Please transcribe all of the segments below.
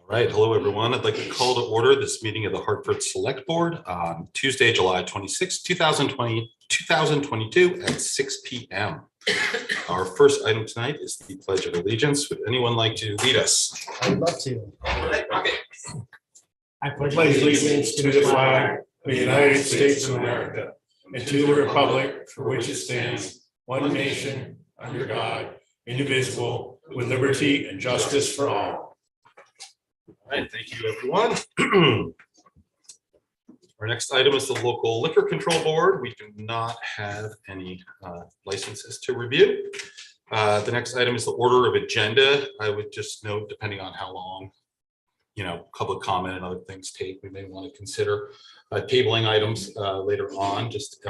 All right, hello everyone. I'd like to call to order this meeting of the Hartford Selectboard on Tuesday, July 26, 2022 at 6 p.m. Our first item tonight is the Pledge of Allegiance. Would anyone like to lead us? I'd love to. All right, Rocket. I pledge allegiance to the flag of the United States of America and to the republic for which it stands, one nation, under God, indivisible, with liberty and justice for all. All right, thank you, everyone. Our next item is the Local Liquor Control Board. We do not have any licenses to review. The next item is the order of agenda. I would just note, depending on how long, public comment and other things take, we may want to consider tabling items later on, just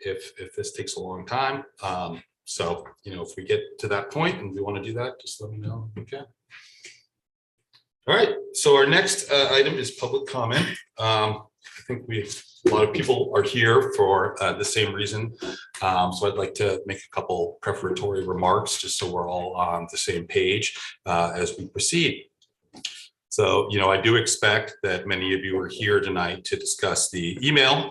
if this takes a long time. So, if we get to that point and we want to do that, just let me know. Okay. All right, so our next item is public comment. I think a lot of people are here for the same reason. So I'd like to make a couple prefatory remarks just so we're all on the same page as we proceed. So, I do expect that many of you are here tonight to discuss the email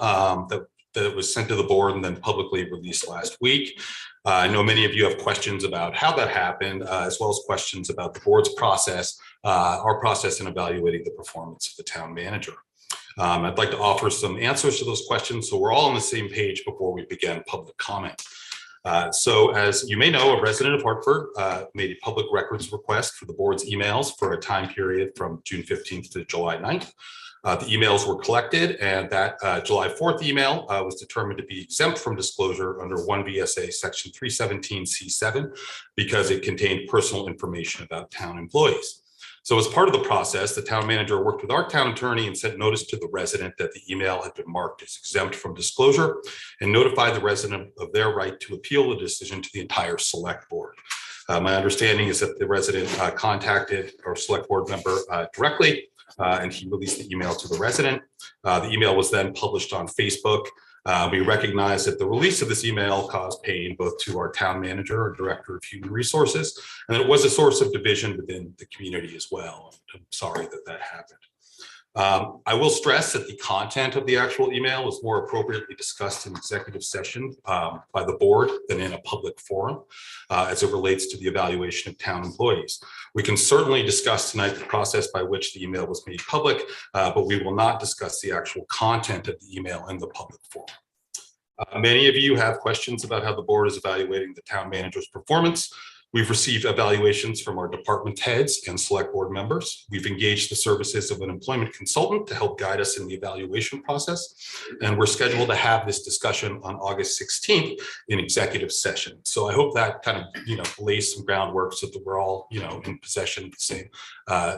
that was sent to the board and then publicly released last week. I know many of you have questions about how that happened, as well as questions about the board's process, our process in evaluating the performance of the town manager. I'd like to offer some answers to those questions so we're all on the same page before we begin public comment. So as you may know, a resident of Hartford made a public records request for the board's emails for a time period from June 15th to July 9th. The emails were collected, and that July 4th email was determined to be exempt from disclosure under 1 VSA section 317C7 because it contained personal information about town employees. So as part of the process, the town manager worked with our town attorney and sent notice to the resident that the email had been marked as exempt from disclosure and notified the resident of their right to appeal the decision to the entire select board. My understanding is that the resident contacted our select board member directly, and he released the email to the resident. The email was then published on Facebook. We recognize that the release of this email caused pain both to our town manager or director of human resources, and it was a source of division within the community as well. I'm sorry that that happened. I will stress that the content of the actual email is more appropriately discussed in executive session by the board than in a public forum as it relates to the evaluation of town employees. We can certainly discuss tonight the process by which the email was made public, but we will not discuss the actual content of the email in the public forum. Many of you have questions about how the board is evaluating the town manager's performance. We've received evaluations from our department heads and select board members. We've engaged the services of an employment consultant to help guide us in the evaluation process. And we're scheduled to have this discussion on August 16th in executive session. So I hope that kind of, lays some groundwork so that we're all, in possession of the same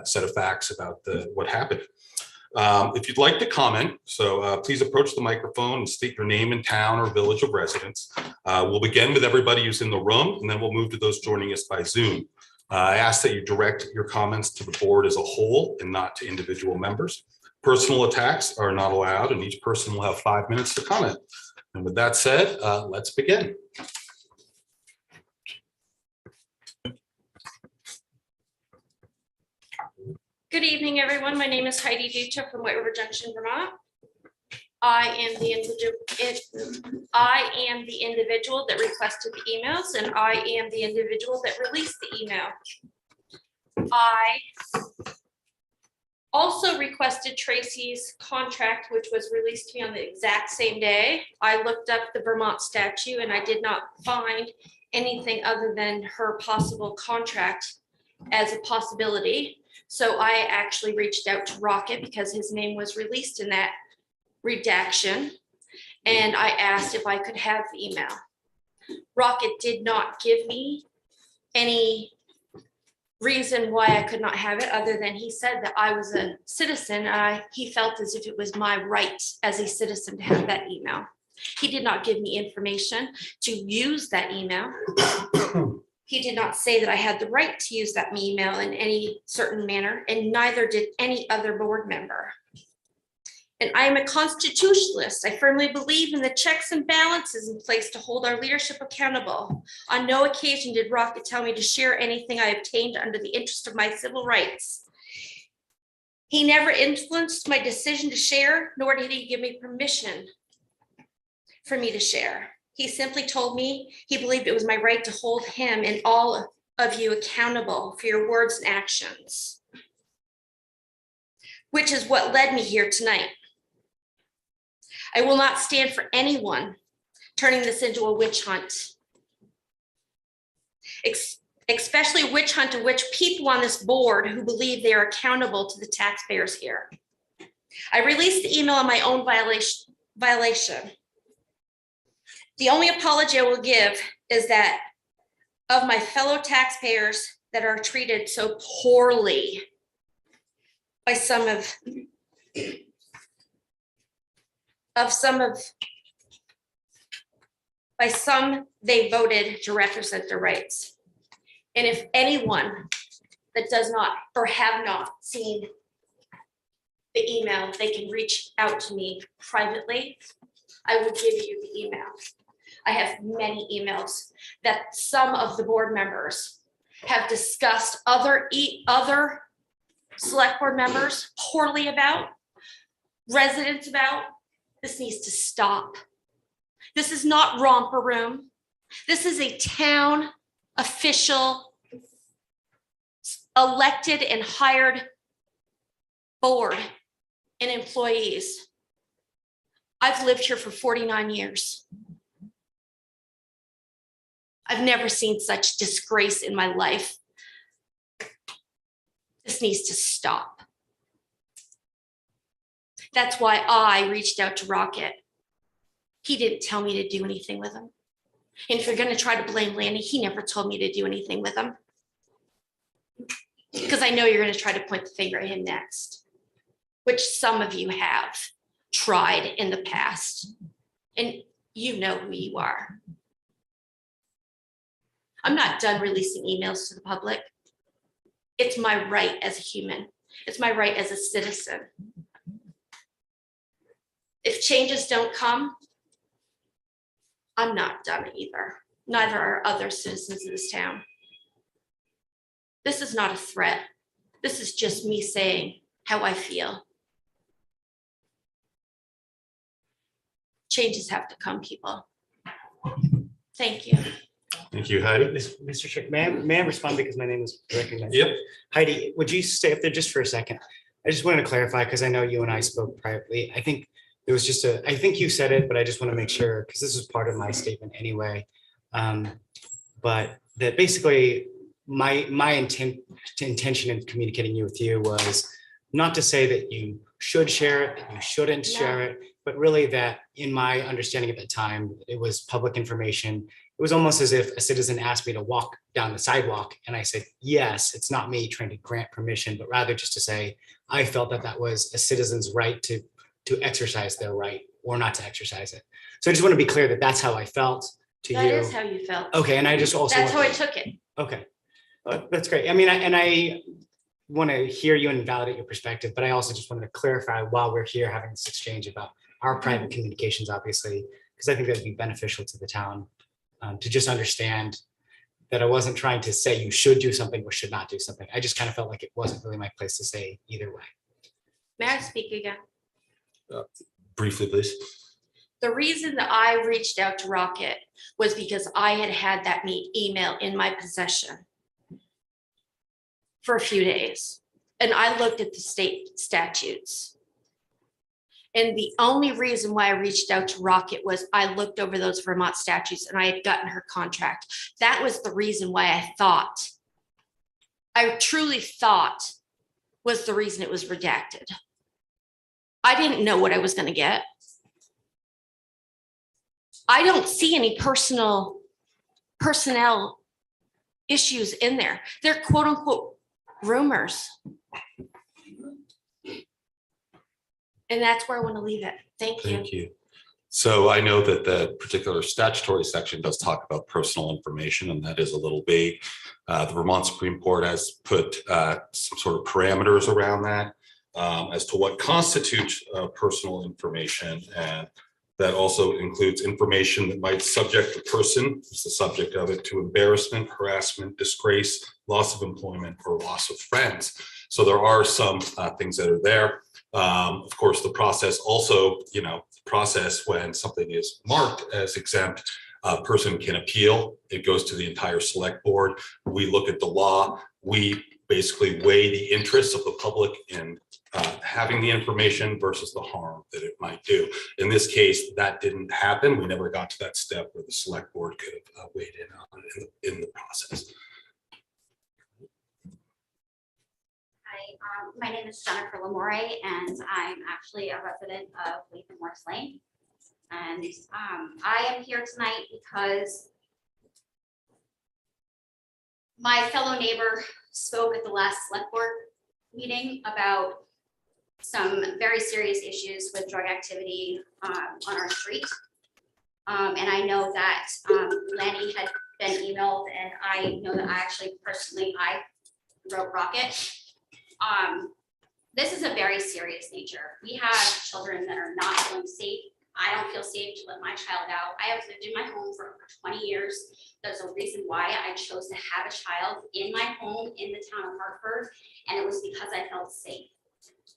set of facts about what happened. If you'd like to comment, so please approach the microphone and state your name and town or village of residence. We'll begin with everybody who's in the room, and then we'll move to those joining us by Zoom. I ask that you direct your comments to the board as a whole and not to individual members. Personal attacks are not allowed, and each person will have 5 minutes to comment. And with that said, let's begin. Good evening, everyone. My name is Heidi Ducha from White River Junction, Vermont. I am the individual that requested the emails, and I am the individual that released the email. I also requested Tracy's contract, which was released to me on the exact same day. I looked up the Vermont statute and I did not find anything other than her possible contract as a possibility. So I actually reached out to Rocket because his name was released in that redaction. And I asked if I could have the email. Rocket did not give me any reason why I could not have it other than he said that I was a citizen. He felt as if it was my right as a citizen to have that email. He did not give me information to use that email. He did not say that I had the right to use that email in any certain manner, and neither did any other board member. And I am a constitutionalist. I firmly believe in the checks and balances in place to hold our leadership accountable. On no occasion did Rocket tell me to share anything I obtained under the interest of my civil rights. He never influenced my decision to share, nor did he give me permission for me to share. He simply told me he believed it was my right to hold him and all of you accountable for your words and actions, which is what led me here tonight. I will not stand for anyone turning this into a witch hunt, especially a witch hunt to which people on this board who believe they are accountable to the taxpayers here. I released the email on my own violation. The only apology I will give is that of my fellow taxpayers that are treated so poorly by some they voted to represent their rights. And if anyone that does not or have not seen the email, they can reach out to me privately. I will give you the email. I have many emails that some of the board members have discussed other select board members poorly about, residents about. This needs to stop. This is not romper room. This is a town official, elected and hired board and employees. I've lived here for 49 years. I've never seen such disgrace in my life. This needs to stop. That's why I reached out to Rocket. He didn't tell me to do anything with him. And if you're going to try to blame Lanny, he never told me to do anything with him. Because I know you're going to try to point the finger at him next, which some of you have tried in the past. And you know who you are. I'm not done releasing emails to the public. It's my right as a human. It's my right as a citizen. If changes don't come, I'm not done either. Neither are other citizens of this town. This is not a threat. This is just me saying how I feel. Changes have to come, people. Thank you. Thank you, Heidi. Mr. Chair, may I respond because my name is recognized? Yep. Heidi, would you stay up there just for a second? I just wanted to clarify because I know you and I spoke privately. I think there was just I think you said it, but I just want to make sure because this was part of my statement anyway. But that basically my intention in communicating with you was not to say that you should share it, that you shouldn't share it, but really that in my understanding at the time, it was public information. It was almost as if a citizen asked me to walk down the sidewalk and I said, yes, it's not me trying to grant permission, but rather just to say, I felt that that was a citizen's right to exercise their right or not to exercise it. So I just want to be clear that that's how I felt to you. That is how you felt. Okay, and I just also. That's how I took it. Okay, that's great. I mean, I want to hear you and validate your perspective, but I also just wanted to clarify while we're here having this exchange about our private communications, obviously, because I think that'd be beneficial to the town to just understand that I wasn't trying to say you should do something or should not do something. I just kind of felt like it wasn't really my place to say either way. May I speak again? Briefly, please. The reason that I reached out to Rocket was because I had that email in my possession for a few days. And I looked at the state statutes. And the only reason why I reached out to Rocket was I looked over those Vermont statutes and I had gotten her contract. That was the reason why I truly thought was the reason it was redacted. I didn't know what I was going to get. I don't see any personnel issues in there. They're quote unquote rumors. And that's where I want to leave it. Thank you. Thank you. So I know that the particular statutory section does talk about personal information, and that is a little vague. The Vermont Supreme Court has put some sort of parameters around that as to what constitutes personal information. And that also includes information that might subject the person, who's the subject of it, to embarrassment, harassment, disgrace, loss of employment, or loss of friends. So there are some things that are there. Of course, the process also, process when something is marked as exempt, a person can appeal. It goes to the entire select board. We look at the law. We basically weigh the interests of the public in having the information versus the harm that it might do. In this case, that didn't happen. We never got to that step where the select board could have weighed in on it in the process. Hi, my name is Jennifer Lamore, and I'm actually a resident of Latham Morris Lane. And I am here tonight because my fellow neighbor spoke at the last select board meeting about some very serious issues with drug activity on our street. And I know that Lanny had been emailed, and I know that I actually personally, I wrote Rocket. This is a very serious nature. We have children that are not feeling safe. I don't feel safe to let my child out. I have lived in my home for over 20 years. There's a reason why I chose to have a child in my home in the town of Hartford, and it was because I felt safe.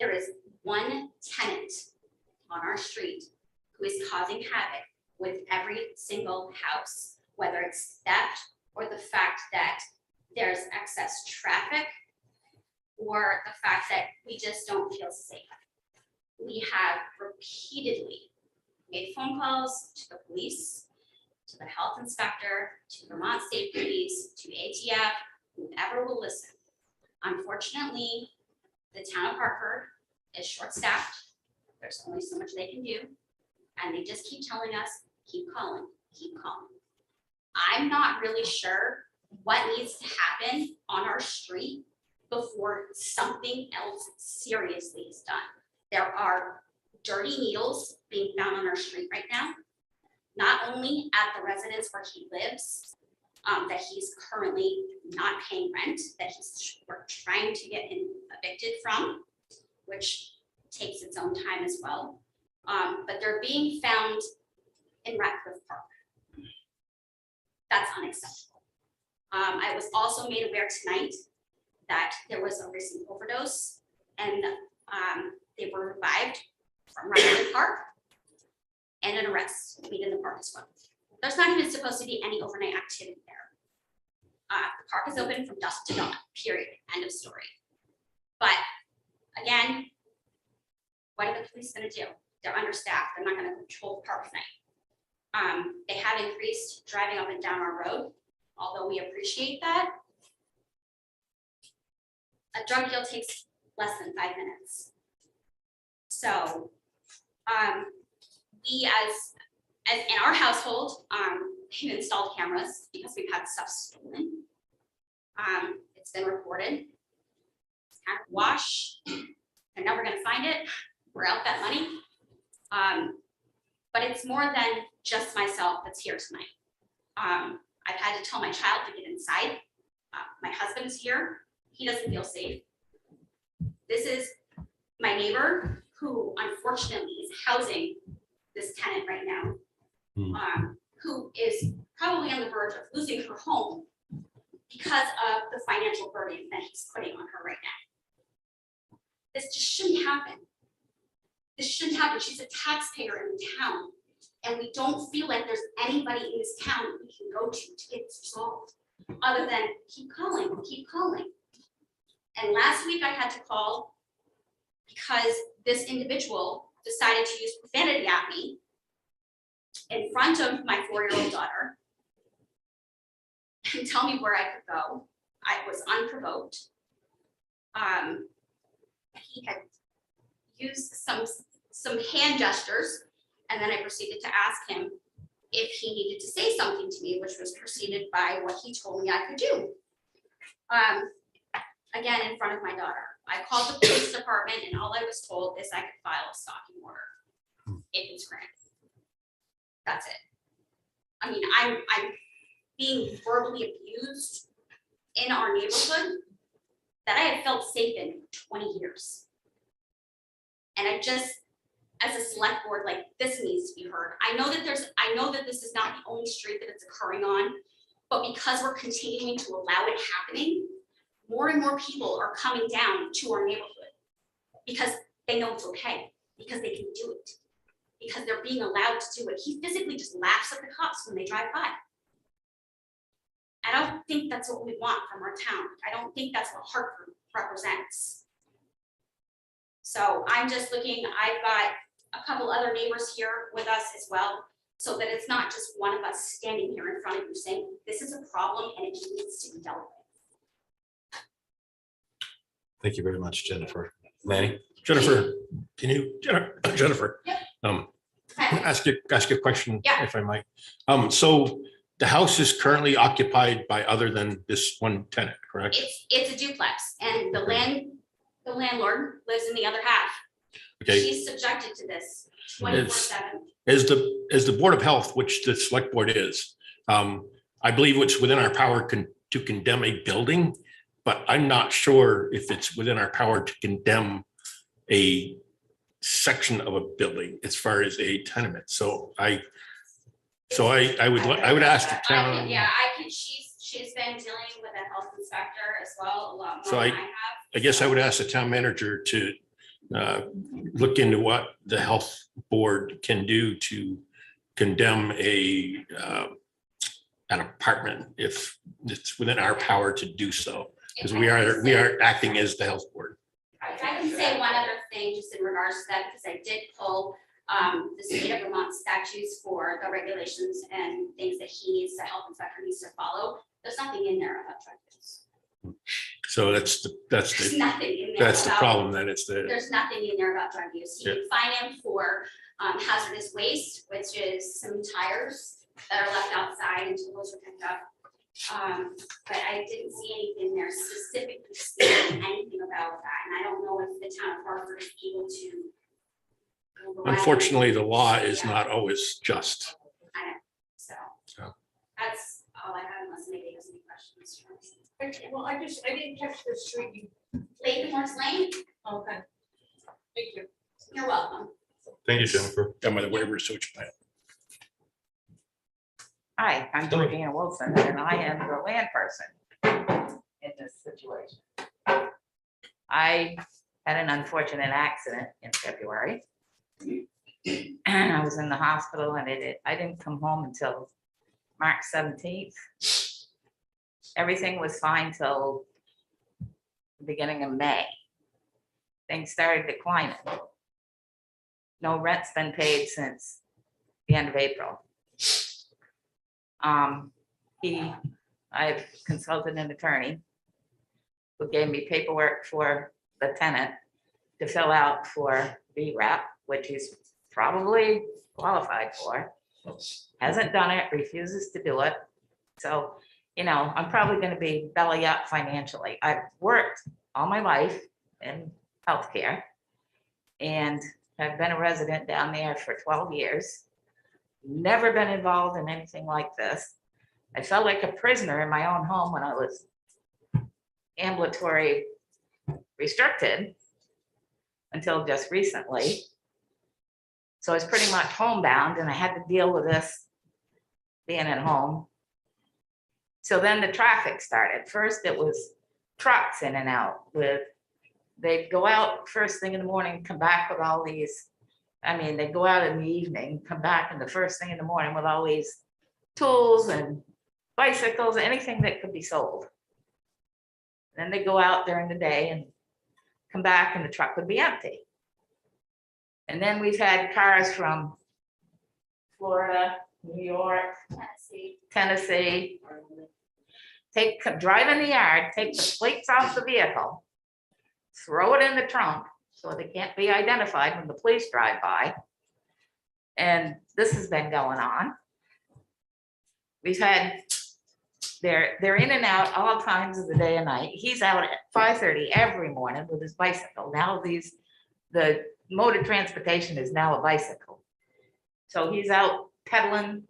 There is one tenant on our street who is causing havoc with every single house, whether it's theft or the fact that there's excess traffic or the fact that we just don't feel safe. We have repeatedly made phone calls to the police, to the health inspector, to Vermont State Police, to ATF, whoever will listen. Unfortunately, the town of Hartford is short-staffed. There's only so much they can do. And they just keep telling us, keep calling, keep calling. I'm not really sure what needs to happen on our street before something else seriously is done. There are dirty needles being found on our street right now, not only at the residence where he lives, that he's currently not paying rent, that we're trying to get him evicted from, which takes its own time as well. But they're being found in Ratcliffe Park. That's unacceptable. I was also made aware tonight that there was a recent overdose, and they were revived from Ratcliffe Park, and an arrest made in the park as well. There's not even supposed to be any overnight activity there. The park is open from dusk to dawn, period, end of story. But again, what are the police gonna do? They're understaffed, they're not gonna control the park tonight. They have increased driving up and down our road, although we appreciate that. A drug deal takes less than 5 minutes. So we as in our household, we've installed cameras because we've had stuff stolen. It's been reported. It's kind of wash. They're never gonna find it. We're out that money. But it's more than just myself that's here tonight. I've had to tell my child to get inside. My husband's here. He doesn't feel safe. This is my neighbor who unfortunately is housing this tenant right now, who is probably on the verge of losing her home because of the financial burden that he's putting on her right now. This just shouldn't happen. This shouldn't happen. She's a taxpayer in the town, and we don't feel like there's anybody in this town we can go to get this resolved, other than keep calling, keep calling. And last week I had to call because this individual decided to use profanity at me in front of my 4-year-old daughter and tell me where I could go. I was unprovoked. He had used some hand gestures, and then I proceeded to ask him if he needed to say something to me, which was preceded by what he told me I could do. Again, in front of my daughter. I called the police department, and all I was told is I could file a stalking order if it's granted. That's it. I mean, I'm being verbally abused in our neighborhood that I have felt safe in for 20 years. And I just, as a select board, like, this needs to be heard. I know that this is not the only street that it's occurring on, but because we're continuing to allow it happening, more and more people are coming down to our neighborhood because they know it's okay, because they can do it, because they're being allowed to do it. He physically just laughs at the cops when they drive by. I don't think that's what we want from our town. I don't think that's what Hartford represents. So I'm just looking, I've got a couple other neighbors here with us as well, so that it's not just one of us standing here in front of you saying, this is a problem and it needs to be dealt with. Thank you very much, Jennifer. Lanny? Jennifer, can you, Jennifer? Yep. Ask you a question, Yeah. if I might. So the house is currently occupied by other than this one tenant, correct? It's a duplex and the landlord lives in the other half. Okay. She's subjected to this 24/7. As the Board of Health, which the Select Board is, I believe it's within our power to condemn a building, but I'm not sure if it's within our power to condemn a section of a building as far as a tenement. So I would ask the town. She's been dealing with a health inspector as well, a lot more So than I have. I guess I would ask the town manager to look into what the health board can do to condemn an apartment if it's within our power to do so, because we are acting as the health board. If I can say one other thing just in regards to that, because I did pull the state of Vermont statutes for the regulations and things that the health inspector needs to follow. There's nothing in there about drug use. So that's There's the nothing in there. that's the about- problem. Then it's There's nothing in there about drug use. You can fine him for hazardous waste, which is some tires that are left outside until those are picked up. But I didn't see anything there specifically stating anything about that, and I don't know if the town of Hartford is able to. unfortunately the law is not always just. I know, so that's all I have, unless maybe there's any questions. Okay, well, I didn't catch the street. Lake Morris Lane, Okay. Thank you. you're welcome. Thank you, Jennifer. Done by the waiver sewage plant. Hi, I'm Georgina Wilson, and I am the land person in this situation. I had an unfortunate accident in February. And I was in the hospital and I didn't come home until March 17th. Everything was fine till the beginning of May. Things started declining. No rent's been paid since the end of April. I've consulted an attorney who gave me paperwork for the tenant to fill out for VRAP, which he's probably qualified for. Hasn't done it, refuses to do it. So, I'm probably going to be belly up financially. I've worked all my life in healthcare and have been a resident down there for 12 years. Never been involved in anything like this. I felt like a prisoner in my own home when I was ambulatory restricted until just recently. So I was pretty much homebound and I had to deal with this being at home. So then the traffic started. First it was trucks in and out they'd go out first thing in the morning, come back with all these, they go out in the evening, come back in the first thing in the morning with all these tools and bicycles, anything that could be sold. Then they go out during the day and come back and the truck would be empty. And then we've had cars from Florida, New York, Tennessee, drive in the yard, take the plates off the vehicle, throw it in the trunk so they can't be identified when the police drive by. And this has been going on. We've had, they're in and out all times of the day and night. He's out at 5:30 every morning with his bicycle. Now the mode of transportation is now a bicycle. So he's out pedaling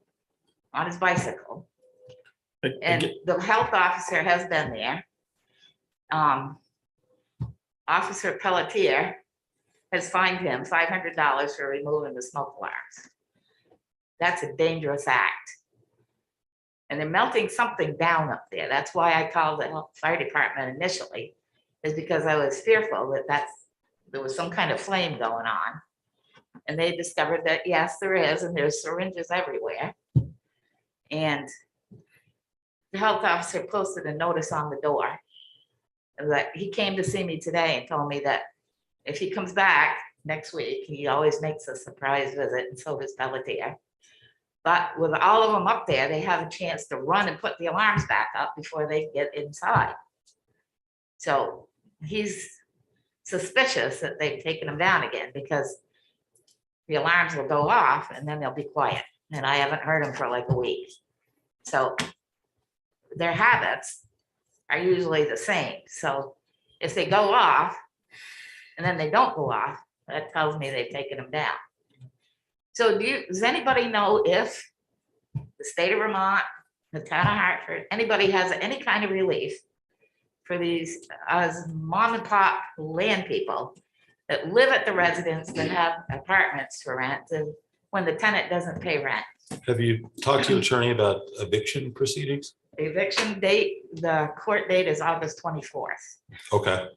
on his bicycle. And the health officer has been there. Officer Pelletier has fined him $500 for removing the smoke alarms. That's a dangerous act. And they're melting something down up there. That's why I called the fire department initially, is because I was fearful that there was some kind of flame going on. And they discovered that, yes, there is, and there's syringes everywhere. And the health officer posted a notice on the door. And that he came to see me today and told me that if he comes back next week, he always makes a surprise visit, and so does Pelletier. But with all of them up there, they have a chance to run and put the alarms back up before they get inside. So he's suspicious that they've taken them down again, because the alarms will go off and then they'll be quiet. And I haven't heard them for like a week. So their habits are usually the same. So if they go off and then they don't go off, that tells me they've taken them down. So does anybody know if the state of Vermont, the town of Hartford, anybody has any kind of relief for these mom and pop land people that live at the residence that have apartments for rent when the tenant doesn't pay rent? Have you talked to your attorney about eviction proceedings? The eviction date, the court date is August 24th. Okay.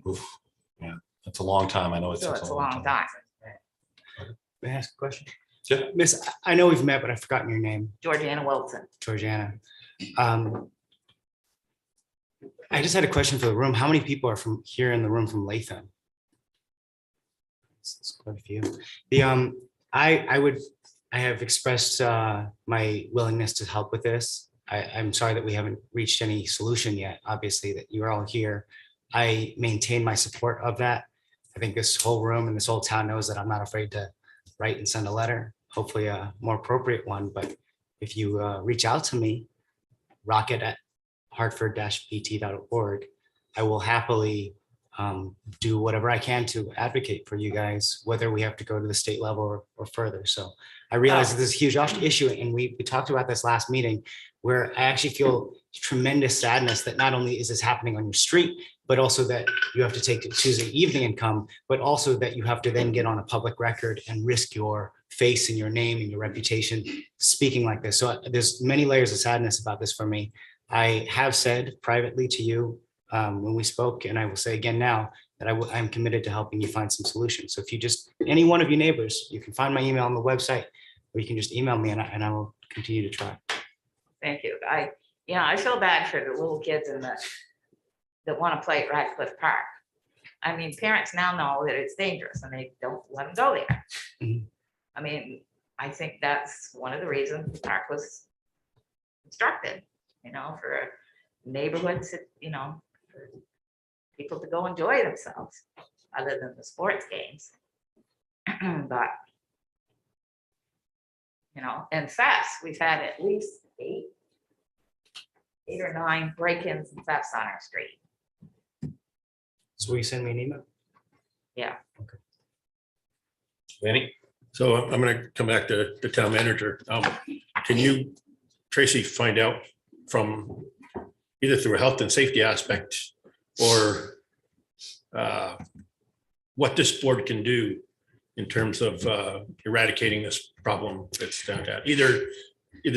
Oof. Yeah, that's a long time. I know So it's a long time. May I ask a question? Yeah. Miss, I know we've met, but I've forgotten your name, Georgiana Wilson. Georgiana. I just had a question for the room. How many people are from here in the room from Latham? It's quite a few. I have expressed my willingness to help with this. I'm sorry that we haven't reached any solution yet. Obviously, that you're all here. I maintain my support of that. I think this whole room and this whole town knows that I'm not afraid to write and send a letter, hopefully a more appropriate one. But if you reach out to me, rocket@hartford-pt.org, I will happily do whatever I can to advocate for you guys, whether we have to go to the state level or further. So I realize that this is a huge issue, and we talked about this last meeting, where I actually feel tremendous sadness that not only is this happening on your street, but also that you have to take Tuesday evening and come, but also that you have to then get on a public record and risk your face and your name and your reputation speaking like this. So there's many layers of sadness about this for me. I have said privately to you when we spoke, and I will say again now, that I'm committed to helping you find some solutions. So if you just, any one of your neighbors, you can find my email on the website, or you can just email me, and I will continue to try. Thank you. I feel bad for the little kids that want to play at Radcliffe Park. I mean, parents now know that it's dangerous and they don't let them go there. Mhm. I mean, I think that's one of the reasons the park was constructed, for neighborhoods, for people to go enjoy themselves, other than the sports games. But, and thefts, we've had at least 8 or 9 break-ins and thefts on our street. So will you send me an email? Yeah. Lanny? So I'm gonna come back to the town manager. Can you, Tracy, find out from either through a health and safety aspect or what this board can do in terms of eradicating this problem that's downtown, either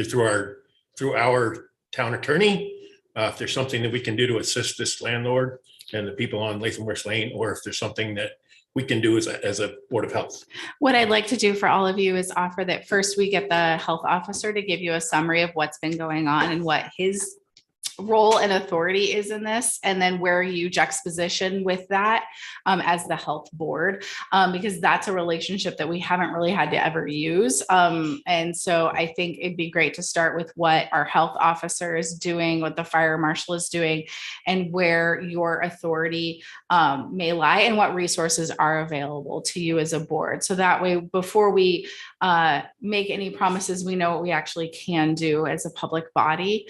through our town attorney, if there's something that we can do to assist this landlord and the people on Latham West Lane, or if there's something that we can do as a Board of Health. What I'd like to do for all of you is offer that first we get the health officer to give you a summary of what's been going on and what his role and authority is in this, and then where you juxtaposition with that as the health board, because that's a relationship that we haven't really had to ever use. And so I think it'd be great to start with what our health officer is doing, what the fire marshal is doing, and where your authority may lie and what resources are available to you as a board. So that way, before we make any promises, we know what we actually can do as a public body.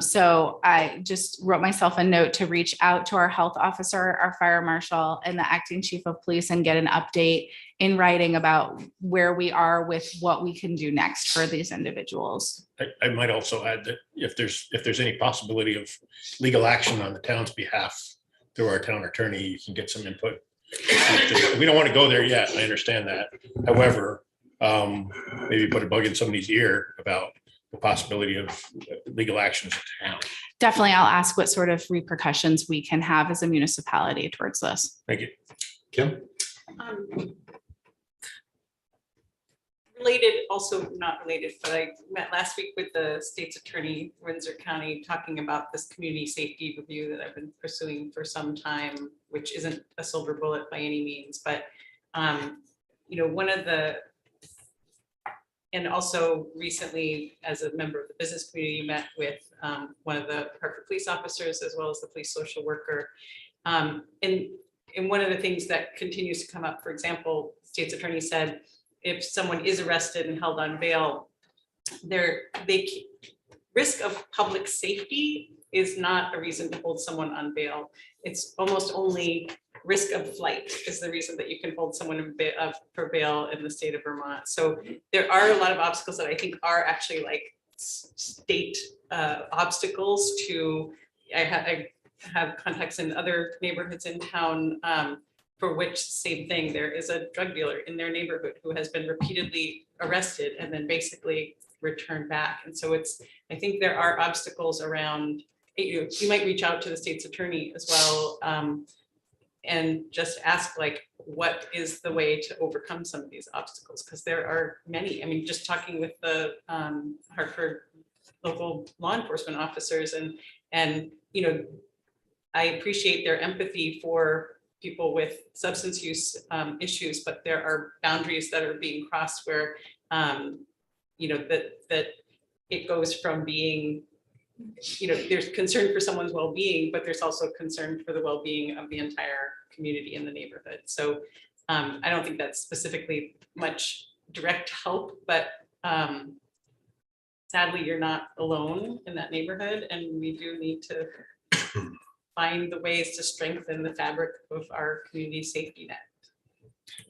So I just wrote myself a note to reach out to our health officer, our fire marshal, and the acting chief of police and get an update in writing about where we are with what we can do next for these individuals. I might also add that if there's any possibility of legal action on the town's behalf through our town attorney, you can get some input. We don't want to go there yet. I understand that. However, maybe put a bug in somebody's ear about the possibility of legal actions in town. Definitely, I'll ask what sort of repercussions we can have as a municipality towards this. Thank you. Kim? Related, also not related, but I met last week with the state's attorney, Windsor County, talking about this community safety review that I've been pursuing for some time, which isn't a silver bullet by any means, but you know, one of the, and also recently, as a member of the business community, met with one of the Hartford police officers as well as the police social worker. And one of the things that continues to come up, for example, state's attorney said, if someone is arrested and held on bail, risk of public safety is not a reason to hold someone on bail. It's almost only risk of flight is the reason that you can hold someone for bail in the state of Vermont. So there are a lot of obstacles that I think are actually like state obstacles to, I have contacts in other neighborhoods in town for which same thing, there is a drug dealer in their neighborhood who has been repeatedly arrested and then basically returned back. And so I think there are obstacles around, you might reach out to the state's attorney as well and just ask like, what is the way to overcome some of these obstacles? Because there are many. I mean, just talking with the Hartford local law enforcement officers and you know, I appreciate their empathy for people with substance use issues, but there are boundaries that are being crossed where, you know, that it goes from being, you know, there's concern for someone's well-being, but there's also concern for the well-being of the entire community in the neighborhood. So I don't think that's specifically much direct help, but sadly, you're not alone in that neighborhood, and we do need to find the ways to strengthen the fabric of our community safety net.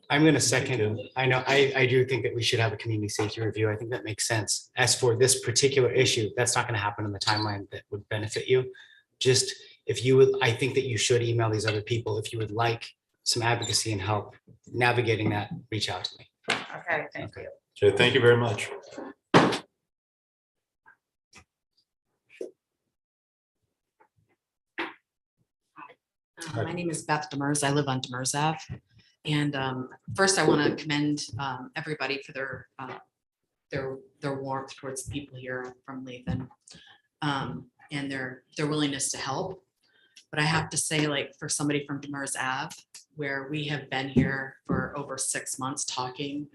I'm going to second. I know, I do think that we should have a community safety review. I think that makes sense. As for this particular issue, that's not going to happen in the timeline that would benefit you. Just if you would, I think that you should email these other people. If you would like some advocacy and help navigating that, reach out to me. Okay, thank you. Okay, thank you very much. My name is Beth Demers. I live on Demers Ave. And first, I want to commend everybody for their warmth towards the people here from Lathan and their willingness to help. But I have to say, like, for somebody from Demers Ave, where we have been here for over 6 months talking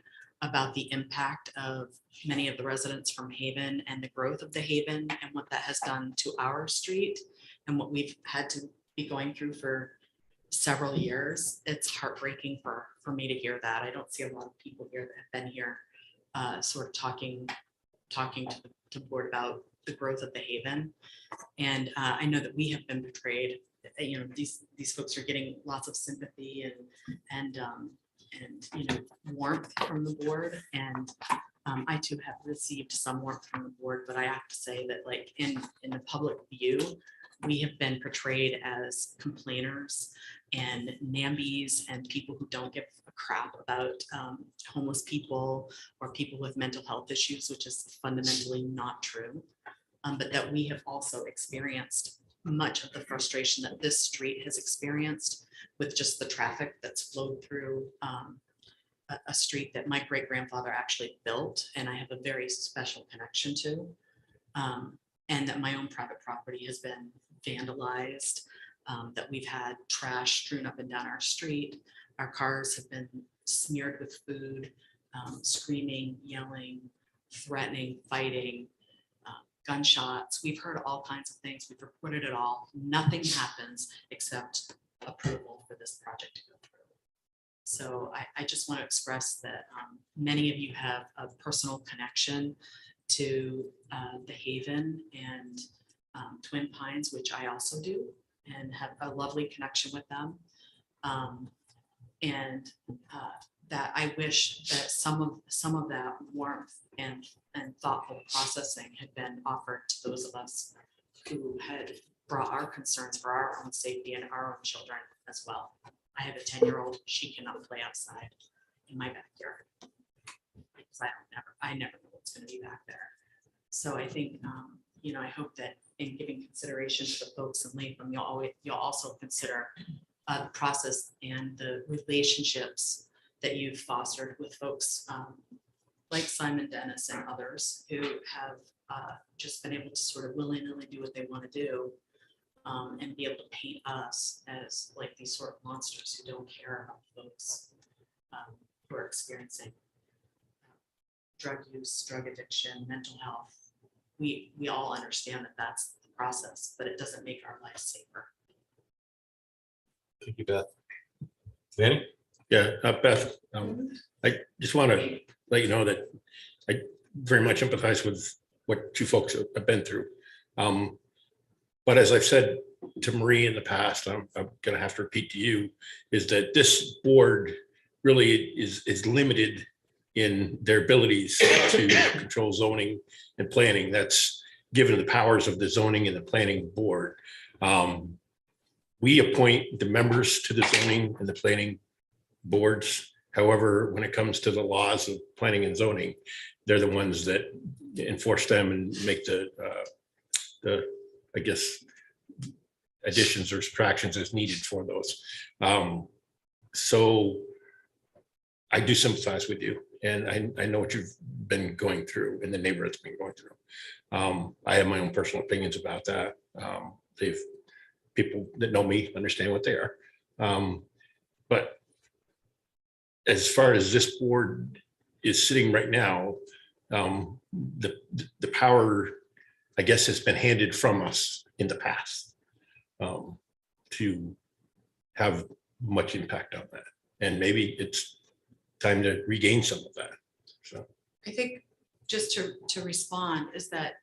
about the impact of many of the residents from Haven and the growth of the Haven and what that has done to our street and what we've had to be going through for several years. It's heartbreaking for me to hear that. I don't see a lot of people here that have been here sort of talking to the board about the growth of the Haven. And I know that we have been betrayed. You know, these folks are getting lots of sympathy and you know, warmth from the board. And I too have received some warmth from the board, but I have to say that, like, in the public view, we have been portrayed as complainers and NAMBIes and people who don't give a crap about homeless people or people with mental health issues, which is fundamentally not true. But that we have also experienced much of the frustration that this street has experienced with just the traffic that's flowed through a street that my great-grandfather actually built, and I have a very special connection to, and that my own private property has been vandalized, that we've had trash strewn up and down our street. Our cars have been smeared with food, screaming, yelling, threatening, fighting, gunshots. We've heard all kinds of things. We've reported it all. Nothing happens except approval for this project to go through. So I just want to express that many of you have a personal connection to the Haven and Twin Pines, which I also do, and have a lovely connection with them. That I wish that some of that warmth and thoughtful processing had been offered to those of us who had brought our concerns for our own safety and our own children as well. I have a 10-year-old, she cannot play outside in my backyard because I never know what's going to be back there. So I think, I hope that in giving consideration to the folks in Latham, you'll also consider the process and the relationships that you've fostered with folks like Simon Dennis and others who have just been able to sort of willy-nilly do what they want to do and be able to paint us as like these sort of monsters who don't care about folks who are experiencing drug use, drug addiction, mental health. We all understand that that's the process, but it doesn't make our lives safer. Thank you, Beth. Danny? Yeah, Beth, I just want to let you know that I very much empathize with what you folks have been through. But as I've said to Marie in the past, I'm going to have to repeat to you, is that this board really is limited in their abilities to control zoning and planning. That's given the powers of the zoning and the planning board. We appoint the members to the zoning and the planning boards. However, when it comes to the laws of planning and zoning, they're the ones that enforce them and make the I guess, additions or subtractions as needed for those. So I do sympathize with you, and I know what you've been going through and the neighborhood's been going through. I have my own personal opinions about that. People that know me understand what they are. But as far as this board is sitting right now, the power, I guess, has been handed from us in the past to have much impact on that. And maybe it's time to regain some of that. So I think just to respond is that,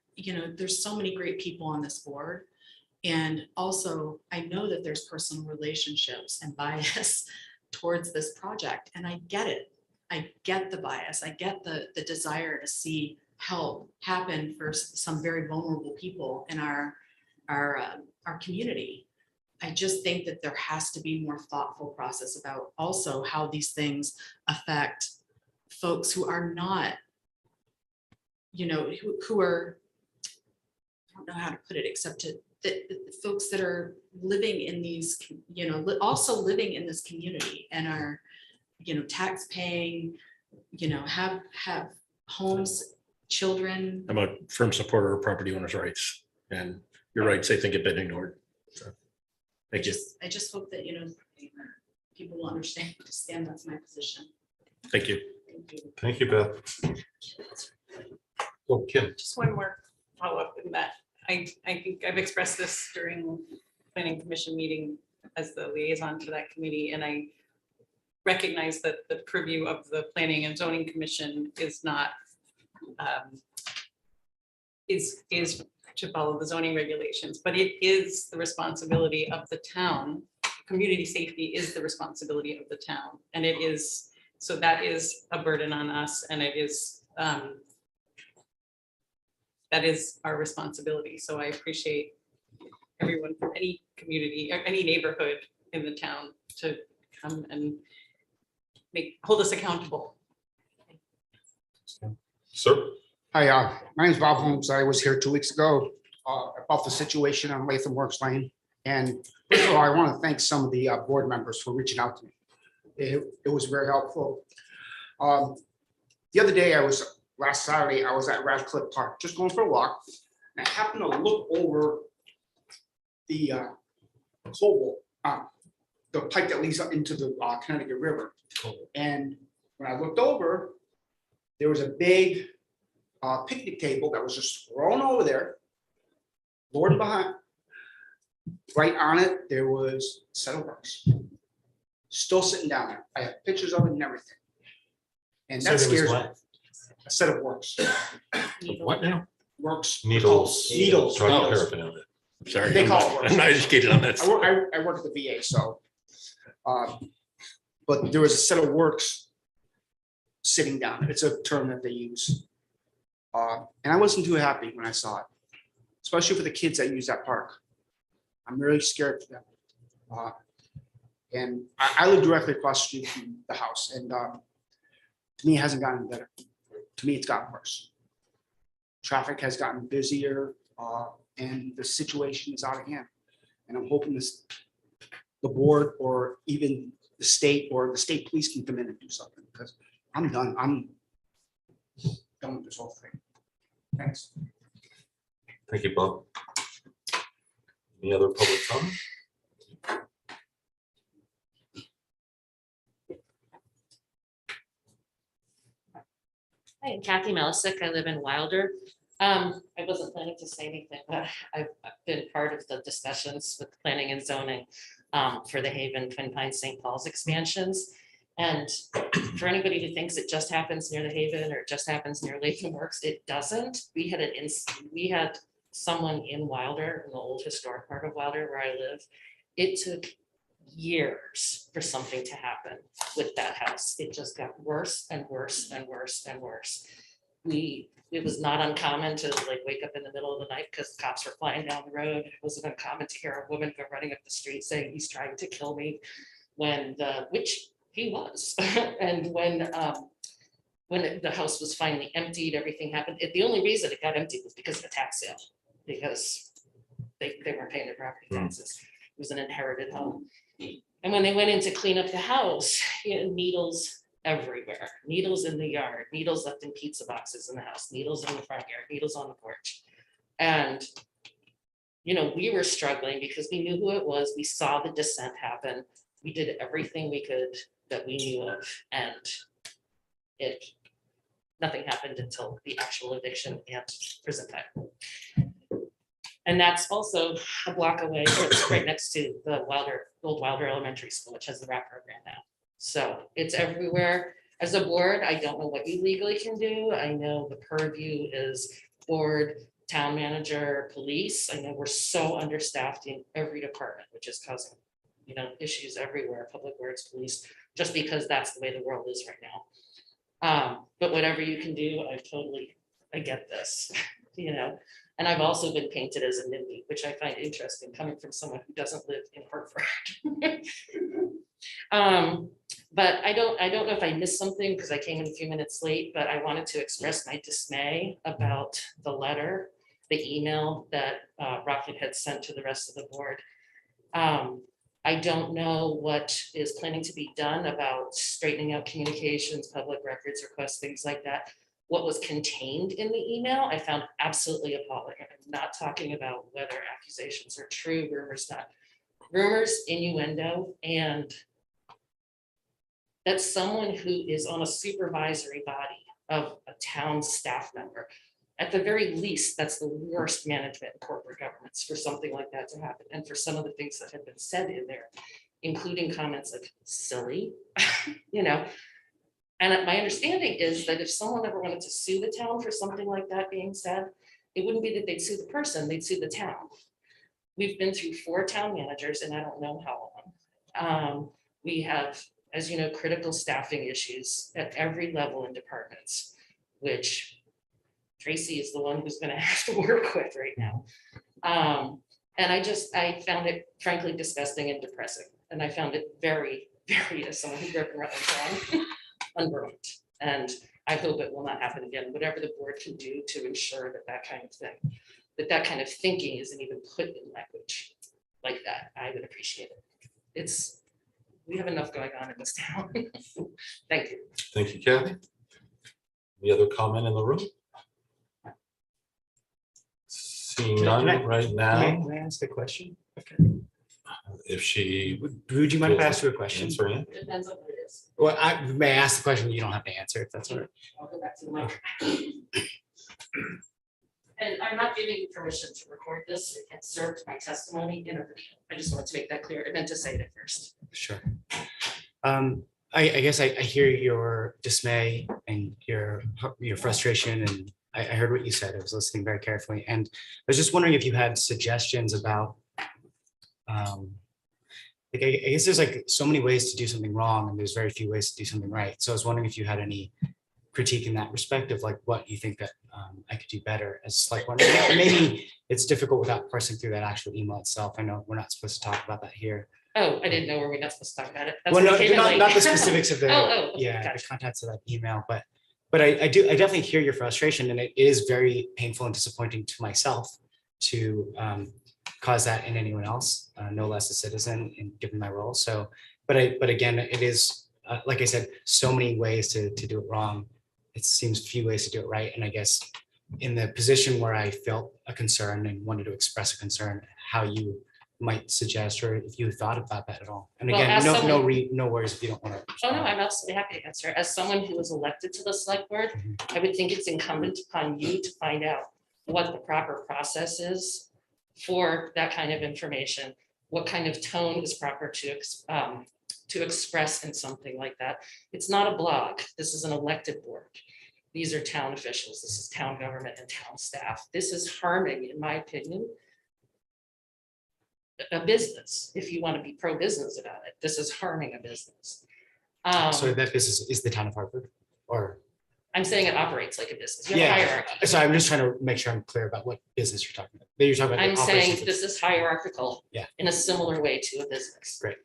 there's so many great people on this board. And also, I know that there's personal relationships and bias towards this project. And I get it. I get the bias. I get the desire to see help happen for some very vulnerable people in our community. I just think that there has to be more thoughtful process about also how these things affect folks who are not, who are, I don't know how to put it, except the folks that are living in these, also living in this community and are, tax paying, have homes, children. I'm a firm supporter of property owners' rights, and your rights, I think, have been ignored. So, thank you. I just hope that, people will understand that's my position. Thank you. Thank you. Thank you, Beth. Oh, Kim. Just one more follow-up in that. I think I've expressed this during planning commission meeting as the liaison to that committee, and I recognize that the purview of the planning and zoning commission is not is to follow the zoning regulations, but it is the responsibility of the town. Community safety is the responsibility of the town, and it is, so that is a burden on us, and it is that is our responsibility. So I appreciate everyone from any community or any neighborhood in the town to come and hold us accountable. Sir. Hi, my name is Bob Holmes. I was here 2 weeks ago about the situation on Latham Works Lane. And first of all, I want to thank some of the board members for reaching out to me. It was very helpful. The other day, last Saturday, I was at Radcliffe Park, just going for a walk. And I happened to look over the the pipe that leads up into the Connecticut River. And when I looked over, there was a big picnic table that was just thrown over there, lowered behind. Right on it, there was a set of works, still sitting down there. I have pictures of it and everything. And that scares me. A set of works. What now? Works. Needles. Needles. Drug Needles. paraphernalia. Sorry, They call it works. I'm not educated on that. I work at the VA, so. But there was a set of works sitting down. It's a term that they use. And I wasn't too happy when I saw it, especially for the kids that use that park. I'm really scared for them. And I live directly across the street from the house, and to me, it hasn't gotten better. To me, it's gotten worse. traffic has gotten busier, and the situation is out of hand. And I'm hoping the board or even the state police can come in and do something, because I'm done. I'm done with this whole thing. Thanks. Thank you, Bob. Any other public comment? Hi, I'm Kathy Melisick. I live in Wilder. I wasn't planning to say anything, but I've been part of the discussions with planning and zoning for the Haven, Twin Pines, St. Paul's expansions. And for anybody who thinks it just happens near the Haven or it just happens near Latham Works, it doesn't. We had someone in Wilder, in the old historic part of Wilder where I live. It took years for something to happen with that house. It just got worse and worse and worse and worse. It was not uncommon to like wake up in the middle of the night because the cops were flying down the road. It wasn't uncommon to hear a woman go running up the street saying he's trying to kill me, which he was. And when the house was finally emptied, everything happened. The only reason it got emptied was because of a tax sale, because they weren't paying their property taxes. It was an inherited home. And when they went in to clean up the house, needles everywhere, needles in the yard, needles left in pizza boxes in the house, needles in the front yard, needles on the porch. And, we were struggling because we knew who it was. We saw the descent happen. We did everything we could that we knew of, and nothing happened until the actual eviction and prison time. And that's also a block away, or it's right next to the old Wilder Elementary School, which has the RAP program now. So it's everywhere. As a board, I don't know what you legally can do. I know the purview is board, town manager, police. I know we're so understaffed in every department, which is causing, issues everywhere, public works, police, just because that's the way the world is right now. But whatever you can do, I get this, And I've also been painted as a NIMBY, which I find interesting coming from someone who doesn't live in Hartford. But I don't know if I missed something because I came in a few minutes late, but I wanted to express my dismay about the letter, the email that Rocket had sent to the rest of the board. I don't know what is planning to be done about straightening out communications, public records requests, things like that. What was contained in the email, I found absolutely appalling. I'm not talking about whether accusations are true, rumors not. Rumors, innuendo, and that's someone who is on a supervisory body of a town staff member. At the very least, that's the worst management in corporate governments for something like that to happen. And for some of the things that have been said in there, including comments like silly, And my understanding is that if someone ever wanted to sue the town for something like that being said, it wouldn't be that they'd sue the person, they'd sue the town. We've been through 4 town managers and I don't know how long. We have, as you know, critical staffing issues at every level in departments, which Tracy is the one who's going to have to work with right now. And I found it frankly disgusting and depressing. And I found it very, very, as someone who grew up in Rutland, unburdened. And I hope it will not happen again. Whatever the board can do to ensure that that kind of thinking isn't even put in language like that, I would appreciate it. We have enough going on in this town. Thank you. Thank you, Kathy. Any other comment in the room? Seeing none right now. Can I ask a question? If she Would you mind if I ask you a question? answer it. Depends on what it is. Well, I may ask the question, you don't have to answer if that's all right. I'll go back to the mic. And I'm not giving you permission to record this. It can serve my testimony in a video. I just wanted to make that clear. I meant to say it first. Sure. I guess I hear your dismay and your frustration, and I heard what you said. I was listening very carefully, and I was just wondering if you had suggestions about I guess there's like so many ways to do something wrong and there's very few ways to do something right. So I was wondering if you had any critique in that respect of like what you think that I could do better as a select board. Maybe it's difficult without parsing through that actual email itself. I know we're not supposed to talk about that here. Oh, I didn't know. Were we not supposed to talk about it? That's Well, what no, came in late. not the specifics of the, Oh, yeah, gotcha. the contents of that email, but But I definitely hear your frustration, and it is very painful and disappointing to myself to cause that in anyone else, no less a citizen, in given my role. So, but again, it is, like I said, so many ways to do it wrong. It seems few ways to do it right. And I guess in the position where I felt a concern and wanted to express a concern, how you might suggest, or if you thought about that at all. And Well, again, as no worries if you don't want to. Oh, no, I'm absolutely happy to answer. As someone who was elected to the select board, I would think it's incumbent upon you to find out what the proper process is for that kind of information, what kind of tone is proper to express in something like that. It's not a blog. This is an elected board. These are town officials. This is town government and town staff. This is harming, in my opinion, a business. If you want to be pro-business about it, this is harming a business. So that business is the town of Hartford, or? I'm saying it operates like a business. You have a Yeah, hierarchy. so I'm just trying to make sure I'm clear about what business you're talking about. You're talking about. I'm the saying operations of- this is hierarchical. Yeah. In a similar way to a business. Great.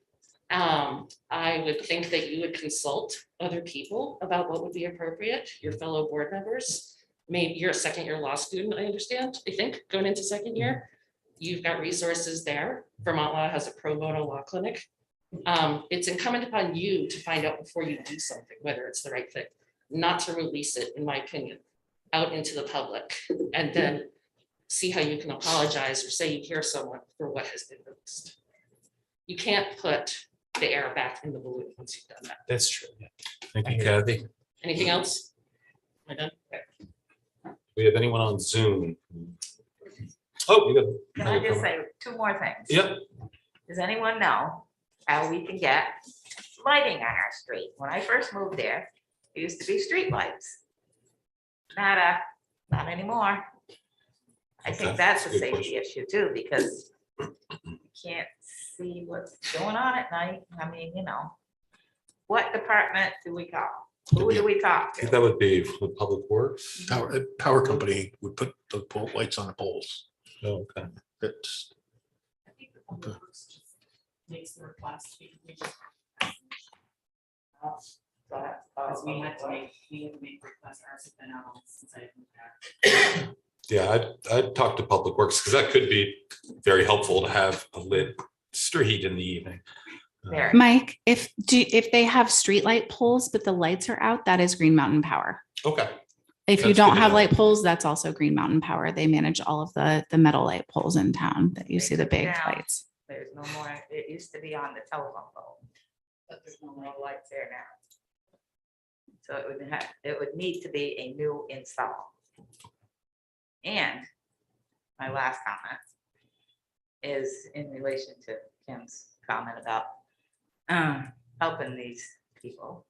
I would think that you would consult other people about what would be appropriate, your fellow board members. Maybe you're a second year law student, I understand, I think, going into second year. You've got resources there. Vermont Law has a pro bono law clinic. It's incumbent upon you to find out before you do something, whether it's the right thing, not to release it, in my opinion, out into the public and then see how you can apologize or say you hear someone for what has been released. You can't put the air back in the balloon once you've done that. That's true. Yeah. Thank you, Kathy. Anything else? Am I done? Okay. Do we have anyone on Zoom? Oh, you got. Can I just say two more things? Yep. Does anyone know how we can get lighting on our street? When I first moved there, it used to be street lights. Not anymore. I think Okay, that's a good safety issue too, because you can't see what's going on at night. I mean, you know, what department do we call? Who do we talk I think to? that would be with Public Works. Power company would put the pole lights on the poles. Oh, okay. It's, I think the public works just makes the request. Because we had to make requests, ours have been out since I moved back. Yeah, I'd talk to Public Works because that could be very helpful to have a lit street in the evening. There. Mike, if they have streetlight poles, but the lights are out, that is Green Mountain Power. Okay. If you That's don't good to have know. light poles, that's also Green Mountain Power. They manage all of the metal light poles in town that you see the big Yeah. lights. There's no more, it used to be on the telephone pole, but there's no more lights there now. So it would need to be a new install. And my last comment is in relation to Kim's comment about helping these people.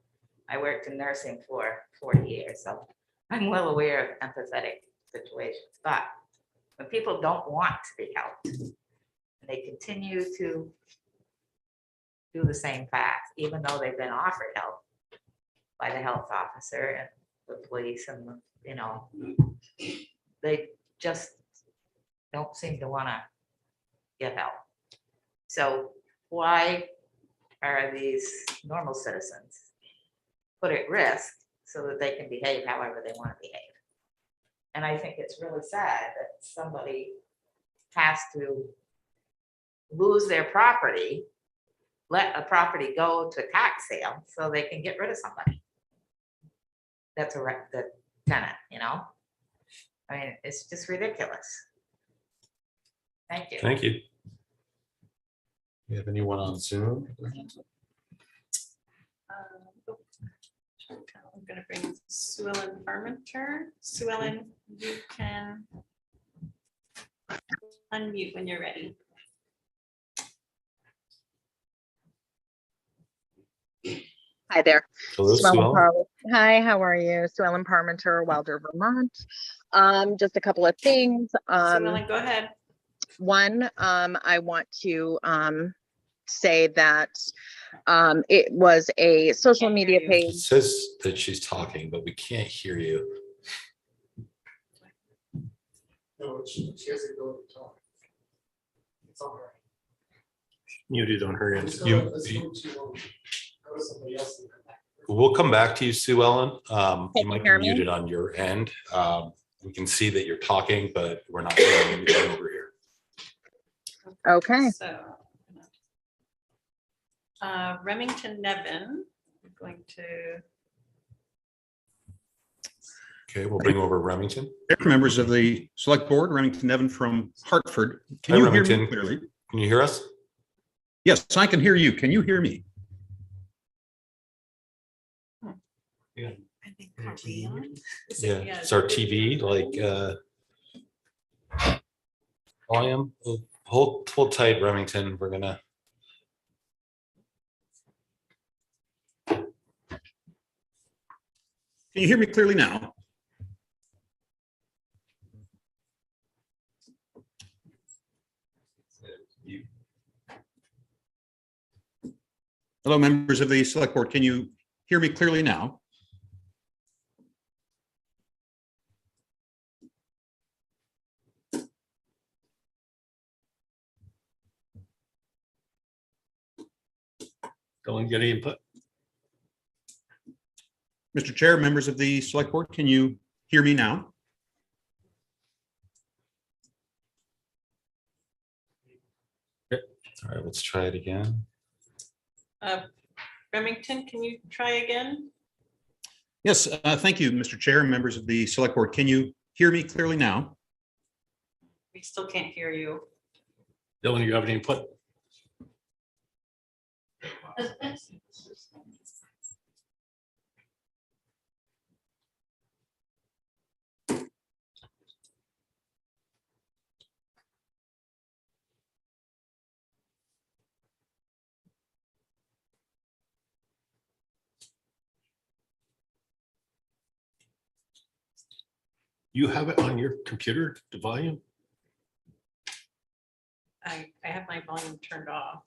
I worked in nursing for 40 years, so I'm well aware of empathetic situations, but when people don't want to be helped, and they continue to do the same path, even though they've been offered help by the health officer and the police and, you know, they just don't seem to want to get help. So why are these normal citizens put at risk so that they can behave however they want to behave? And I think it's really sad that somebody has to lose their property, let a property go to tax sale so they can get rid of somebody. That's the tenant, you know? I mean, it's just ridiculous. Thank you. Thank you. We have anyone on Zoom? I'm gonna bring Sue Ellen Parmenter. Sue Ellen, you can unmute when you're ready. Hi there. Hello, Sue Ellen Sue. Hi, how are you? Sue Ellen Parmenter, Wilder, Vermont. Just a couple of things. Sue Ellen, go ahead. One, I want to say that it was a social Can't media hear you. It page. says that she's talking, but we can't hear you. no, she hasn't go to talk. It's all right. Muted on her end. You- We'll come back to you, Sue Ellen. Can You you might be hear me? muted on your end. We can see that you're talking, but we're not hearing anything over here. Okay. So. Remington Nevin, we're going to. Okay, we'll bring over Remington. Members of the Select Board, Remington Nevin from Hartford. Can Hi, you hear me Remington. clearly? Can you hear us? Yes, I can hear you. Can you hear me? I think, are we on? Is Yeah, it- it's our TV, like, volume. Hold tight, Remington. We're gonna. Can you hear me clearly now? Hello, members of the Select Board. Can you hear me clearly now? Go and get any input. Mr. Chair, members of the Select Board, can you hear me now? All right, let's try it again. Remington, can you try again? Yes, thank you, Mr. Chair, and members of the Select Board. Can you hear me clearly now? We still can't hear you. Dylan, you have any input? You have it on your computer, the volume? I have my volume turned off.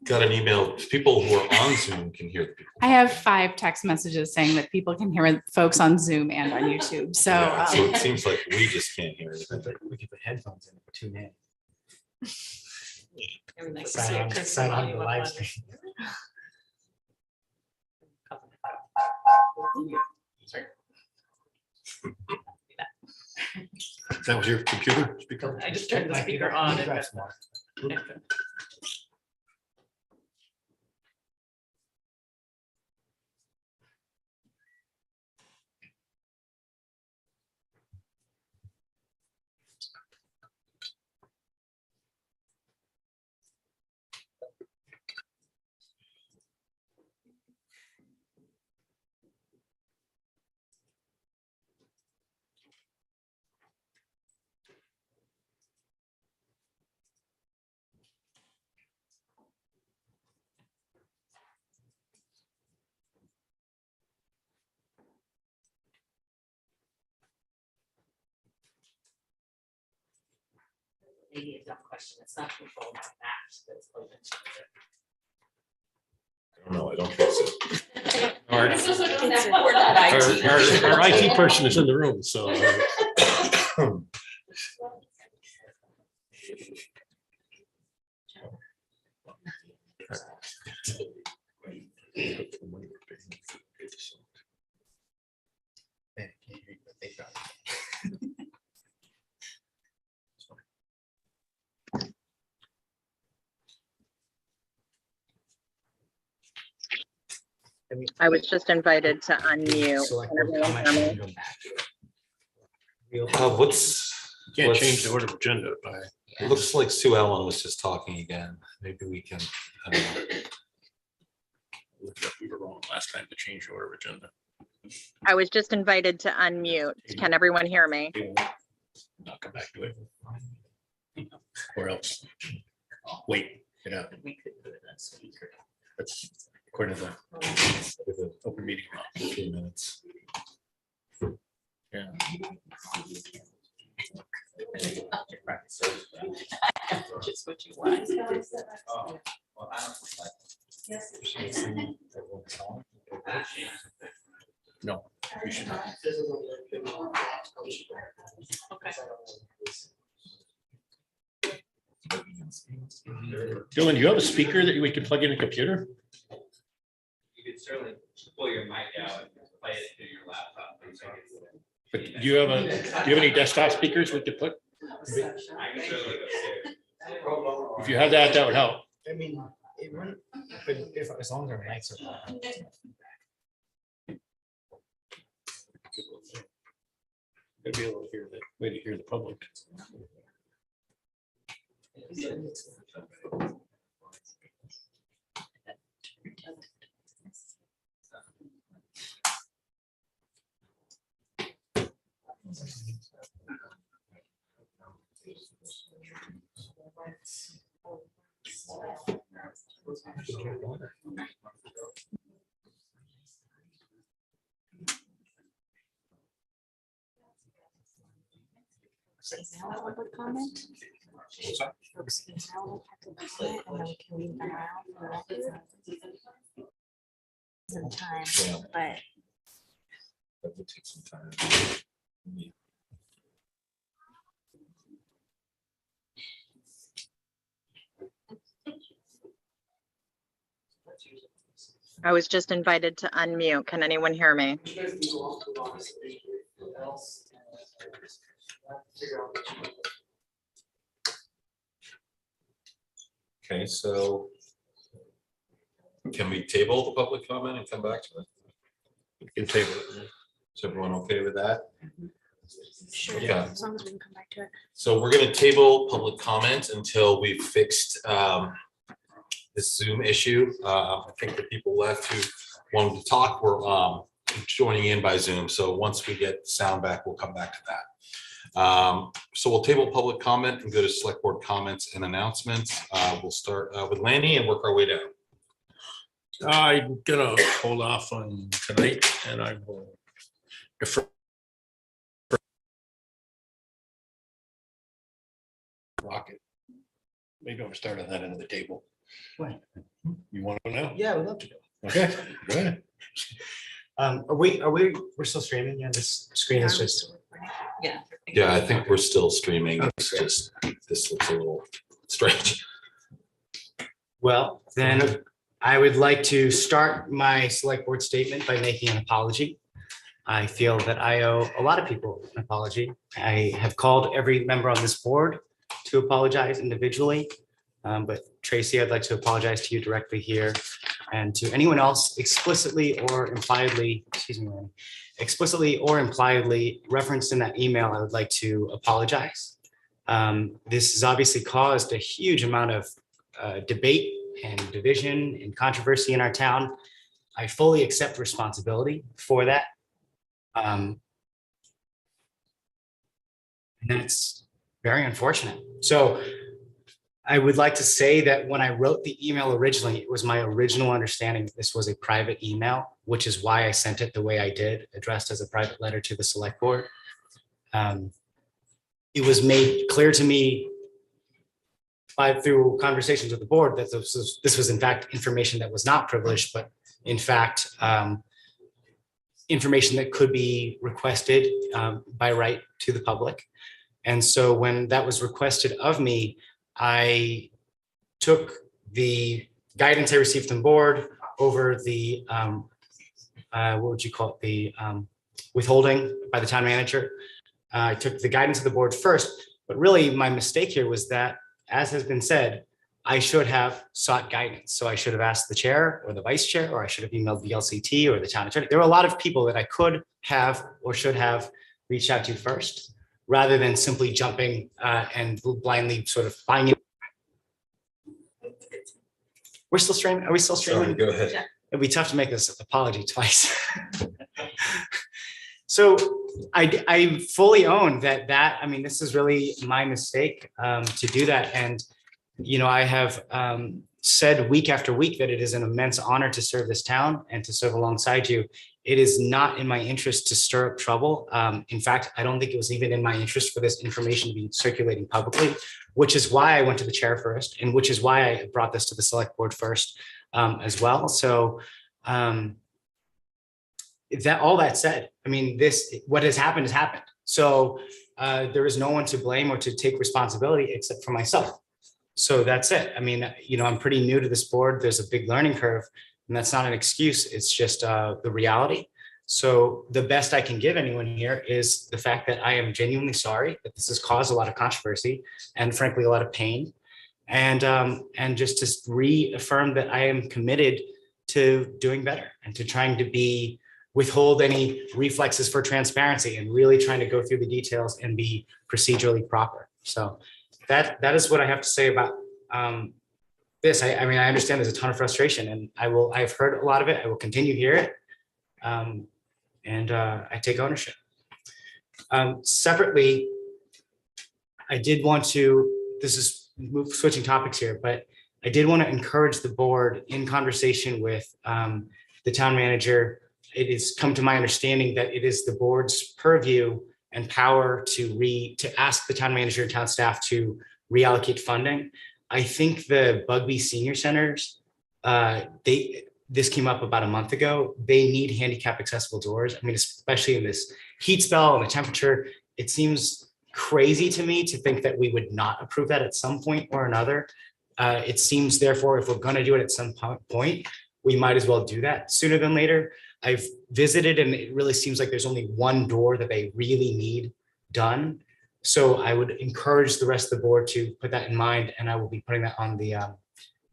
Got an email. People who are on Zoom can hear the people. I have 5 text messages saying that people can hear folks on Zoom and on YouTube. So, Yeah, so it seems like we just can't hear anything. We could put headphones in, tune in. It was nice to Sign see it on- 'cause the sign on volume the up live on- stream. Sorry. That was your computer speaker? I just turned the speaker on. and- That's more. Maybe a dumb question. It's not controlled by that. That's open. I don't know. I don't think so. Our We're not IT. our IT person is in the room, so. I was just invited to unmute. Select Can board everyone comment hear and me? go back. Real- Can't change the order of agenda by. It looks like Sue Ellen was just talking again. Maybe we can. I don't know. We were wrong last time to change the order of agenda. I was just invited to unmute. Can everyone hear me? Not come back to it. Or else. Wait, get out. We could put it on speaker. That's according to the open meeting law. 15 minutes. Yeah. Just what you want. No, we should not. Dylan, do you have a speaker that we can plug in a computer? You could certainly plug pull your mic out and play it through your laptop. But do you have any desktop speakers we could put? I can certainly go upstairs. If you had that, that would help. I mean, it wouldn't, but if, as long as our mics are on. It'd be able to hear the way to hear the public. Public comment? Folks can tell public comment, and then we can leave them around for the record. Some time, but That would take some time. I was just invited to unmute. Can anyone hear me? Okay, so can we table the public comment and come back to it? We can table it. Is everyone okay with that? sure, Okay. as long as we can come back to it. So we're gonna table public comment until we've fixed this Zoom issue. I think the people left who wanted to talk were joining in by Zoom. So once we get sound back, we'll come back to that. So we'll table public comment and go to select board comments and announcements. We'll start with Lanny and work our way down. I'm gonna hold off on tonight and I will defer. Rocket. Maybe I'll start on that end of the table. When? You want to know? Yeah, we'd love to go. Okay, go ahead. We're still streaming? Yeah, this screen is just. Yeah. Yeah, I think we're still streaming. It's just, this looks a little strange. Well, then I would like to start my select board statement by making an apology. I feel that I owe a lot of people an apology. I have called every member on this board to apologize individually. But Tracy, I'd like to apologize to you directly here and to anyone else explicitly or impliedly, explicitly or impliedly referenced in that email. I would like to apologize. This has obviously caused a huge amount of debate and division and controversy in our town. I fully accept responsibility for that. And it's very unfortunate. So I would like to say that when I wrote the email originally, it was my original understanding that this was a private email, which is why I sent it the way I did, addressed as a private letter to the select board. It was made clear to me through conversations with the board that this was in fact information that was not privileged, but in fact, information that could be requested by right to the public. And so when that was requested of me, I took the guidance I received from board over the, what would you call it? The withholding by the town manager. I took the guidance of the board first, but really my mistake here was that, as has been said, I should have sought guidance. So I should have asked the chair or the vice chair, or I should have emailed the LCT or the town attorney. There were a lot of people that I could have or should have reached out to first, rather than simply jumping and blindly sort of buying it. We're still streaming. Are we still streaming? Sorry, go ahead. It'd be tough to make this apology twice. So I fully own that, I mean, this is really my mistake to do that. And, you know, I have said week after week that it is an immense honor to serve this town and to serve alongside you. It is not in my interest to stir up trouble. In fact, I don't think it was even in my interest for this information to be circulating publicly, which is why I went to the chair first, and which is why I brought this to the select board first as well. So all that said, I mean, what has happened has happened. So there is no one to blame or to take responsibility except for myself. So that's it. I mean, you know, I'm pretty new to this board. There's a big learning curve. And that's not an excuse. It's just the reality. So the best I can give anyone here is the fact that I am genuinely sorry that this has caused a lot of controversy and frankly, a lot of pain. And just to reaffirm that I am committed to doing better and to trying to withhold any reflexes for transparency and really trying to go through the details and be procedurally proper. So that is what I have to say about this. I mean, I understand there's a ton of frustration, and I've heard a lot of it. I will continue to hear it. And I take ownership. Separately, I did want to, switching topics here, but I did want to encourage the board in conversation with the town manager. It has come to my understanding that it is the board's purview and power to ask the town manager and town staff to reallocate funding. I think the Bugby Senior Centers, this came up about a month ago. They need handicap accessible doors. I mean, especially in this heat spell and the temperature, it seems crazy to me to think that we would not approve that at some point or another. It seems therefore, if we're going to do it at some point, we might as well do that sooner than later. I've visited and it really seems like there's only one door that they really need done. So I would encourage the rest of the board to put that in mind, and I will be putting that on the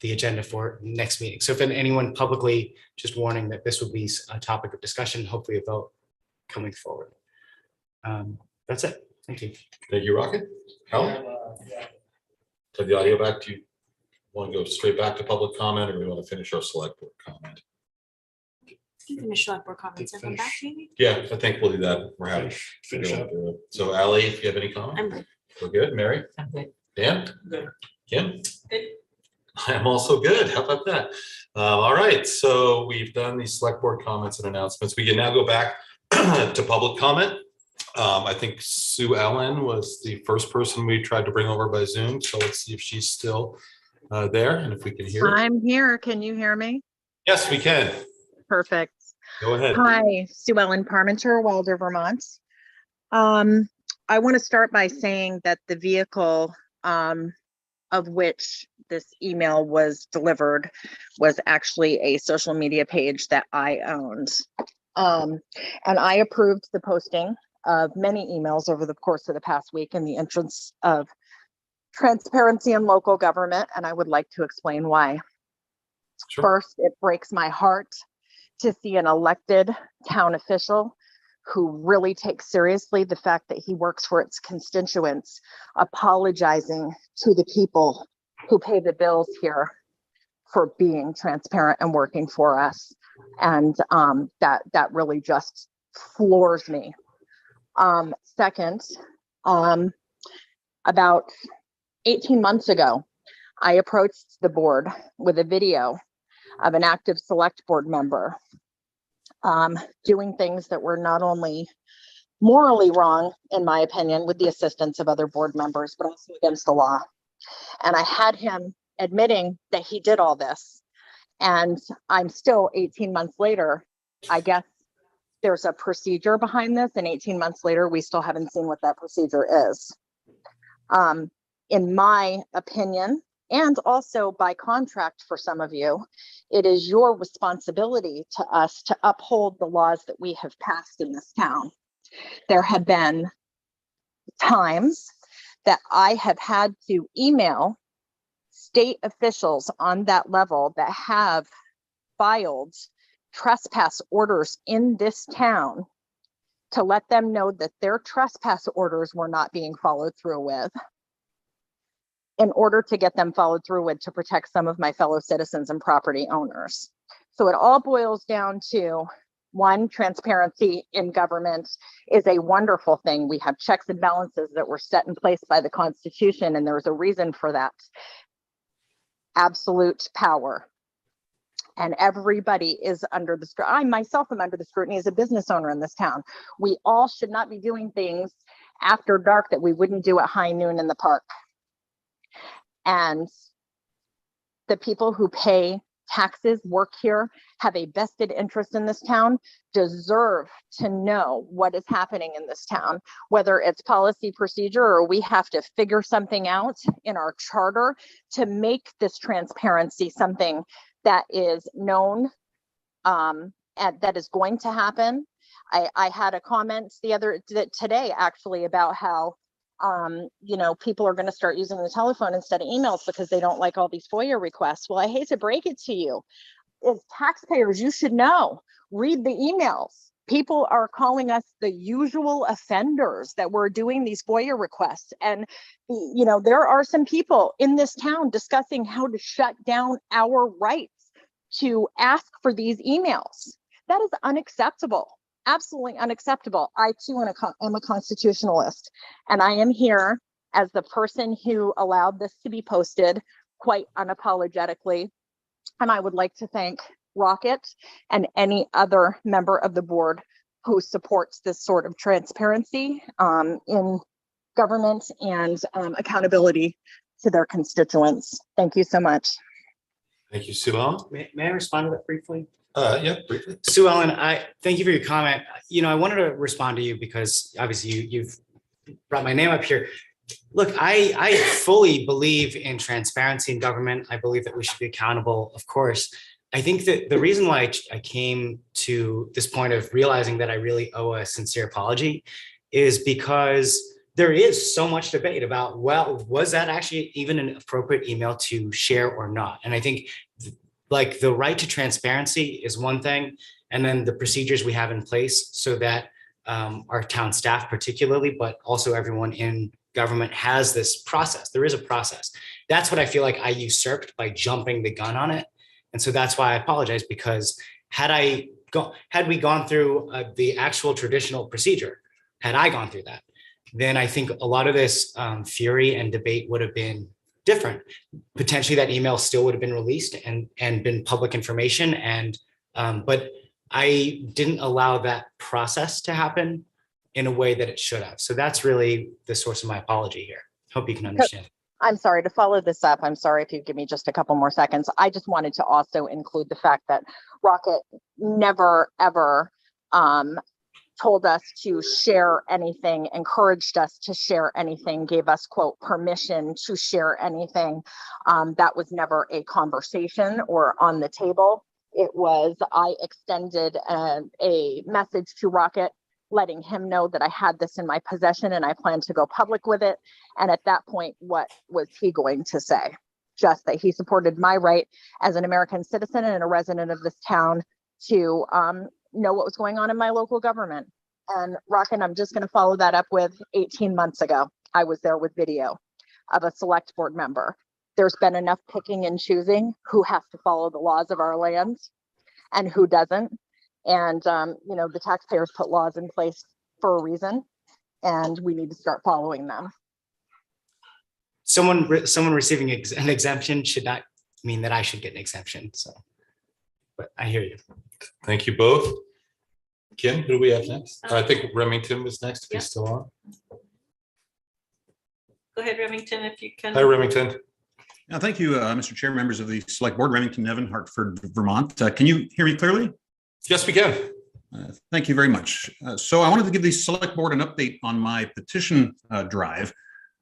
agenda for next meeting. So if anyone publicly, just warning that this will be a topic of discussion, hopefully a vote coming forward. That's it. Thank you. Thank you, Rocket. Helen? Have the audio back. Do you want to go straight back to public comment, or do we want to finish our select board comment? Finish select board comments and come back maybe? Yeah, I think we'll do that. We're happy. Finish up. So Ally, if you have any comment? I'm good. We're good. Mary? I'm good. Dan? Good. Kim? Good. I'm also good. How about that? All right, so we've done these select board comments and announcements. We can now go back to public comment. I think Sue Ellen was the first person we tried to bring over by Zoom. So let's see if she's still there and if we can hear her. I'm here. Can you hear me? Yes, we can. Perfect. Go ahead. Hi, Sue Ellen Parmenter, Wilder, Vermont. I want to start by saying that the vehicle of which this email was delivered was actually a social media page that I owned. And I approved the posting of many emails over the course of the past week in the interest of transparency in local government, and I would like to explain why. Sure. First, it breaks my heart to see an elected town official who really takes seriously the fact that he works for its constituents, apologizing to the people who pay the bills here for being transparent and working for us. And that really just floors me. Second, about 18 months ago, I approached the board with a video of an active select board member doing things that were not only morally wrong, in my opinion, with the assistance of other board members, but also against the law. And I had him admitting that he did all this. And I'm still 18 months later, I guess there's a procedure behind this, and 18 months later, we still haven't seen what that procedure is. In my opinion, and also by contract for some of you, it is your responsibility to us to uphold the laws that we have passed in this town. There have been times that I have had to email state officials on that level that have filed trespass orders in this town to let them know that their trespass orders were not being followed through with, in order to get them followed through with to protect some of my fellow citizens and property owners. So it all boils down to, one, transparency in government is a wonderful thing. We have checks and balances that were set in place by the Constitution, and there's a reason for that. Absolute power. And everybody is under the scrutiny. I myself am under the scrutiny as a business owner in this town. We all should not be doing things after dark that we wouldn't do at high noon in the park. And the people who pay taxes, work here, have a vested interest in this town, deserve to know what is happening in this town, whether it's policy, procedure, or we have to figure something out in our charter to make this transparency something that is known and that is going to happen. I had a comment today actually about how, people are going to start using the telephone instead of emails because they don't like all these FOIA requests. Well, I hate to break it to you. As taxpayers, you should know, read the emails. People are calling us the usual offenders that we're doing these FOIA requests. And, there are some people in this town discussing how to shut down our rights to ask for these emails. That is unacceptable. Absolutely unacceptable. I too am a constitutionalist, and I am here as the person who allowed this to be posted quite unapologetically. And I would like to thank Rocket and any other member of the board who supports this sort of transparency in government and accountability to their constituents. Thank you so much. Thank you, Sue Ellen. May I respond to that briefly? Yeah, briefly. Sue Ellen, I thank you for your comment. I wanted to respond to you because obviously you've brought my name up here. Look, I fully believe in transparency in government. I believe that we should be accountable, of course. I think that the reason why I came to this point of realizing that I really owe a sincere apology is because there is so much debate about, well, was that actually even an appropriate email to share or not? And I think like the right to transparency is one thing, and then the procedures we have in place so that our town staff particularly, but also everyone in government has this process. There is a process. That's what I feel like I usurped by jumping the gun on it. And so that's why I apologize, because had we gone through the actual traditional procedure, had I gone through that, then I think a lot of this fury and debate would have been different. Potentially that email still would have been released and been public information. But I didn't allow that process to happen in a way that it should have. So that's really the source of my apology here. Hope you can understand. I'm sorry to follow this up. I'm sorry if you give me just a couple more seconds. I just wanted to also include the fact that Rocket never, ever told us to share anything, encouraged us to share anything, gave us, quote, permission to share anything. That was never a conversation or on the table. It was, I extended a message to Rocket, letting him know that I had this in my possession and I plan to go public with it. And at that point, what was he going to say? Just that he supported my right as an American citizen and a resident of this town to know what was going on in my local government. And Rocket, I'm just going to follow that up with 18 months ago. I was there with video of a select board member. There's been enough picking and choosing who has to follow the laws of our land and who doesn't. And, the taxpayers put laws in place for a reason, and we need to start following them. Someone receiving an exemption should not mean that I should get an exemption. So, but I hear you. Thank you both. Kim, who do we have next? I think Remington was next, if he's still on. Go ahead, Remington, if you can. Hi, Remington. Thank you, Mr. Chair, members of the Select Board, Remington Nevin, Hartford, Vermont. Can you hear me clearly? Yes, we can. Thank you very much. So I wanted to give the Select Board an update on my petition drive.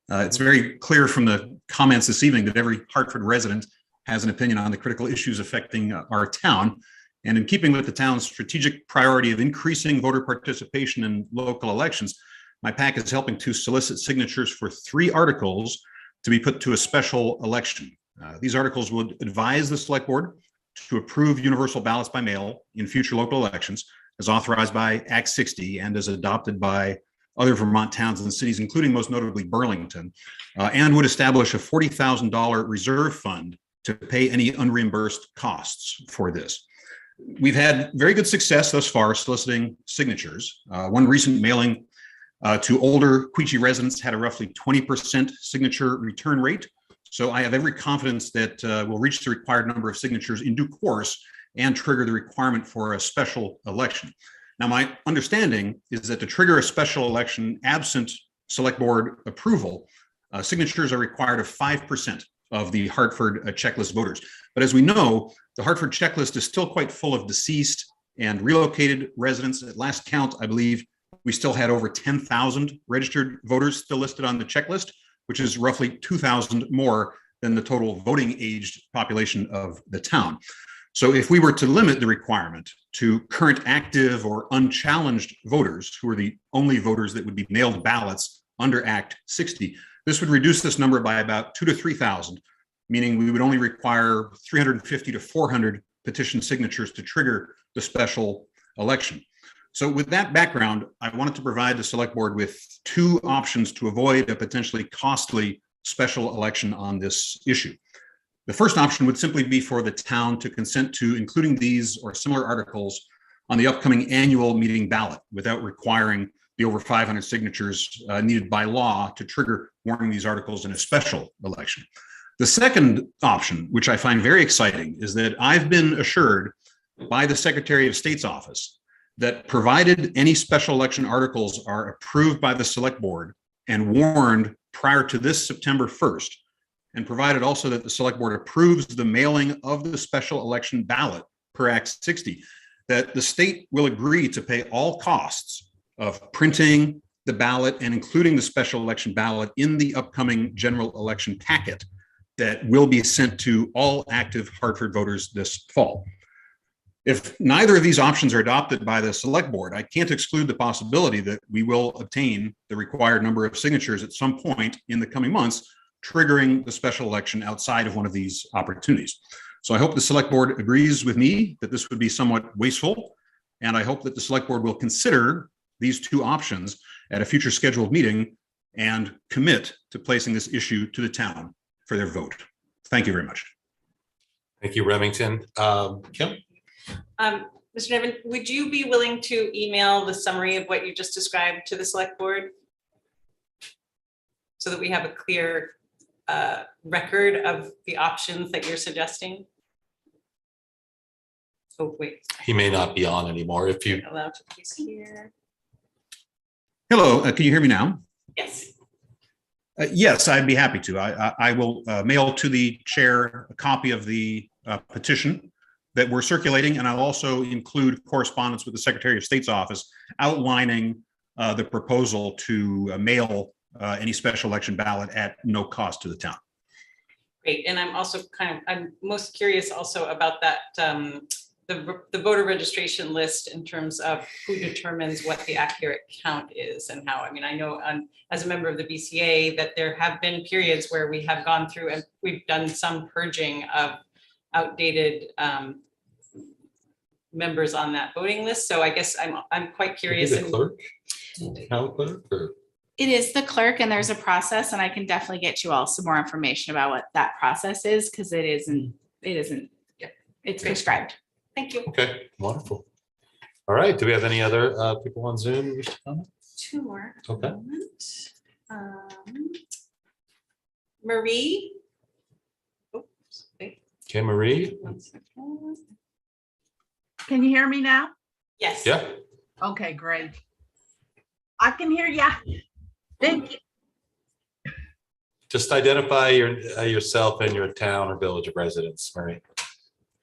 It's very clear from the comments this evening that every Hartford resident has an opinion on the critical issues affecting our town. And in keeping with the town's strategic priority of increasing voter participation in local elections, my PAC is helping to solicit signatures for 3 articles to be put to a special election. These articles would advise the Select Board to approve universal ballots by mail in future local elections as authorized by Act 60 and as adopted by other Vermont towns and cities, including most notably Burlington, and would establish a $40,000 reserve fund to pay any unreimbursed costs for this. We've had very good success thus far soliciting signatures. One recent mailing to older Quechee residents had a roughly 20% signature return rate. So I have every confidence that we'll reach the required number of signatures in due course and trigger the requirement for a special election. Now, my understanding is that to trigger a special election absent Select Board approval, signatures are required of 5% of the Hartford checklist voters. But as we know, the Hartford checklist is still quite full of deceased and relocated residents. At last count, I believe we still had over 10,000 registered voters still listed on the checklist, which is roughly 2,000 more than the total voting aged population of the town. So if we were to limit the requirement to current active or unchallenged voters, who are the only voters that would be mailed ballots under Act 60, this would reduce this number by about 2,000 to 3,000, meaning we would only require 350 to 400 petition signatures to trigger the special election. So with that background, I wanted to provide the Select Board with two options to avoid a potentially costly special election on this issue. The first option would simply be for the town to consent to including these or similar articles on the upcoming annual meeting ballot without requiring the over 500 signatures needed by law to trigger warning these articles in a special election. The second option, which I find very exciting, is that I've been assured by the Secretary of State's office that provided any special election articles are approved by the Select Board and warned prior to this September 1st, and provided also that the Select Board approves the mailing of the special election ballot per Act 60, that the state will agree to pay all costs of printing the ballot and including the special election ballot in the upcoming general election packet that will be sent to all active Hartford voters this fall. If neither of these options are adopted by the Select Board, I can't exclude the possibility that we will obtain the required number of signatures at some point in the coming months, triggering the special election outside of one of these opportunities. So I hope the Select Board agrees with me that this would be somewhat wasteful, and I hope that the Select Board will consider these two options at a future scheduled meeting and commit to placing this issue to the town for their vote. Thank you very much. Thank you, Remington. Kim? Mr. Nevin, would you be willing to email the summary of what you just described to the Select Board? So that we have a clear record of the options that you're suggesting? Oh, wait. He may not be on anymore. If you Allowed to please here. Hello, can you hear me now? Yes. Yes, I'd be happy to. I will mail to the chair a copy of the petition that we're circulating, and I'll also include correspondence with the Secretary of State's office outlining the proposal to mail any special election ballot at no cost to the town. Great, and I'm also I'm most curious also about that, the voter registration list in terms of who determines what the accurate count is and how. I mean, I know as a member of the BCA that there have been periods where we have gone through and we've done some purging of outdated members on that voting list. So I guess I'm quite curious. The clerk? Town clerk or? It is the clerk, and there's a process, and I can definitely get you all some more information about what that process is, because it's prescribed. Thank you. Okay, wonderful. All right, do we have any other people on Zoom who wish to comment? Two more. Okay. Marie. Oops, wait, Okay, Marie? 1 second. Can you hear me now? Yes. Yeah. Okay, great. I can hear ya. Thank you. Just identify yourself and your town or village of residence, Marie.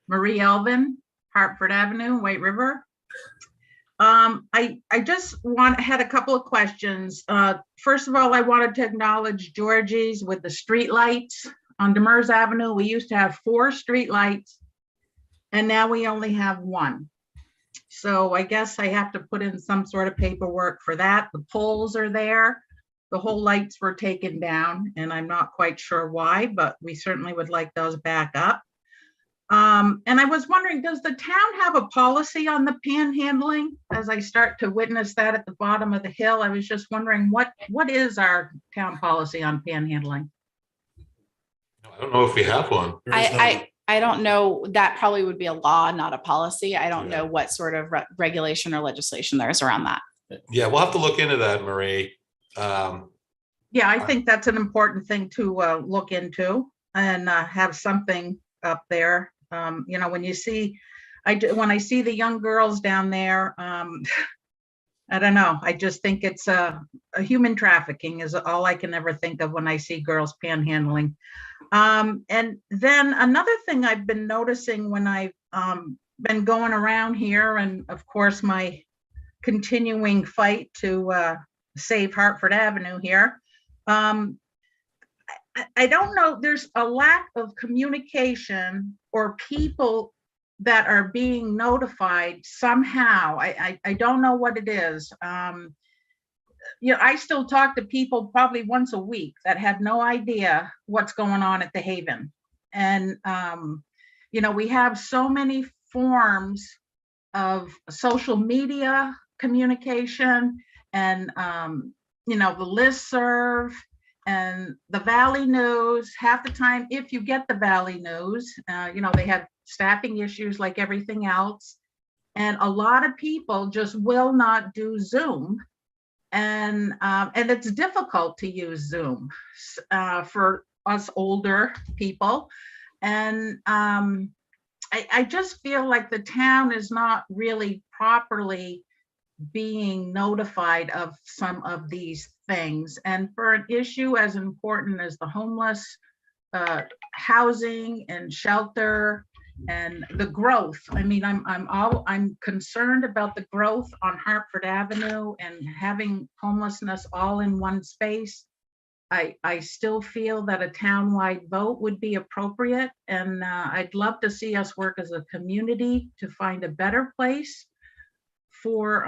Marie Elvin, Hartford Avenue, White River. I just had a couple of questions. First of all, I wanted to acknowledge Georgie's with the street lights on Demers Avenue. We used to have 4 street lights, and now we only have 1. So I guess I have to put in some sort of paperwork for that. The poles are there. The whole lights were taken down, and I'm not quite sure why, but we certainly would like those back up. And I was wondering, does the town have a policy on the panhandling? As I start to witness that at the bottom of the hill, I was just wondering what is our town policy on panhandling? I don't know if we have one. I don't know. That probably would be a law, not a policy. I don't know what sort of regulation or legislation there is around that. Yeah, we'll have to look into that, Marie. Yeah, I think that's an important thing to look into and have something up there. You know, when you see, when I see the young girls down there, I don't know. I just think it's a human trafficking is all I can ever think of when I see girls panhandling. And then another thing I've been noticing when I've been going around here, and of course my continuing fight to save Hartford Avenue here, I don't know, there's a lack of communication or people that are being notified somehow. I don't know what it is. I still talk to people probably once a week that have no idea what's going on at the Haven. And, we have so many forms of social media communication and, the listserv and the Valley News. Half the time, if you get the Valley News, they have staffing issues like everything else. And a lot of people just will not do Zoom. And it's difficult to use Zoom for us older people. And I just feel like the town is not really properly being notified of some of these things. And for an issue as important as the homeless, housing and shelter and the growth. I mean, I'm concerned about the growth on Hartford Avenue and having homelessness all in one space. I still feel that a townwide vote would be appropriate, and I'd love to see us work as a community to find a better place for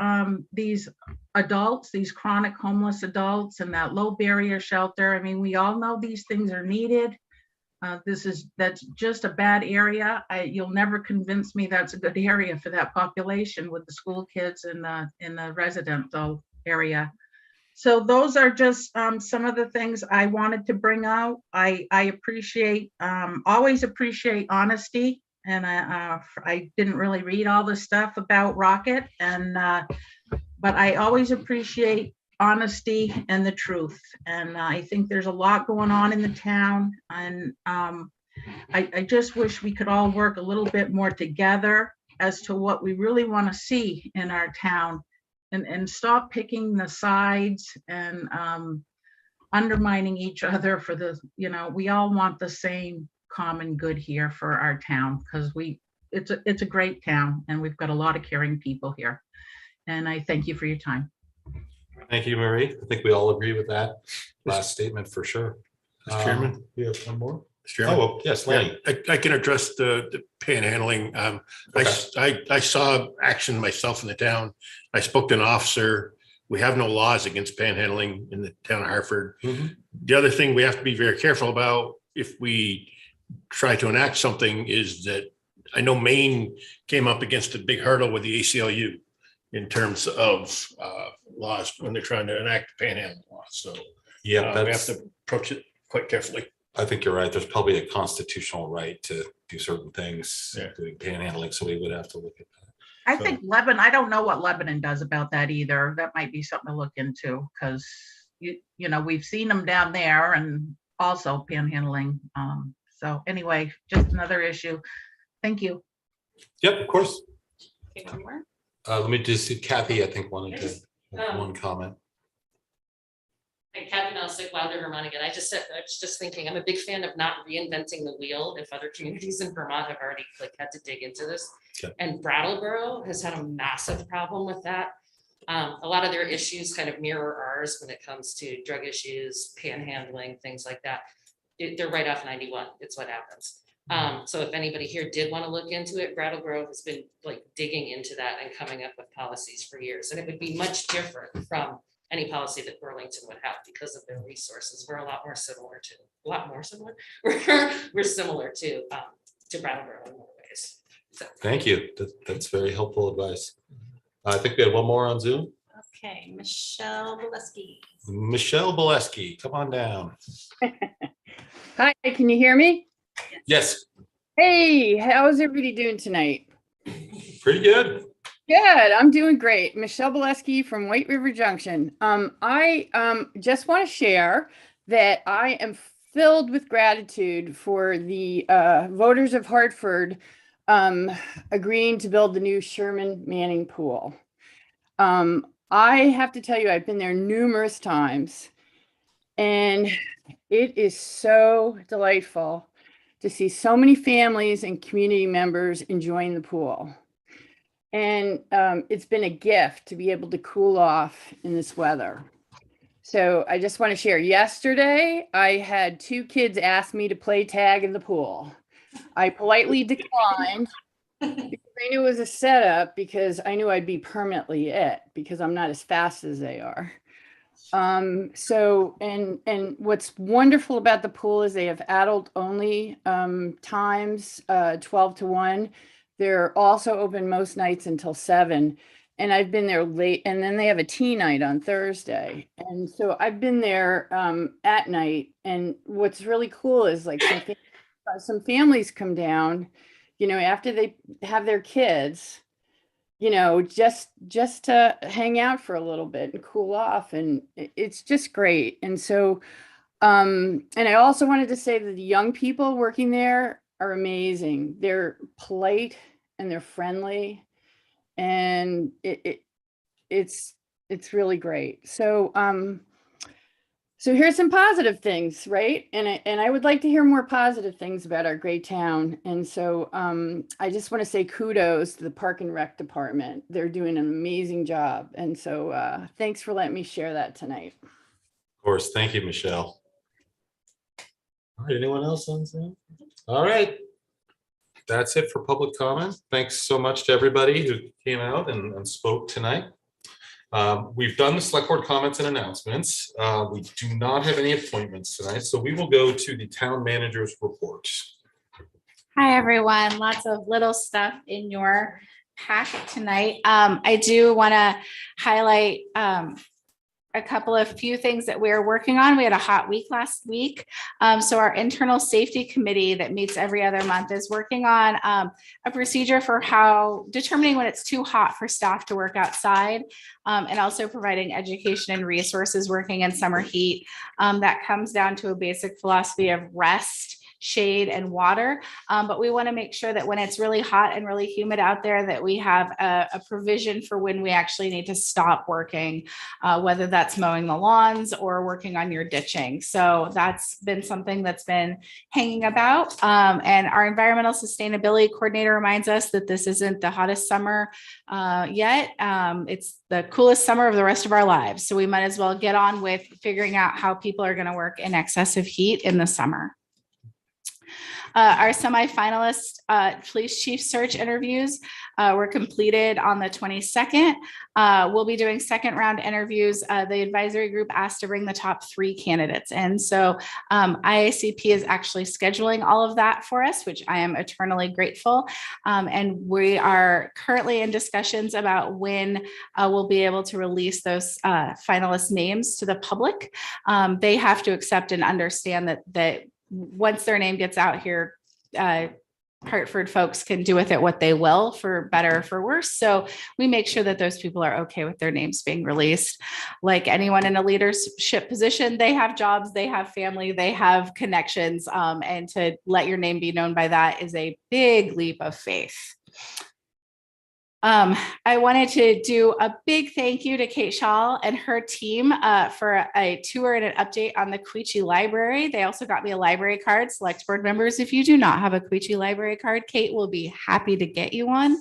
these adults, these chronic homeless adults, and that low barrier shelter. I mean, we all know these things are needed. That's just a bad area. You'll never convince me that's a good area for that population with the school kids in the residential area. So those are just some of the things I wanted to bring out. I appreciate, always appreciate honesty. And I didn't really read all the stuff about Rocket, but I always appreciate honesty and the truth. And I think there's a lot going on in the town. And I just wish we could all work a little bit more together as to what we really want to see in our town, and stop picking the sides and undermining each other for the, we all want the same common good here for our town, because it's a great town and we've got a lot of caring people here. And I thank you for your time. Thank you, Marie. I think we all agree with that last statement for sure. Mr. Chairman? We have one more. Mr. Chairman? Oh, well, yes, Lenny. I can address the panhandling. I saw action myself in the town. I spoke to an officer. We have no laws against panhandling in the town of Hartford. The other thing we have to be very careful about if we try to enact something is that I know Maine came up against a big hurdle with the ACLU in terms of laws when they're trying to enact panhandling laws. So yeah, we have to approach it quite carefully. I think you're right. There's probably a constitutional right to do certain things, including panhandling. So we would have to look at that. I think Lebanon, I don't know what Lebanon does about that either. That might be something to look into, because we've seen them down there and also panhandling. So anyway, just another issue. Thank you. Yep, of course. Okay, one more. Let me just see, Kathy, I think wanted to have one comment. And Kathy Melsick, Wilder, Vermont again. I was just thinking, I'm a big fan of not reinventing the wheel if other communities in Vermont have already had to dig into this. Okay. And Brattleboro has had a massive problem with that. A lot of their issues kind of mirror ours when it comes to drug issues, panhandling, things like that. They're right off 91. It's what happens. So if anybody here did want to look into it, Brattleboro has been digging into that and coming up with policies for years. And it would be much different from any policy that Burlington would have because of their resources. We're we're similar to Brattleboro in more ways. So. Thank you. That's very helpful advice. I think we had one more on Zoom. Okay, Michelle Boleski. Michelle Boleski, come on down. Hi, can you hear me? Yes. Hey, how's everybody doing tonight? Pretty good. Good, I'm doing great. Michelle Boleski from White River Junction. I just want to share that I am filled with gratitude for the voters of Hartford agreeing to build the new Sherman Manning pool. I have to tell you, I've been there numerous times, and it is so delightful to see so many families and community members enjoying the pool. And it's been a gift to be able to cool off in this weather. So I just want to share, yesterday, I had 2 kids ask me to play tag in the pool. I politely declined, I knew it was a setup because I knew I'd be permanently it because I'm not as fast as they are. So, and what's wonderful about the pool is they have adult only times 12 to 1. They're also open most nights until 7. And I've been there late, and then they have a tea night on Thursday. And so I've been there at night. And what's really cool is like some families come down, after they have their kids, just to hang out for a little bit and cool off. And it's just great. And so, and I also wanted to say that the young people working there are amazing. They're polite and they're friendly, and it's really great. So, so here's some positive things, right? And I would like to hear more positive things about our great town. And so I just want to say kudos to the Park and Rec Department. They're doing an amazing job. And so thanks for letting me share that tonight. Of course, thank you, Michelle. All right, anyone else on Zoom? All right. That's it for public comment. Thanks so much to everybody who came out and spoke tonight. We've done the select board comments and announcements. We do not have any appointments tonight, so we will go to the town manager's report. Hi, everyone. Lots of little stuff in your packet tonight. I do want to highlight a few things that we're working on. We had a hot week last week. So our internal safety committee that meets every other month is working on a procedure for how determining when it's too hot for staff to work outside, and also providing education and resources working in summer heat. That comes down to a basic philosophy of rest, shade, and water. But we want to make sure that when it's really hot and really humid out there, that we have a provision for when we actually need to stop working, whether that's mowing the lawns or working on your ditching. So that's been something that's been hanging about. And our environmental sustainability coordinator reminds us that this isn't the hottest summer yet. It's the coolest summer of the rest of our lives. So we might as well get on with figuring out how people are going to work in excessive heat in the summer. Our semi-finalist police chief search interviews were completed on the 22nd. We'll be doing second round interviews. The advisory group asked to bring the top 3 candidates in. So IACP is actually scheduling all of that for us, which I am eternally grateful. And we are currently in discussions about when we'll be able to release those finalist names to the public. They have to accept and understand that once their name gets out here, Hartford folks can do with it what they will, for better or for worse. So we make sure that those people are okay with their names being released. Like anyone in a leadership position, they have jobs, they have family, they have connections, and to let your name be known by that is a big leap of faith. I wanted to do a big thank you to Kate Shaw and her team for a tour and an update on the Queechee Library. They also got me a library card. Select board members, if you do not have a Queechee Library card, Kate will be happy to get you one.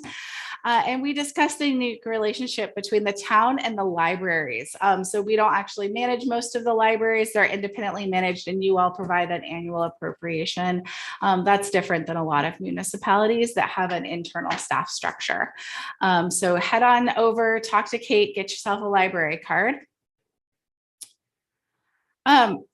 And we discussed the unique relationship between the town and the libraries. So we don't actually manage most of the libraries. They're independently managed, and you all provide an annual appropriation. That's different than a lot of municipalities that have an internal staff structure. So head on over, talk to Kate, get yourself a library card.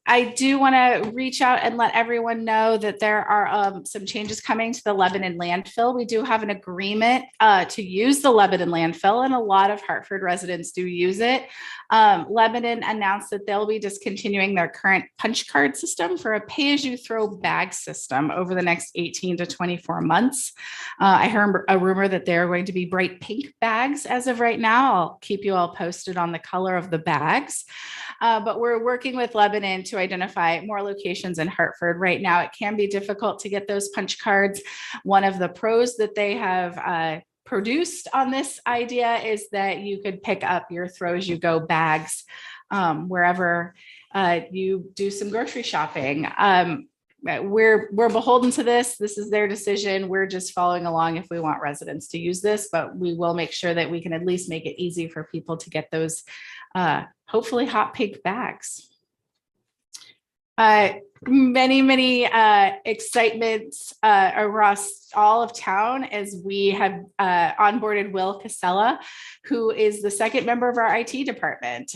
I do want to reach out and let everyone know that there are some changes coming to the Lebanon landfill. We do have an agreement to use the Lebanon landfill, and a lot of Hartford residents do use it. Lebanon announced that they'll be discontinuing their current punch card system for a pay-as-you-throw bag system over the next 18 to 24 months. I heard a rumor that they're going to be bright pink bags as of right now. I'll keep you all posted on the color of the bags. But we're working with Lebanon to identify more locations in Hartford. Right now, it can be difficult to get those punch cards. One of the pros that they have produced on this idea is that you could pick up your throw-as-you-go bags wherever you do some grocery shopping. We're beholden to this. This is their decision. We're just following along if we want residents to use this, but we will make sure that we can at least make it easy for people to get those hopefully hot pink bags. many excitements across all of town as we have onboarded Will Casella, who is the second member of our IT department.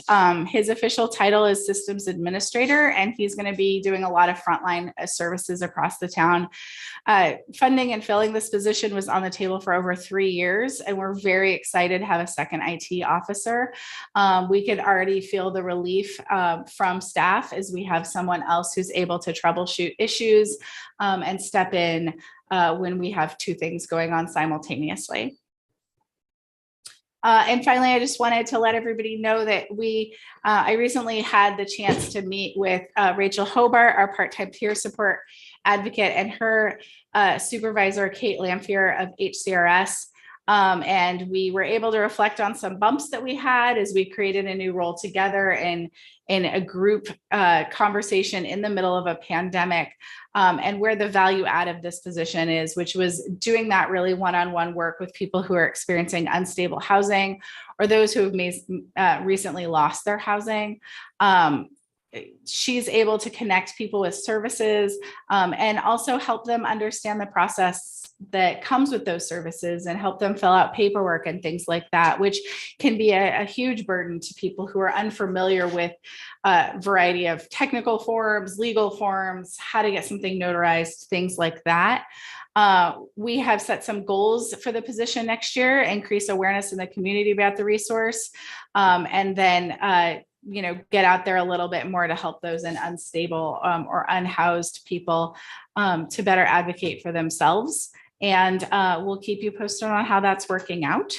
His official title is Systems Administrator, and he's going to be doing a lot of frontline services across the town. Funding and filling this position was on the table for over 3 years, and we're very excited to have a second IT officer. We could already feel the relief from staff as we have someone else who's able to troubleshoot issues and step in when we have two things going on simultaneously. And finally, I just wanted to let everybody know that I recently had the chance to meet with Rachel Hobart, our part-time peer support advocate, and her supervisor, Kate Lamphere of HCRS. And we were able to reflect on some bumps that we had as we created a new role together in a group conversation in the middle of a pandemic, and where the value add of this position is, which was doing that really one-on-one work with people who are experiencing unstable housing or those who have recently lost their housing. She's able to connect people with services and also help them understand the process that comes with those services and help them fill out paperwork and things like that, which can be a huge burden to people who are unfamiliar with a variety of technical forms, legal forms, how to get something notarized, things like that. We have set some goals for the position next year, increase awareness in the community about the resource, and then get out there a little bit more to help those in unstable or unhoused people to better advocate for themselves. And we'll keep you posted on how that's working out.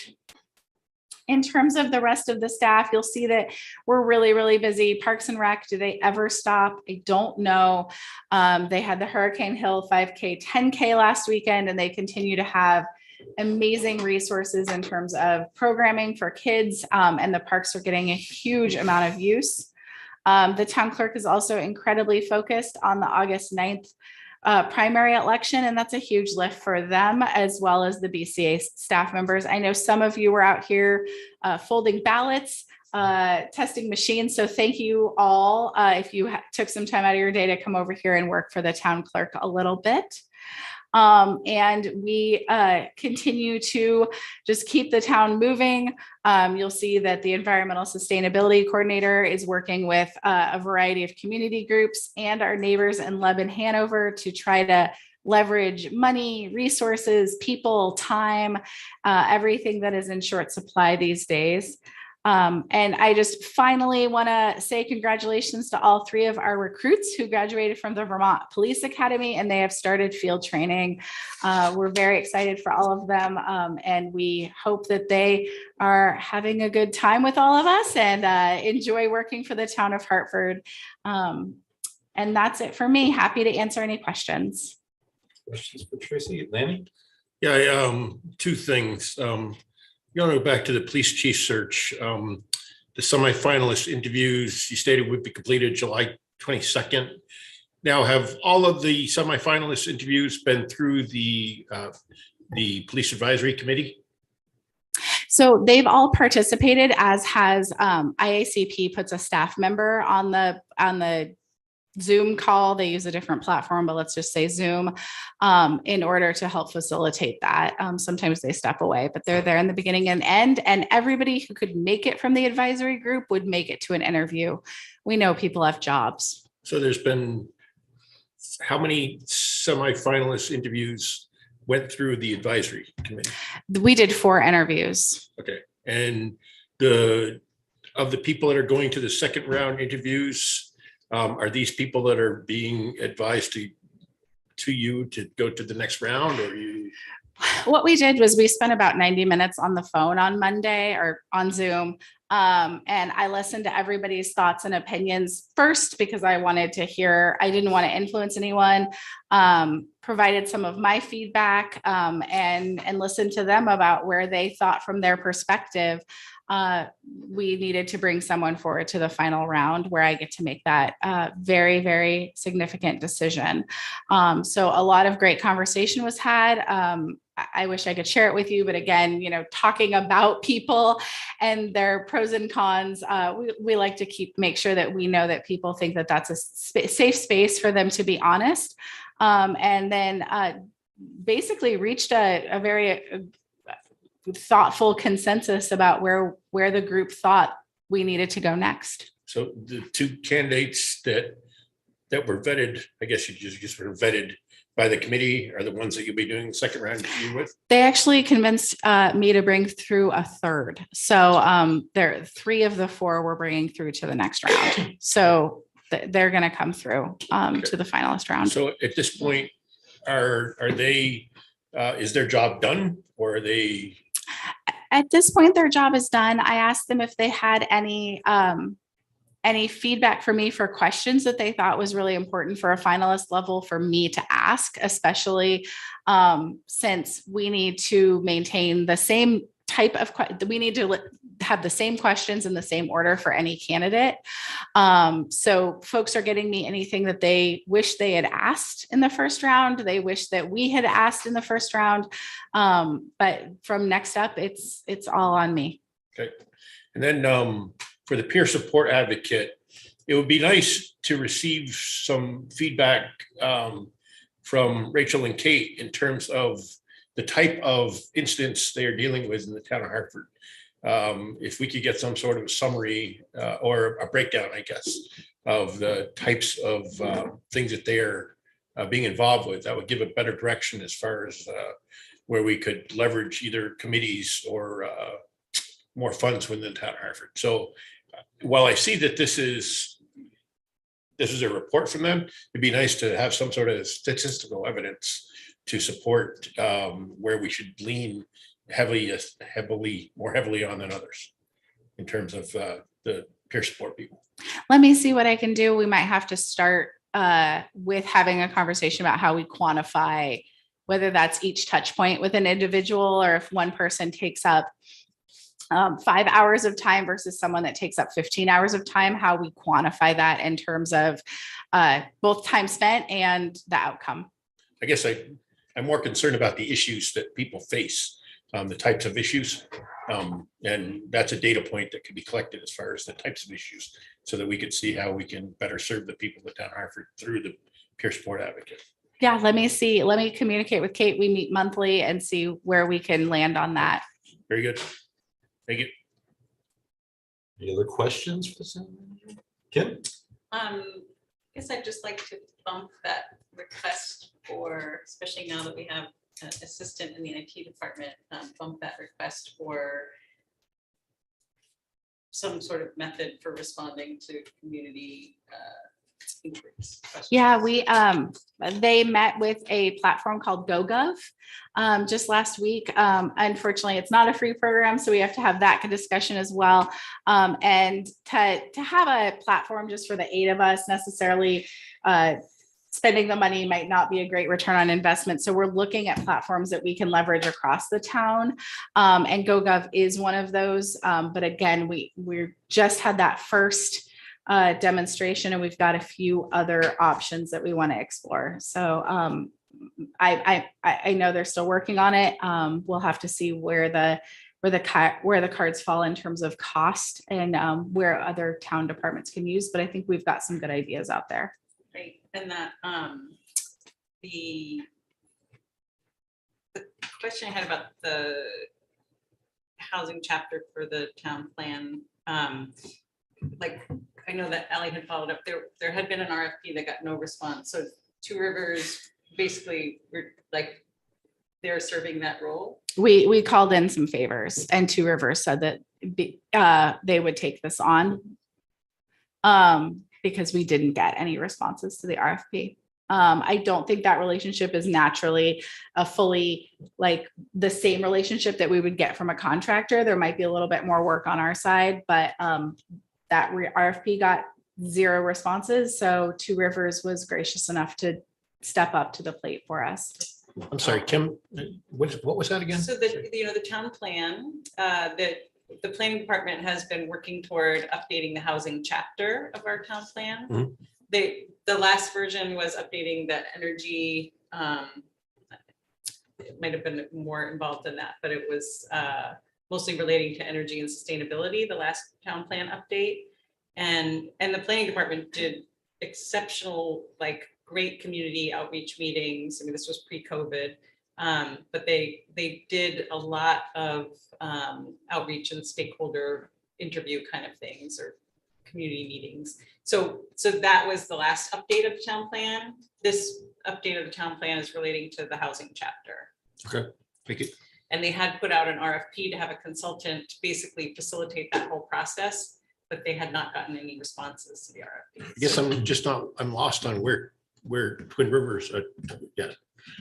In terms of the rest of the staff, you'll see that we're really, really busy. Parks and Rec, do they ever stop? I don't know. They had the Hurricane Hill 5K, 10K last weekend, and they continue to have amazing resources in terms of programming for kids, and the parks are getting a huge amount of use. The town clerk is also incredibly focused on the August 9th primary election, and that's a huge lift for them as well as the BCA staff members. I know some of you were out here folding ballots, testing machines, so thank you all if you took some time out of your day to come over here and work for the town clerk a little bit. And we continue to just keep the town moving. You'll see that the environmental sustainability coordinator is working with a variety of community groups and our neighbors in Lebanon, Hanover to try to leverage money, resources, people, time, everything that is in short supply these days. And I just finally want to say congratulations to all 3 of our recruits who graduated from the Vermont Police Academy, and they have started field training. We're very excited for all of them, and we hope that they are having a good time with all of us and enjoy working for the town of Hartford. And that's it for me. Happy to answer any questions. Questions for Tracy? Lanny? Yeah, 2 things. Going back to the police chief search, the semifinalist interviews you stated would be completed July 22nd. Now, have all of the semifinalist interviews been through the police advisory committee? So they've all participated, as has IACP puts a staff member on the Zoom call. They use a different platform, but let's just say Zoom, in order to help facilitate that. Sometimes they step away, but they're there in the beginning and end, and everybody who could make it from the advisory group would make it to an interview. We know people have jobs. So there's been, how many semifinalist interviews went through the advisory committee? We did 4 interviews. Okay, and of the people that are going to the second round interviews, are these people that are being advised to you to go to the next round, or you? What we did was we spent about 90 minutes on the phone on Monday or on Zoom. And I listened to everybody's thoughts and opinions first because I wanted to hear, I didn't want to influence anyone, provided some of my feedback, and listened to them about where they thought from their perspective. we needed to bring someone forward to the final round where I get to make that very, very significant decision. So a lot of great conversation was had. I wish I could share it with you, but again, talking about people and their pros and cons, we like to make sure that we know that people think that that's a safe space for them to be honest. And then basically reached a very thoughtful consensus about where the group thought we needed to go next. So the two candidates that were vetted, I guess you just were vetted by the committee, are the ones that you'll be doing the second round interview with? They actually convinced me to bring through a third. So there 3 of the 4 we're bringing through to the next round. So they're going to come through to the finalist round. So at this point, are they, is their job done, or are they? At this point, their job is done. I asked them if they had any feedback for me for questions that they thought was really important for a finalist level for me to ask, especially since we need to maintain the same type of, we need to have the same questions in the same order for any candidate. So folks are getting me anything that they wish they had asked in the first round. They wish that we had asked in the first round. But from next up, it's all on me. Okay. And then for the peer support advocate, it would be nice to receive some feedback from Rachel and Kate in terms of the type of incidents they are dealing with in the town of Hartford. If we could get some sort of a summary or a breakdown, I guess, of the types of things that they are being involved with, that would give a better direction as far as where we could leverage either committees or more funds within the town of Hartford. So while I see that this is a report from them, it'd be nice to have some sort of statistical evidence to support where we should lean more heavily on than others in terms of the peer support people. Let me see what I can do. We might have to start with having a conversation about how we quantify whether that's each touch point with an individual, or if one person takes up 5 hours of time versus someone that takes up 15 hours of time, how we quantify that in terms of both time spent and the outcome. I guess I'm more concerned about the issues that people face, the types of issues. And that's a data point that could be collected as far as the types of issues, so that we could see how we can better serve the people of town Hartford through the peer support advocate. Yeah, let me communicate with Kate. We meet monthly and see where we can land on that. Very good. Thank you. Any other questions for the city manager? Kim? I guess I'd just like to bump that request for, especially now that we have an assistant in the IT department, bump that request for some sort of method for responding to community inquiries. Yeah, they met with a platform called GoGov just last week. Unfortunately, it's not a free program, so we have to have that discussion as well. And to have a platform just for the 8 of us, necessarily spending the money might not be a great return on investment. So we're looking at platforms that we can leverage across the town. And GoGov is one of those. But again, we're just had that first demonstration, and we've got a few other options that we want to explore. So I know they're still working on it. We'll have to see where the cards fall in terms of cost and where other town departments can use. But I think we've got some good ideas out there. Great. And that the question I had about the housing chapter for the town plan, like, I know that Ally had followed up. There had been an RFP that got no response. So Two Rivers basically were like, they're serving that role. We called in some favors, and Two Rivers said that they would take this on because we didn't get any responses to the RFP. I don't think that relationship is naturally a fully like the same relationship that we would get from a contractor. There might be a little bit more work on our side, but that RFP got 0 responses. So Two Rivers was gracious enough to step up to the plate for us. I'm sorry, Kim, what was that again? So the town plan that the planning department has been working toward updating the housing chapter of our town plan. Mhm. The last version was updating the energy, it might have been more involved than that, but it was mostly relating to energy and sustainability, the last town plan update. And the planning department did exceptional, like, great community outreach meetings. I mean, this was pre-COVID. But they did a lot of outreach and stakeholder interview kind of things, or community meetings. So that was the last update of the town plan. This update of the town plan is relating to the housing chapter. Okay, thank you. And they had put out an RFP to have a consultant basically facilitate that whole process, but they had not gotten any responses to the RFP. I guess I'm lost on where Twin Rivers, yeah.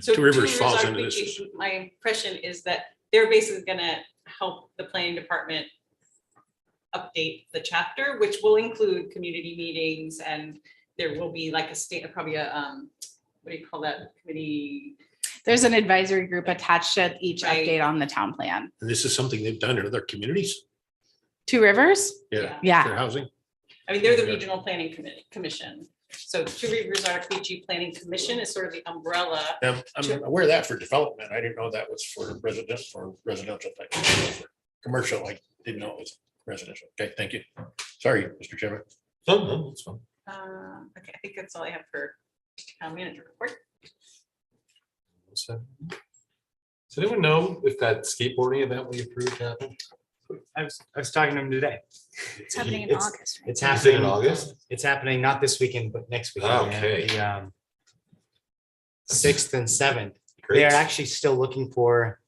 So Two Rivers falls RFP, into this. My impression is that they're basically gonna help the planning department update the chapter, which will include community meetings, and there will be like a state, probably a, what do you call that committee? There's an advisory group attached to each Right. update on the town plan. And this is something they've done in other communities? Two Rivers? Yeah. Yeah. For housing? I mean, they're the Yeah. regional planning commission. So Two Rivers RPG Planning Commission is sort of the umbrella. I'm aware of that for development. I didn't know that was for residential type. For commercial, I didn't know it was residential. Okay, thank you. Sorry, Mr. Chairman. No, that's fine. Okay, I think that's all I have for town manager report. So, does anyone know if that skateboarding event we approved happened? I was talking to him today. It's happening in It's- August. It's Is it happening in August? It's happening not this weekend, but next weekend. Okay. The 6th and 7th. They Great. are actually still looking for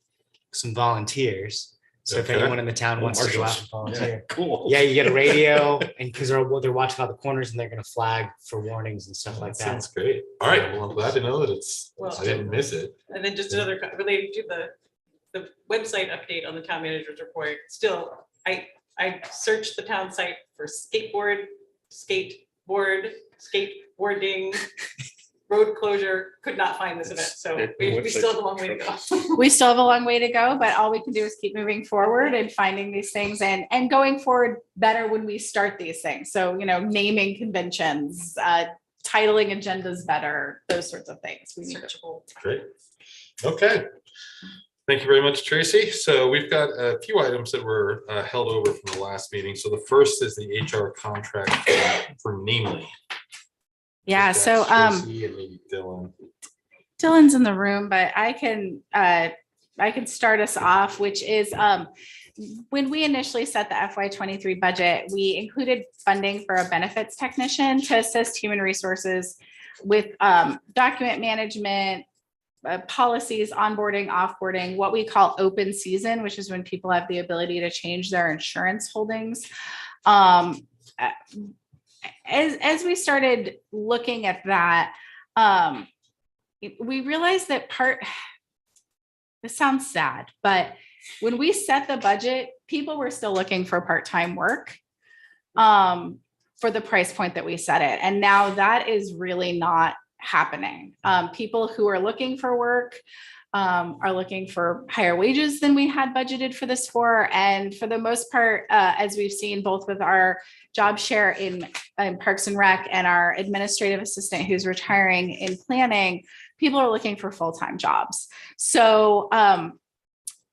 some volunteers. So if Okay. anyone in the town Oh, wants to go out marshals. and volunteer. Cool. Yeah, you get a radio and because they're watching all the corners and they're gonna flag for warnings and stuff like That that. sounds great. All right, well, I'm glad to know that Well, I didn't miss it. And then just another related to the website update on the town manager's report. Still, I searched the town site for skateboarding, road closure, could not find this event. So we still have a long way to go. We still have a long way to go, but all we can do is keep moving forward and finding these things and going forward better when we start these things. So, naming conventions, titling agendas better, those sorts of things. We need to- Searchable. Great. Okay. Thank you very much, Tracy. So we've got a few items that were held over from the last meeting. So the first is the HR contract for Namely. Yeah, That's so Tracy and maybe Dylan. Dylan's in the room, but I can start us off, which is when we initially set the FY23 budget, we included funding for a benefits technician to assist human resources with document management, policies, onboarding, offboarding, what we call open season, which is when people have the ability to change their insurance holdings. As we started looking at that, we realized that this sounds sad, but when we set the budget, people were still looking for part-time work for the price point that we set it. And now that is really not happening. People who are looking for work are looking for higher wages than we had budgeted for this for. And for the most part, as we've seen both with our job share in Parks and Rec and our administrative assistant who's retiring in planning, people are looking for full-time jobs. So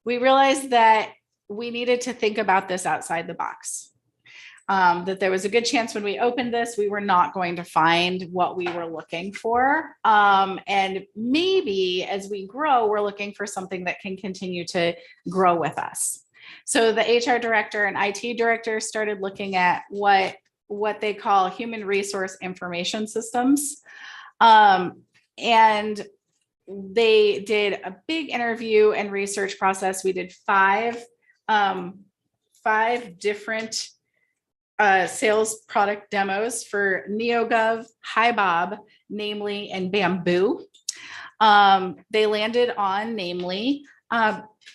we realized that we needed to think about this outside the box. That there was a good chance when we opened this, we were not going to find what we were looking for. And maybe as we grow, we're looking for something that can continue to grow with us. So the HR director and IT director started looking at what they call human resource information systems. And they did a big interview and research process. We did five different sales product demos for NeoGov, HiBob, Namely, and Bamboo. They landed on Namely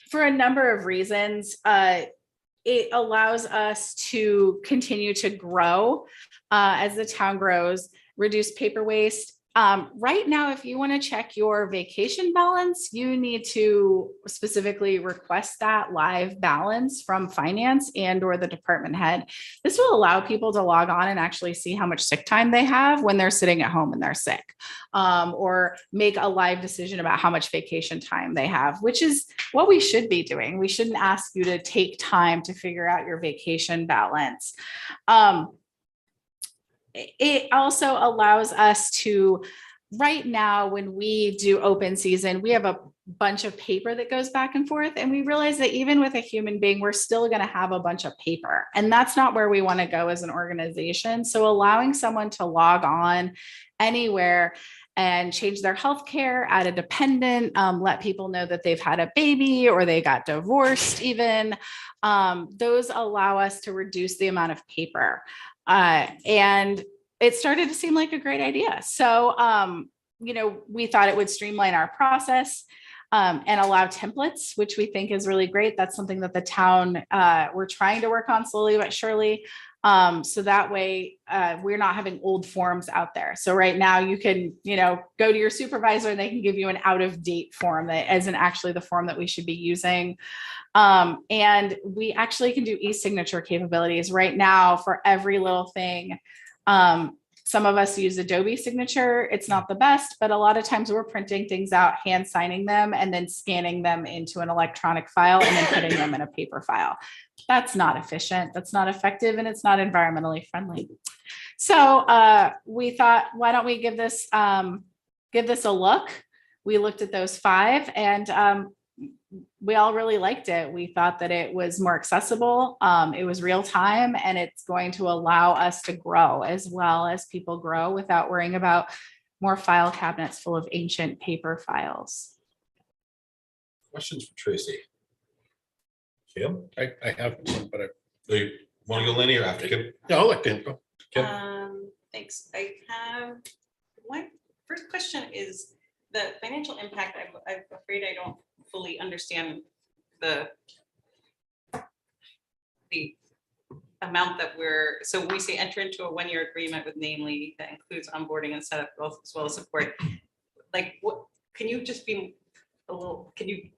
for a number of reasons. It allows us to continue to grow as the town grows, reduce paper waste, Right now, if you want to check your vacation balance, you need to specifically request that live balance from finance and or the department head. This will allow people to log on and actually see how much sick time they have when they're sitting at home and they're sick, or make a live decision about how much vacation time they have, which is what we should be doing. We shouldn't ask you to take time to figure out your vacation balance. It also allows us to, right now, when we do open season, we have a bunch of paper that goes back and forth. And we realize that even with a human being, we're still going to have a bunch of paper. And that's not where we want to go as an organization. So allowing someone to log on anywhere and change their healthcare, add a dependent, let people know that they've had a baby or they got divorced even, those allow us to reduce the amount of paper. And it started to seem like a great idea. So, we thought it would streamline our process and allow templates, which we think is really great. That's something that the town, we're trying to work on slowly but surely. So that way we're not having old forms out there. So right now you can, go to your supervisor and they can give you an out of date form that isn't actually the form that we should be using. And we actually can do e-signature capabilities right now for every little thing. Some of us use Adobe Signature. It's not the best, but a lot of times we're printing things out, hand signing them, and then scanning them into an electronic file and then putting them in a paper file. That's not efficient. That's not effective, and it's not environmentally friendly. So we thought, why don't we give this a look? We looked at those 5, and we all really liked it. We thought that it was more accessible. It was real time, and it's going to allow us to grow as well as people grow without worrying about more file cabinets full of ancient paper files. Questions for Tracy? Kim? I have one, but You want to go Lenny or after Kim? yeah, I'll let Kim go. Kim? Thanks. I have one first question is the financial impact. I'm afraid I don't fully understand the amount that so we say enter into a 1-year agreement with Namely that includes onboarding and setup as well as support. Like, what can you just be a little, can you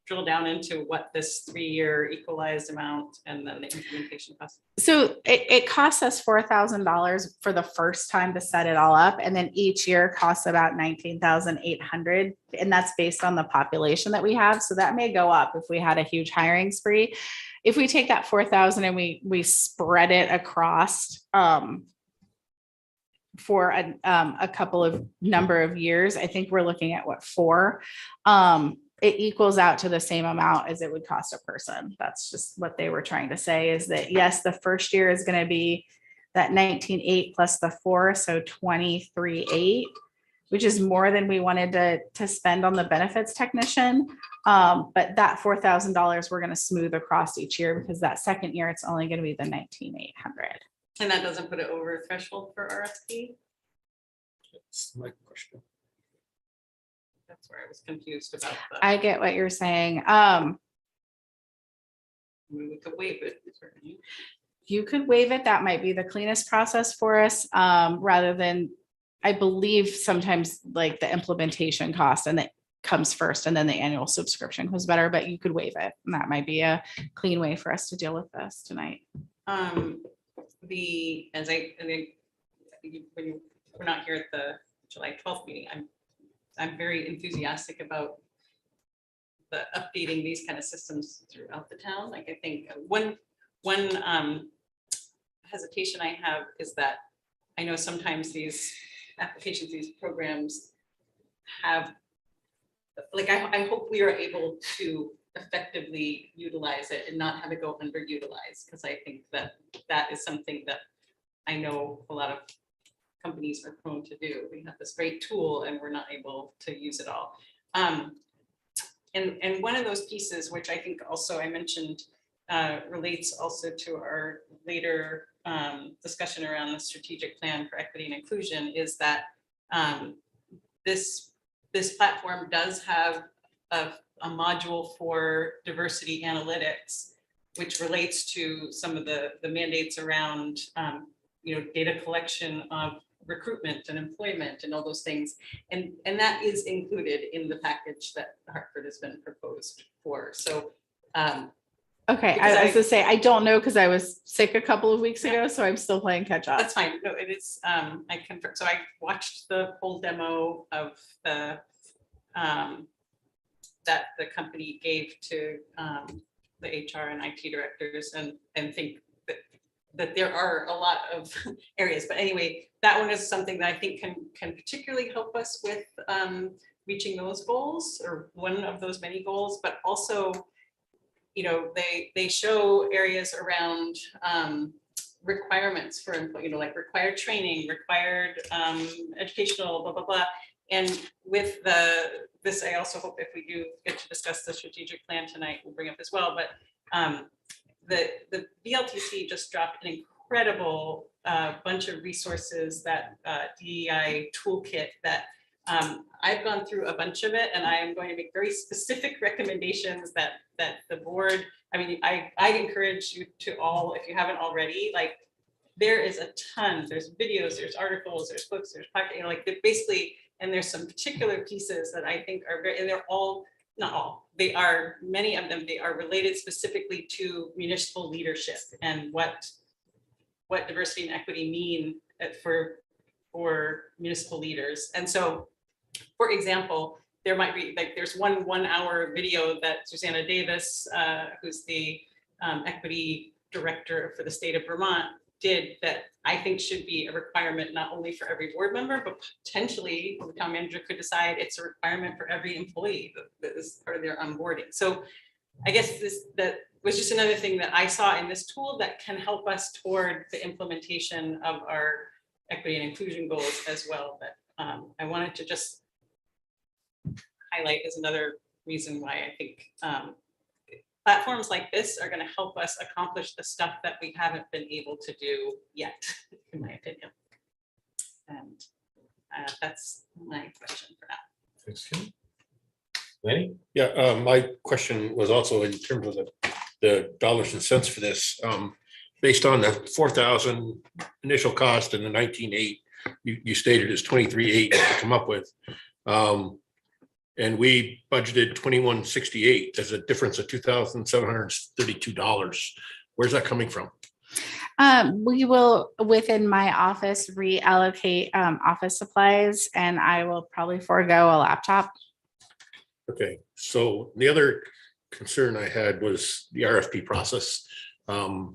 drill down into what this 3-year equalized amount and then the implementation cost? So it costs us $4,000 for the first time to set it all up. And then each year costs about $19,800. And that's based on the population that we have. So that may go up if we had a huge hiring spree. If we take that 4,000 and we spread it across for a couple of number of years, I think we're looking at 4. It equals out to the same amount as it would cost a person. That's just what they were trying to say, is that yes, the first year is going to be that 19,800 plus the 4, so 23,800, which is more than we wanted to spend on the benefits technician. But that $4,000 we're going to smooth across each year, because that second year it's only going to be the 19,800. And that doesn't put it over threshold for RSP? That's my question. That's where I was confused about that. I get what you're saying. We could waive it. You could waive it. That might be the cleanest process for us, rather than, I believe sometimes like the implementation cost and that comes first and then the annual subscription was better, but you could waive it. And that might be a clean way for us to deal with this tonight. When we're not here at the July 12th meeting, I'm very enthusiastic about the updating these kind of systems throughout the town. Like, I think one hesitation I have is that I know sometimes these applications, these programs have, like, I hope we are able to effectively utilize it and not have it go underutilized, because I think that is something that I know a lot of companies are prone to do. We have this great tool and we're not able to use it all. And one of those pieces, which I think also I mentioned, relates also to our later discussion around the strategic plan for equity and inclusion, is that this platform does have a module for diversity analytics, which relates to some of the mandates around data collection of recruitment and employment and all those things. And that is included in the package that Hartford has been proposed for. So Okay, because I was gonna say, I don't know because I was sick a couple of weeks ago, so I'm still playing catch up. that's fine. No, it is, I confirm. So I watched the full demo of the that the company gave to the HR and IT directors and think that there are a lot of areas. But anyway, that one is something that I think can particularly help us with reaching those goals, or one of those many goals, but also, you know, they show areas around requirements for employee, you know, like required training, required educational, blah, blah, blah. And with this, I also hope if we do get to discuss the strategic plan tonight, we'll bring up as well. But the BLTC just dropped an incredible bunch of resources, that DEI toolkit that I've gone through a bunch of it, and I am going to make very specific recommendations that the board, I mean, I encourage you to all, if you haven't already, like, there is a ton, there's videos, there's articles, there's books, there's, you know, like, basically, and there's some particular pieces that I think are very, and they're all, not all, they are, many of them, they are related specifically to municipal leadership and what diversity and equity mean for municipal leaders. And so, for example, there might be, like, there's one hour video that Susanna Davis, who's the equity director for the state of Vermont, did, that I think should be a requirement not only for every board member, but potentially the town manager could decide it's a requirement for every employee that is part of their onboarding. So I guess that was just another thing that I saw in this tool that can help us toward the implementation of our equity and inclusion goals as well. But I wanted to just highlight as another reason why I think platforms like this are going to help us accomplish the stuff that we haven't been able to do yet, in my opinion. And that's my question for now. Thanks, Kim. Lenny? Yeah, my question was also in terms of the dollars and cents for this. Based on the 4,000 initial cost and the 19.8, you stated is 23.8 to come up with. And we budgeted 2168. There's a difference of $2,732. Where's that coming from? We will, within my office, reallocate office supplies, and I will probably forego a laptop. Okay, so the other concern I had was the RFP process. I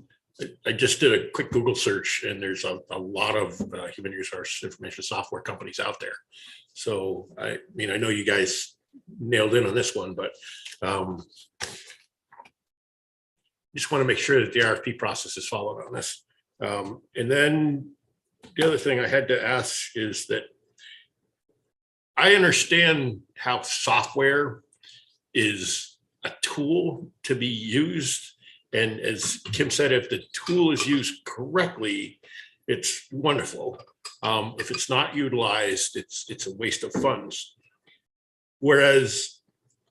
just did a quick Google search, and there's a lot of human resource information software companies out there. So I mean, I know you guys nailed in on this one, but just want to make sure that the RFP process is followed on this. And then the other thing I had to ask is that I understand how software is a tool to be used. And as Kim said, if the tool is used correctly, it's wonderful. If it's not utilized, it's a waste of funds. Whereas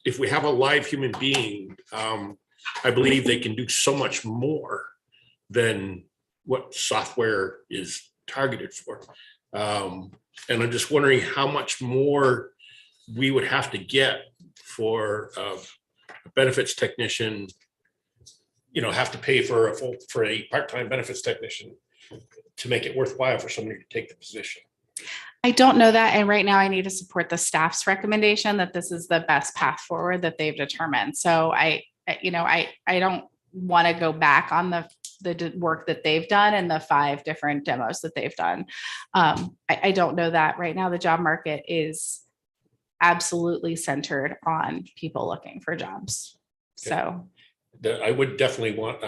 if we have a live human being, I believe they can do so much more than what software is targeted for. And I'm just wondering how much more we would have to get for a benefits technician, you know, have to pay for a part-time benefits technician to make it worthwhile for somebody to take the position. I don't know that. And right now I need to support the staff's recommendation that this is the best path forward that they've determined. So I don't want to go back on the work that they've done and the 5 different demos that they've done. I don't know that right now the job market is absolutely centered on people looking for jobs. Okay. So I would definitely want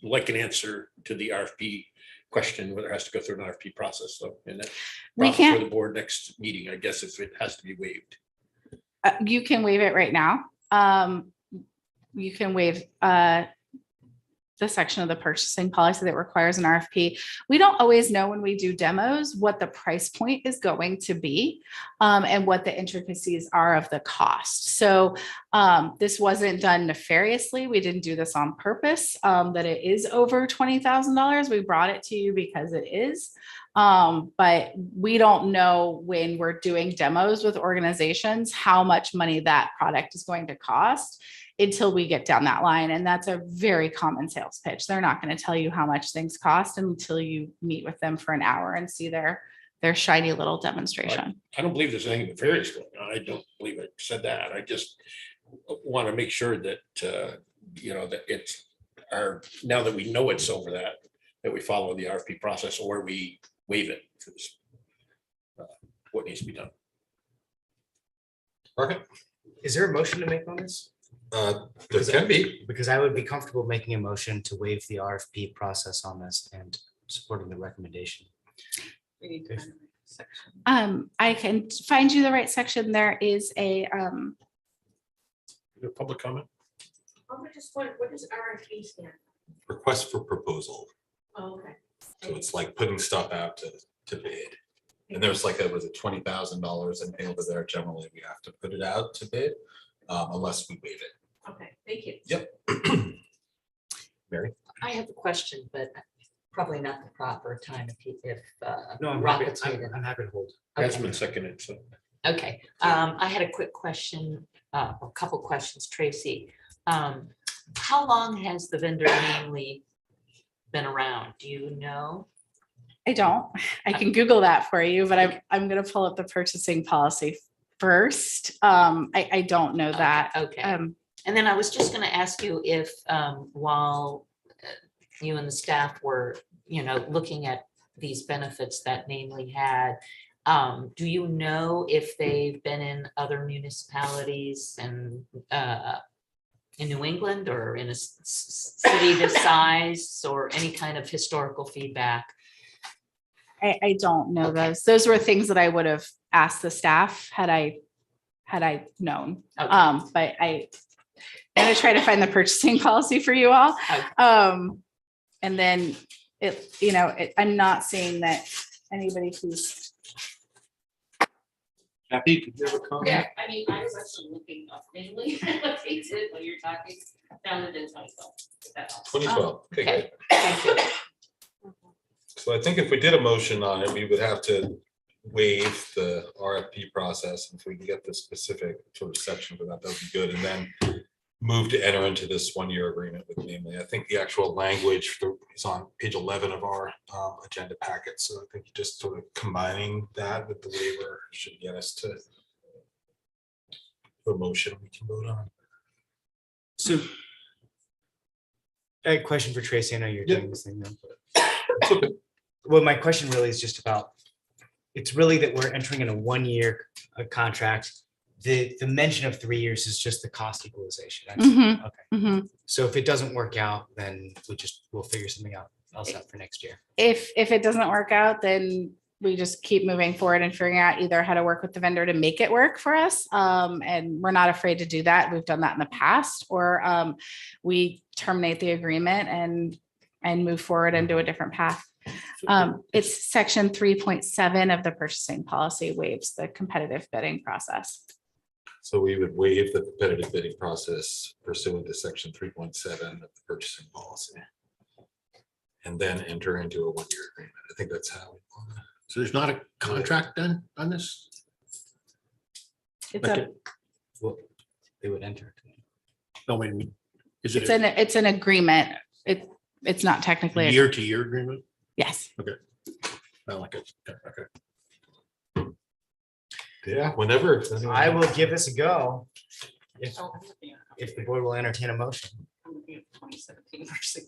like an answer to the RFP question, whether it has to go through an RFP process. So, and that we can't for the board next meeting, I guess, if it has to be waived. You can waive it right now. You can waive the section of the purchasing policy that requires an RFP. We don't always know when we do demos what the price point is going to be and what the intricacies are of the cost. So this wasn't done nefariously. We didn't do this on purpose, that it is over $20,000. We brought it to you because it is. But we don't know when we're doing demos with organizations, how much money that product is going to cost until we get down that line. And that's a very common sales pitch. They're not going to tell you how much things cost until you meet with them for an hour and see their shiny little demonstration. I don't believe there's anything nefarious going on. I don't believe I said that. I just want to make sure that, that it's now that we know it's over that we follow the RFP process or we waive it. What needs to be done. Okay. Is there a motion to make on this? There can be. Because I would be comfortable making a motion to waive the RFP process on this and supporting the recommendation. I can find you the right section. There is a Public comment? What does RFP stand? Request for proposal. Oh, okay. So it's like putting stuff out to bid. And there's like, was it $20,000 and over there, generally we have to put it out to bid unless we waive it. Okay, thank you. Yep. Mary? I have a question, but probably not the proper time if No, I'm Robert's happy, needed. I'm happy to hold. That's been seconded, so. Okay, I had a quick question, a couple questions, Tracy. How long has the vendor mainly been around? Do you know? I don't. I can Google that for you, but I'm going to pull up the purchasing policy first. I don't know that. Okay. And then I was just going to ask you if while you and the staff were, looking at these benefits that Namely had, do you know if they've been in other municipalities and in New England or in a city this size or any kind of historical feedback? I don't know those. Those were things that I would have asked the staff had I known. Okay. But I'm going to try to find the purchasing policy for you all. Okay. And then I'm not seeing that anybody who's. Kathy, could you have a comment? Yeah, I mean, I was actually looking up mainly what they did when you're talking, founded in 2012. 2012. Okay, Okay. good. Thank you. So I think if we did a motion on it, we would have to waive the RFP process. If we can get the specific sort of section for that, that would be good. And then move to enter into this one-year agreement with Namely. I think the actual language is on page 11 of our agenda packet. So I think just sort of combining that with the waiver should get us to a motion we can vote on. So I have a question for Tracy. I know you're doing this thing now, but well, my question really is just about, it's really that we're entering in a one-year contract. The mention of 3 years is just the cost equalization. Mhm. Okay. Mhm. So if it doesn't work out, then we'll figure something else out for next year. If it doesn't work out, then we just keep moving forward and figuring out either how to work with the vendor to make it work for us. And we're not afraid to do that. We've done that in the past, or we terminate the agreement and move forward and do a different path. It's section 3.7 of the purchasing policy waives the competitive bidding process. So we would waive the competitive bidding process pursuant to section 3.7 of the purchasing policy. And then enter into a one-year agreement. I think that's how we want to. So there's not a contract then on this? It's a, Well, they would enter. No, wait, is it it's an agreement. It's not technically. a year-to-year agreement? Yes. Okay. I like it. Okay. Yeah, whenever. I will give this a go. If the board will entertain a motion.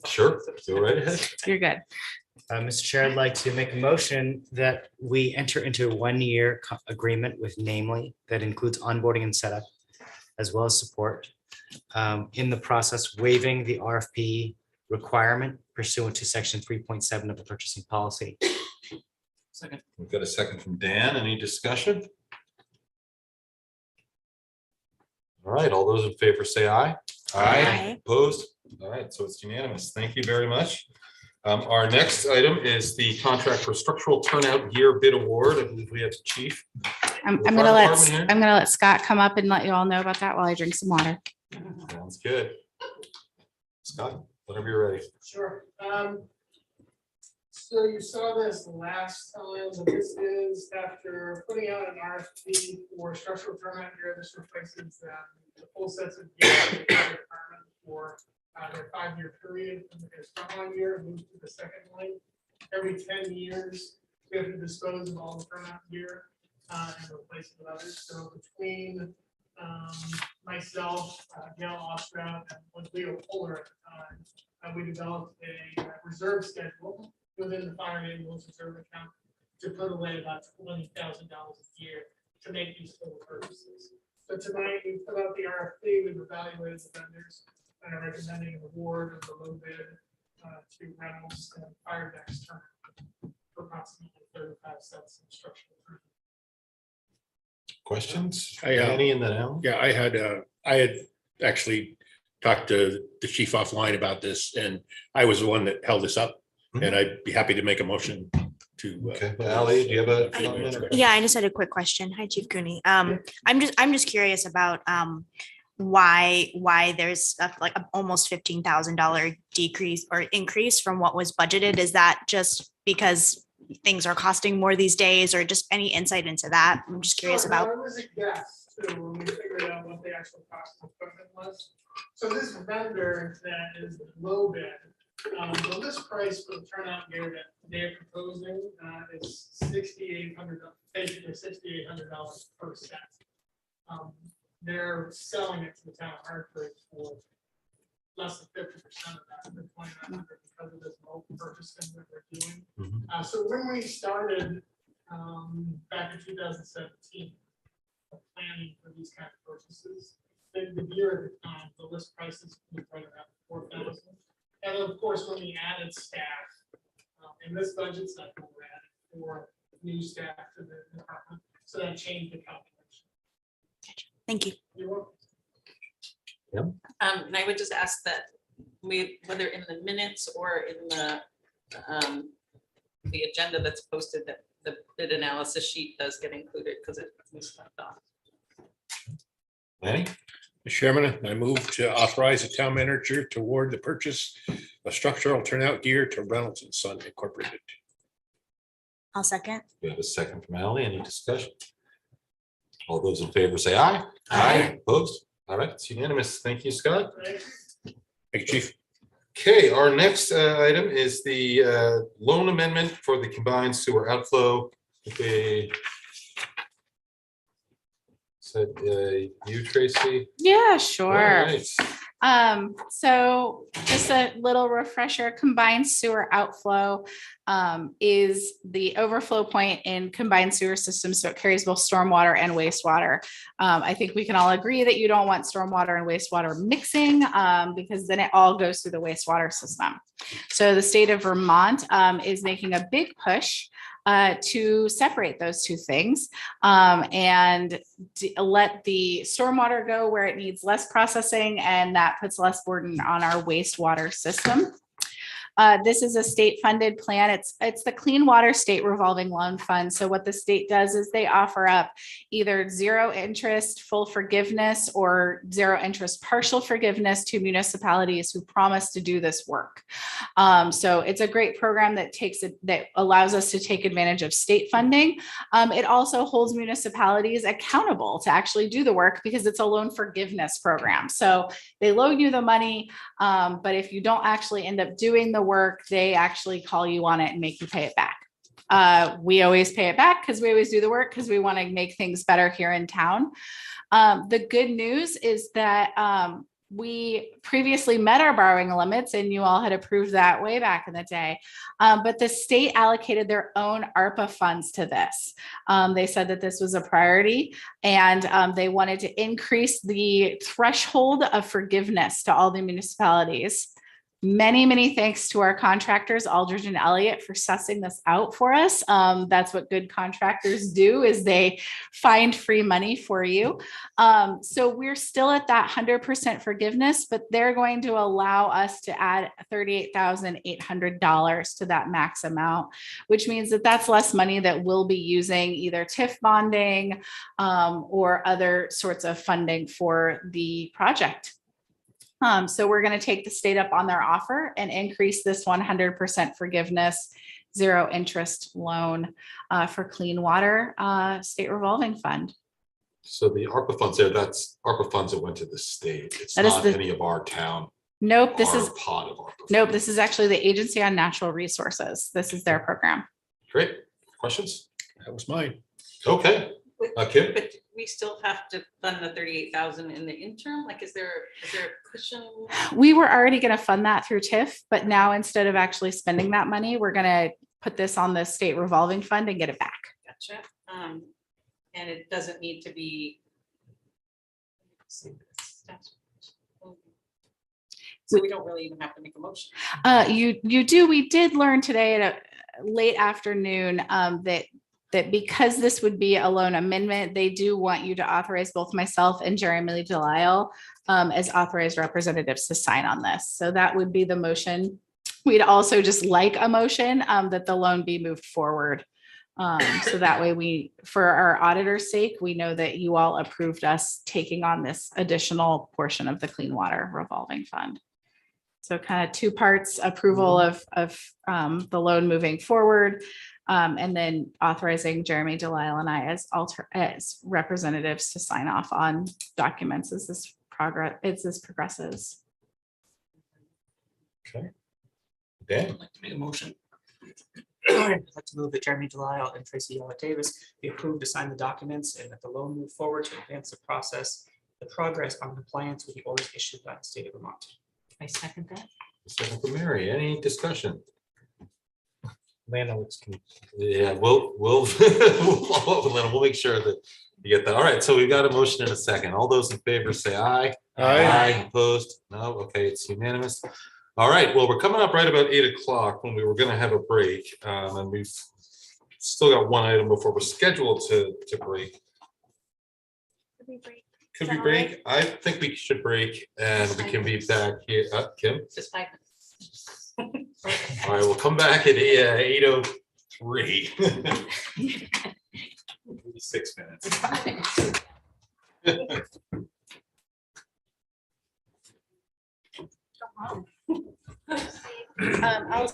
Sure, go right ahead. You're good. Mr. Chair, I'd like to make a motion that we enter into a one-year agreement with Namely that includes onboarding and setup, as well as support. In the process, waiving the RFP requirement pursuant to section 3.7 of the purchasing policy. Second. We've got a second from Dan. Any discussion? All right, all those in favor say aye. Aye. Opposed? All right, so it's unanimous. Thank you very much. Our next item is the contract for structural turnout gear bid award. I believe we have the chief. I'm The gonna fire let, department here? I'm gonna let Scott come up and let you all know about that while I drink some water. Sounds good. Scott, whenever you're ready. Sure. So you saw this last time, but this is after putting out an RFP for structural turnout gear. This replaces the full sets of gear for the fire department for their 5-year period. And there's front year, moves to the second line. Every 10 years, we have to dispose of all the turnout gear and replace it with others. So between myself, Gail Ostrow, and Leo Fuller at the time, we developed a reserve schedule within the fire ambulance reserve account to put away about $20,000 a year to make these full purchases. So tonight we put out the RFP, we've evaluated the vendors and are recommending an award of the low bid to Reynolds and Fire Next Turn for approximately 35 sets of structural. Questions? I, Any in the now? Yeah, I had actually talked to the chief offline about this, and I was the one that held this up, and I'd be happy to make a motion to. Okay, Ally, do you have a comment? Or- Yeah, I just had a quick question. Hi, Chief Cooney. I'm just curious about why there's like almost $15,000 decrease or increase from what was budgeted. Is that just because things are costing more these days, or just any insight into that? I'm just curious about. It was a guess too, when we figured out what the actual cost of equipment was. So this vendor that is the low bid, the list price for the turnout gear that they're proposing is $6,800, basically $6,800 per set. They're selling it to the town of Hartford for less than 50% of that, for $2,900, because of this bulk purchasing that we're doing. So when we started back in 2017, planning for these kind of purchases, the gear at the time, the list prices was right around 4,000. And of course, when we added staff, in this budget cycle, we're adding 4 new staff to the department, so that changed the calculation. Thank you. You're welcome. And I would just ask that whether in the minutes or in the agenda that's posted, that the bid analysis sheet does get included, because it was left off. Lanny? Mr. Chairman, I move to authorize the town manager to award the purchase of structural turnout gear to Reynolds and Son Incorporated. I'll second. We have a second from Ally. Any discussion? All those in favor say aye. Aye. Opposed? All right, it's unanimous. Thank you, Scott. Thank you, Chief. Okay, our next item is the loan amendment for the combined sewer outflow. Okay. Said you, Tracy? Yeah, All sure. right. So just a little refresher, combined sewer outflow is the overflow point in combined sewer systems. So it carries both stormwater and wastewater. I think we can all agree that you don't want stormwater and wastewater mixing because then it all goes through the wastewater system. So the state of Vermont is making a big push to separate those two things and let the stormwater go where it needs less processing, and that puts less burden on our wastewater system. This is a state-funded plan. It's the Clean Water State Revolving Loan Fund. So what the state does is they offer up either zero interest, full forgiveness, or zero interest, partial forgiveness to municipalities who promise to do this work. So it's a great program that allows us to take advantage of state funding. It also holds municipalities accountable to actually do the work because it's a loan forgiveness program. So they loan you the money, but if you don't actually end up doing the work, they actually call you on it and make you pay it back. We always pay it back because we always do the work because we want to make things better here in town. The good news is that we previously met our borrowing limits and you all had approved that way back in the day. But the state allocated their own ARPA funds to this. They said that this was a priority and they wanted to increase the threshold of forgiveness to all the municipalities. Many, many thanks to our contractors, Aldridge and Elliott, for sussing this out for us. That's what good contractors do, is they find free money for you. So we're still at that 100% forgiveness, but they're going to allow us to add $38,800 to that max amount, which means that that's less money that we'll be using either TIF bonding or other sorts of funding for the project. So we're going to take the state up on their offer and increase this 100% forgiveness, zero interest loan for clean water state revolving fund. So the ARPA funds there, that's ARPA funds that went to the state. It's That is not the- any of our town. Nope, this our is pot of ARPA. nope, this is actually the Agency on Natural Resources. This is their program. Great. Questions? That was mine. Okay. Kim? But we still have to fund the 38,000 in the interim? Like, is there a cushion? We were already going to fund that through TIF, but now instead of actually spending that money, we're going to put this on the state revolving fund and get it back. Gotcha. And it doesn't need to be. So we don't really even have to make a motion. You do. We did learn today at a late afternoon that because this would be a loan amendment, they do want you to authorize both myself and Jeremy Delisle as authorized representatives to sign on this. So that would be the motion. We'd also just like a motion that the loan be moved forward. So that way for our auditor's sake, we know that you all approved us taking on this additional portion of the clean water revolving fund. So kind of two parts: approval of the loan moving forward, and then authorizing Jeremy Delisle and I as representatives to sign off on documents as this progresses. Okay. Dan? I'd like to make a motion. I'd like to move that Jeremy Delisle and Tracy Yella Davis be approved to sign the documents and that the loan move forward to advance the progress on compliance with the orders issued by the state of Vermont. I second that. Second for Mary. Any discussion? Lana looks confused. Yeah, we'll we'll follow up with Lana. We'll make sure that you get that. All right. So we've got a motion in a second. All those in favor say aye. Aye. Opposed? No. Okay, it's unanimous. All right. Well, we're coming up right about 8 o'clock when we were going to have a break, and we've still got one item before we're scheduled to break. Could we break? I think we should break, and we can be back here. Kim? Just 5 minutes. All right, we'll come back at 8:03. 6 minutes. I'll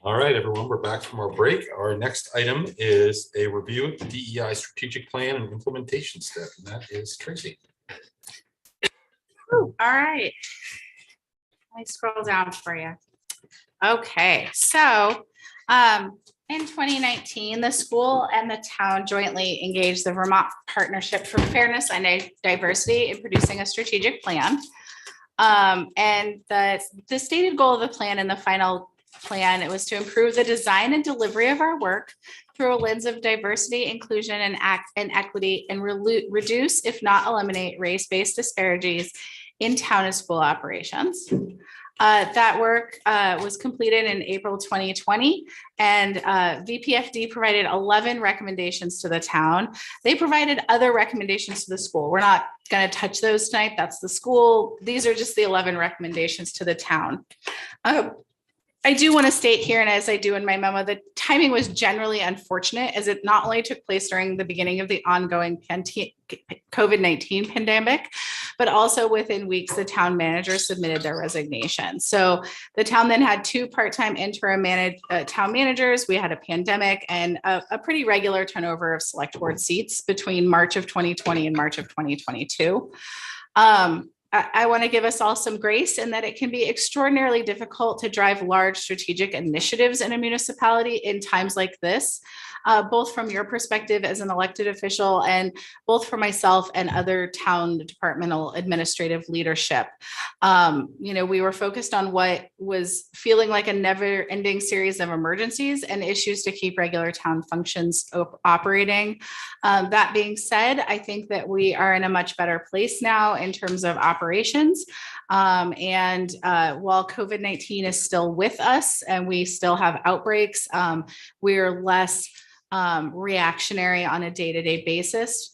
All right, everyone, we're back from our break. Our next item is a review of the DEI strategic plan and implementation step, and that is Tracy. All right. Let me scroll down for you. Okay, so in 2019, the school and the town jointly engaged the Vermont Partnership for Fairness and Diversity in producing a strategic plan. And the stated goal of the plan in the final plan, it was to improve the design and delivery of our work through a lens of diversity, inclusion, and equity, and reduce, if not eliminate, race-based disparities in town and school operations. That work was completed in April 2020, and VPFD provided 11 recommendations to the town. They provided other recommendations to the school. We're not going to touch those tonight. That's the school. These are just the 11 recommendations to the town. I do want to state here, and as I do in my memo, the timing was generally unfortunate, as it not only took place during the beginning of the ongoing COVID-19 pandemic, but also within weeks, the town manager submitted their resignation. So the town then had 2 part-time interim town managers. We had a pandemic and a pretty regular turnover of select board seats between March of 2020 and March of 2022. I want to give us all some grace in that it can be extraordinarily difficult to drive large strategic initiatives in a municipality in times like this, both from your perspective as an elected official and both for myself and other town departmental administrative leadership. We were focused on what was feeling like a never-ending series of emergencies and issues to keep regular town functions operating. That being said, I think that we are in a much better place now in terms of operations. While COVID-19 is still with us and we still have outbreaks, we're less reactionary on a day-to-day basis.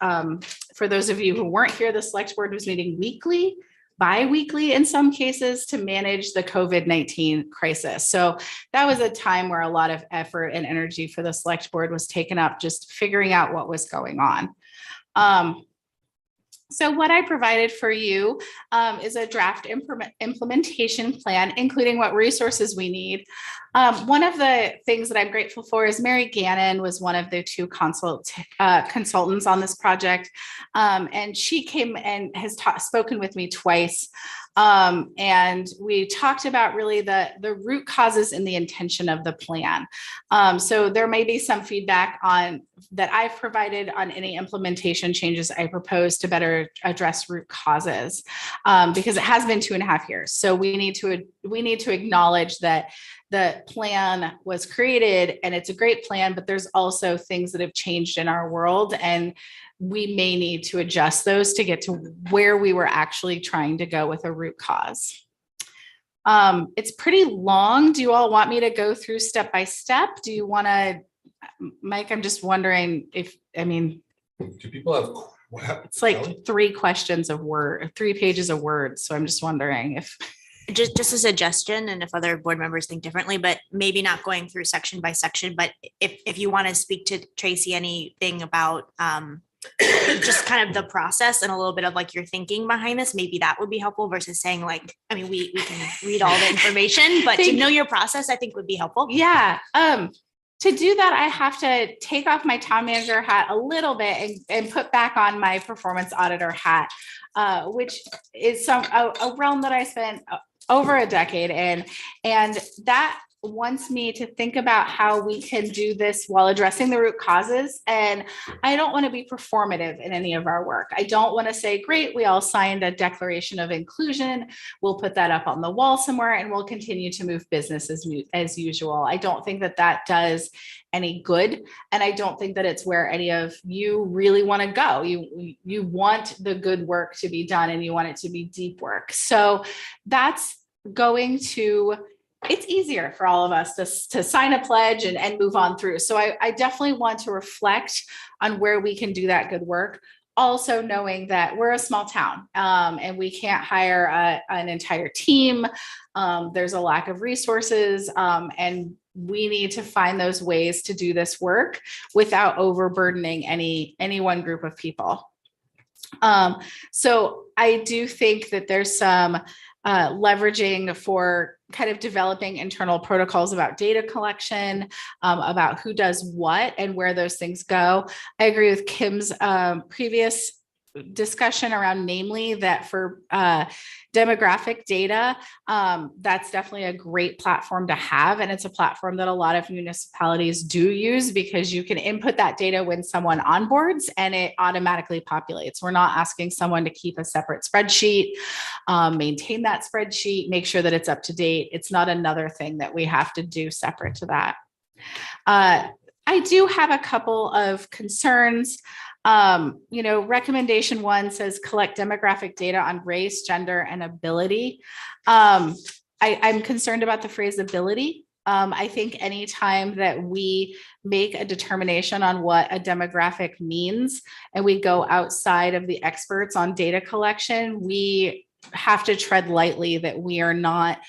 For those of you who weren't here, the select board was meeting weekly, bi-weekly in some cases, to manage the COVID-19 crisis. So that was a time where a lot of effort and energy for the select board was taken up just figuring out what was going on. So what I provided for you is a draft implementation plan, including what resources we need. One of the things that I'm grateful for is Mary Gannon was one of the 2 consultants on this project. And she came and has spoken with me twice. And we talked about really the root causes and the intention of the plan. So there may be some feedback that I've provided on any implementation changes I propose to better address root causes, because it has been 2.5 years. So we need to acknowledge that the plan was created and it's a great plan, but there's also things that have changed in our world, and we may need to adjust those to get to where we were actually trying to go with a root cause. It's pretty long. Do you all want me to go through step by step? Do you want to, Mike, I'm just wondering do people have? It's like 3 pages of words. So I'm just wondering if. Just a suggestion, and if other board members think differently, but maybe not going through section by section, but if you want to speak to Tracy, anything about just kind of the process and a little bit of like your thinking behind this, maybe that would be helpful versus saying we can read all the information, but to know your process, I think would be helpful. Yeah. To do that, I have to take off my town manager hat a little bit and put back on my performance auditor hat, which is a realm that I spent over a decade in, and that wants me to think about how we can do this while addressing the root causes. And I don't want to be performative in any of our work. I don't want to say, great, we all signed a declaration of inclusion. We'll put that up on the wall somewhere and we'll continue to move business as usual. I don't think that that does any good. And I don't think that it's where any of you really want to go. You want the good work to be done and you want it to be deep work. So that's it's easier for all of us to sign a pledge and move on through. So I definitely want to reflect on where we can do that good work. Also knowing that we're a small town and we can't hire an entire team. There's a lack of resources and we need to find those ways to do this work without overburdening any one group of people. So I do think that there's some leveraging for kind of developing internal protocols about data collection, about who does what and where those things go. I agree with Kim's previous discussion around, namely that for demographic data, that's definitely a great platform to have. And it's a platform that a lot of municipalities do use because you can input that data when someone onboards and it automatically populates. We're not asking someone to keep a separate spreadsheet, maintain that spreadsheet, make sure that it's up to date. It's not another thing that we have to do separate to that. I do have a couple of concerns. Recommendation 1 says collect demographic data on race, gender, and ability. I'm concerned about the phrase ability. I think anytime that we make a determination on what a demographic means and we go outside of the experts on data collection, we have to tread lightly that we are not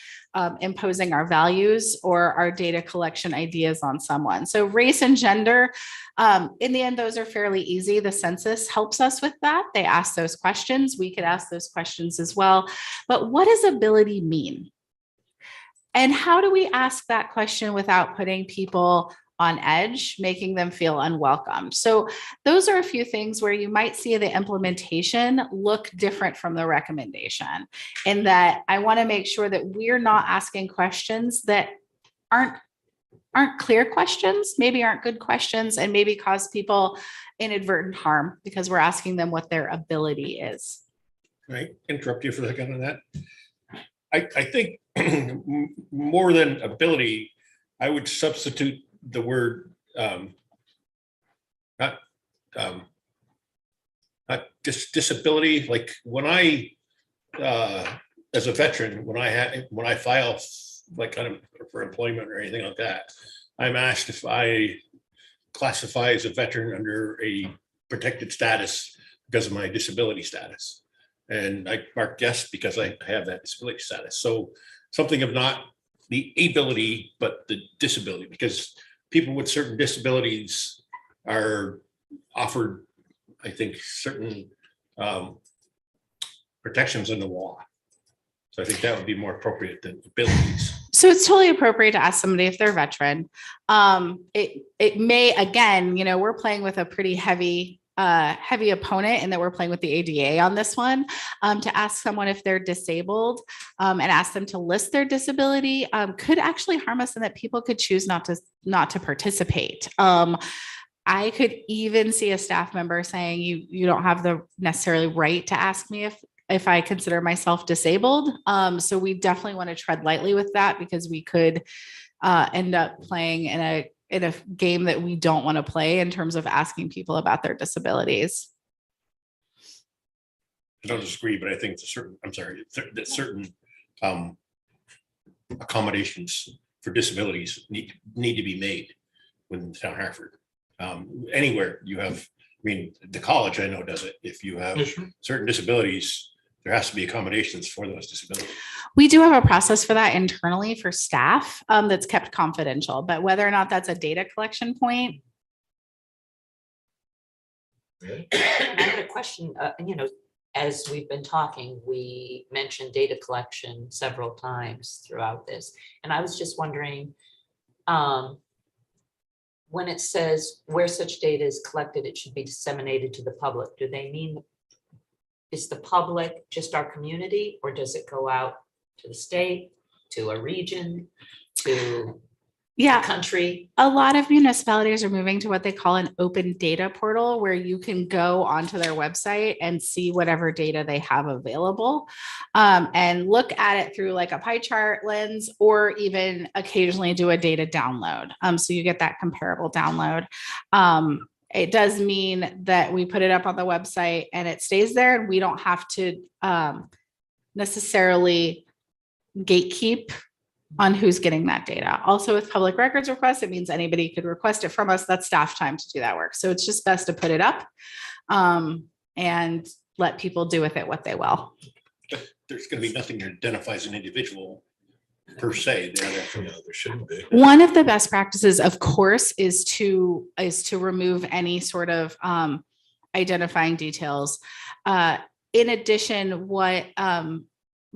imposing our values or our data collection ideas on someone. So race and gender, in the end, those are fairly easy. The census helps us with that. They ask those questions. We could ask those questions as well. But what does ability mean? And how do we ask that question without putting people on edge, making them feel unwelcome? So those are a few things where you might see the implementation look different from the recommendation, in that I want to make sure that we're not asking questions that aren't clear questions, maybe aren't good questions, and maybe cause people inadvertent harm because we're asking them what their ability is. Can I interrupt you for a second on that? I think more than ability, I would substitute the word not disability. Like when I as a veteran, when I file like kind of for employment or anything like that, I'm asked if I classify as a veteran under a protected status because of my disability status. And I mark yes because I have that disability status. So something of not the ability, but the disability, because people with certain disabilities are offered, I think, certain protections in the law. So I think that would be more appropriate than abilities. So it's totally appropriate to ask somebody if they're a veteran. It may, again, we're playing with a pretty heavy opponent, and that we're playing with the ADA on this one. To ask someone if they're disabled and ask them to list their disability could actually harm us, in that people could choose not to participate. I could even see a staff member saying, you don't have the necessarily right to ask me if I consider myself disabled. So we definitely want to tread lightly with that, because we could end up playing in a game that we don't want to play in terms of asking people about their disabilities. I don't disagree, but I think that certain accommodations for disabilities need to be made within town Hartford. Anywhere you have, the college I know does it. If you have certain disabilities, there has to be accommodations for those disabilities. We do have a process for that internally for staff that's kept confidential, but whether or not that's a data collection point. I have a question, as we've been talking, we mentioned data collection several times throughout this. And I was just wondering, when it says where such data is collected, it should be disseminated to the public. Do they mean, is the public just our community, or does it go out to the state, to a region, to the country? A lot of municipalities are moving to what they call an open data portal, where you can go onto their website and see whatever data they have available, and look at it through like a pie chart lens, or even occasionally do a data download. So you get that comparable download. It does mean that we put it up on the website and it stays there, and we don't have to necessarily gatekeep on who's getting that data. Also, with public records requests, it means anybody could request it from us. That's staff time to do that work. So it's just best to put it up and let people do with it what they will. There's going to be nothing that identifies an individual per se. There shouldn't be. One of the best practices, of course, is to remove any sort of identifying details. In addition, what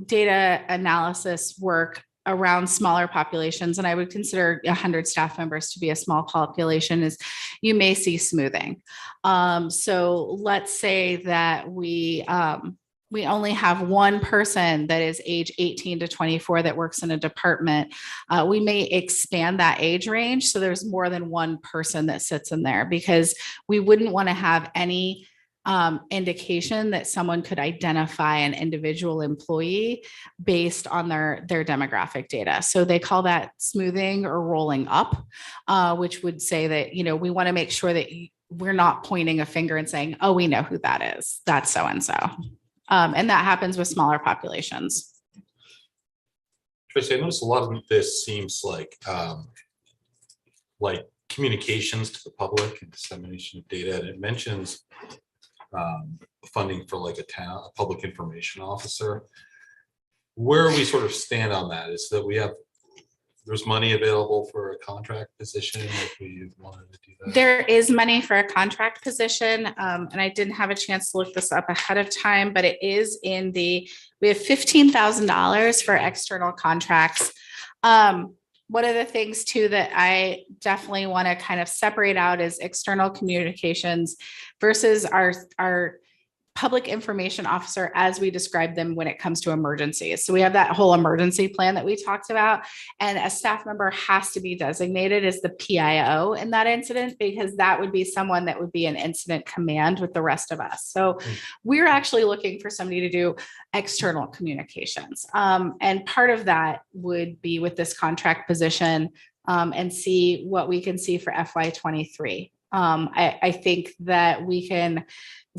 data analysis work around smaller populations, and I would consider 100 staff members to be a small population, is you may see smoothing. So let's say that we only have one person that is age 18 to 24 that works in a department. We may expand that age range so there's more than one person that sits in there, because we wouldn't want to have any indication that someone could identify an individual employee based on their demographic data. So they call that smoothing or rolling up, which would say that, you know, we want to make sure that we're not pointing a finger and saying, oh, we know who that is. That's so-and-so. And that happens with smaller populations. Tracy, I noticed a lot of this seems like communications to the public and dissemination of data, and it mentions funding for like a public information officer. Where we sort of stand on that is that there's money available for a contract position if we wanted to do that. There is money for a contract position, and I didn't have a chance to look this up ahead of time, but it is we have $15,000 for external contracts. One of the things too that I definitely want to kind of separate out is external communications versus our public information officer as we describe them when it comes to emergencies. So we have that whole emergency plan that we talked about, and a staff member has to be designated as the PIO in that incident, because that would be someone that would be an incident command with the rest of us. So we're actually looking for somebody to do external communications. And part of that would be with this contract position, and see what we can see for FY23. I think that we've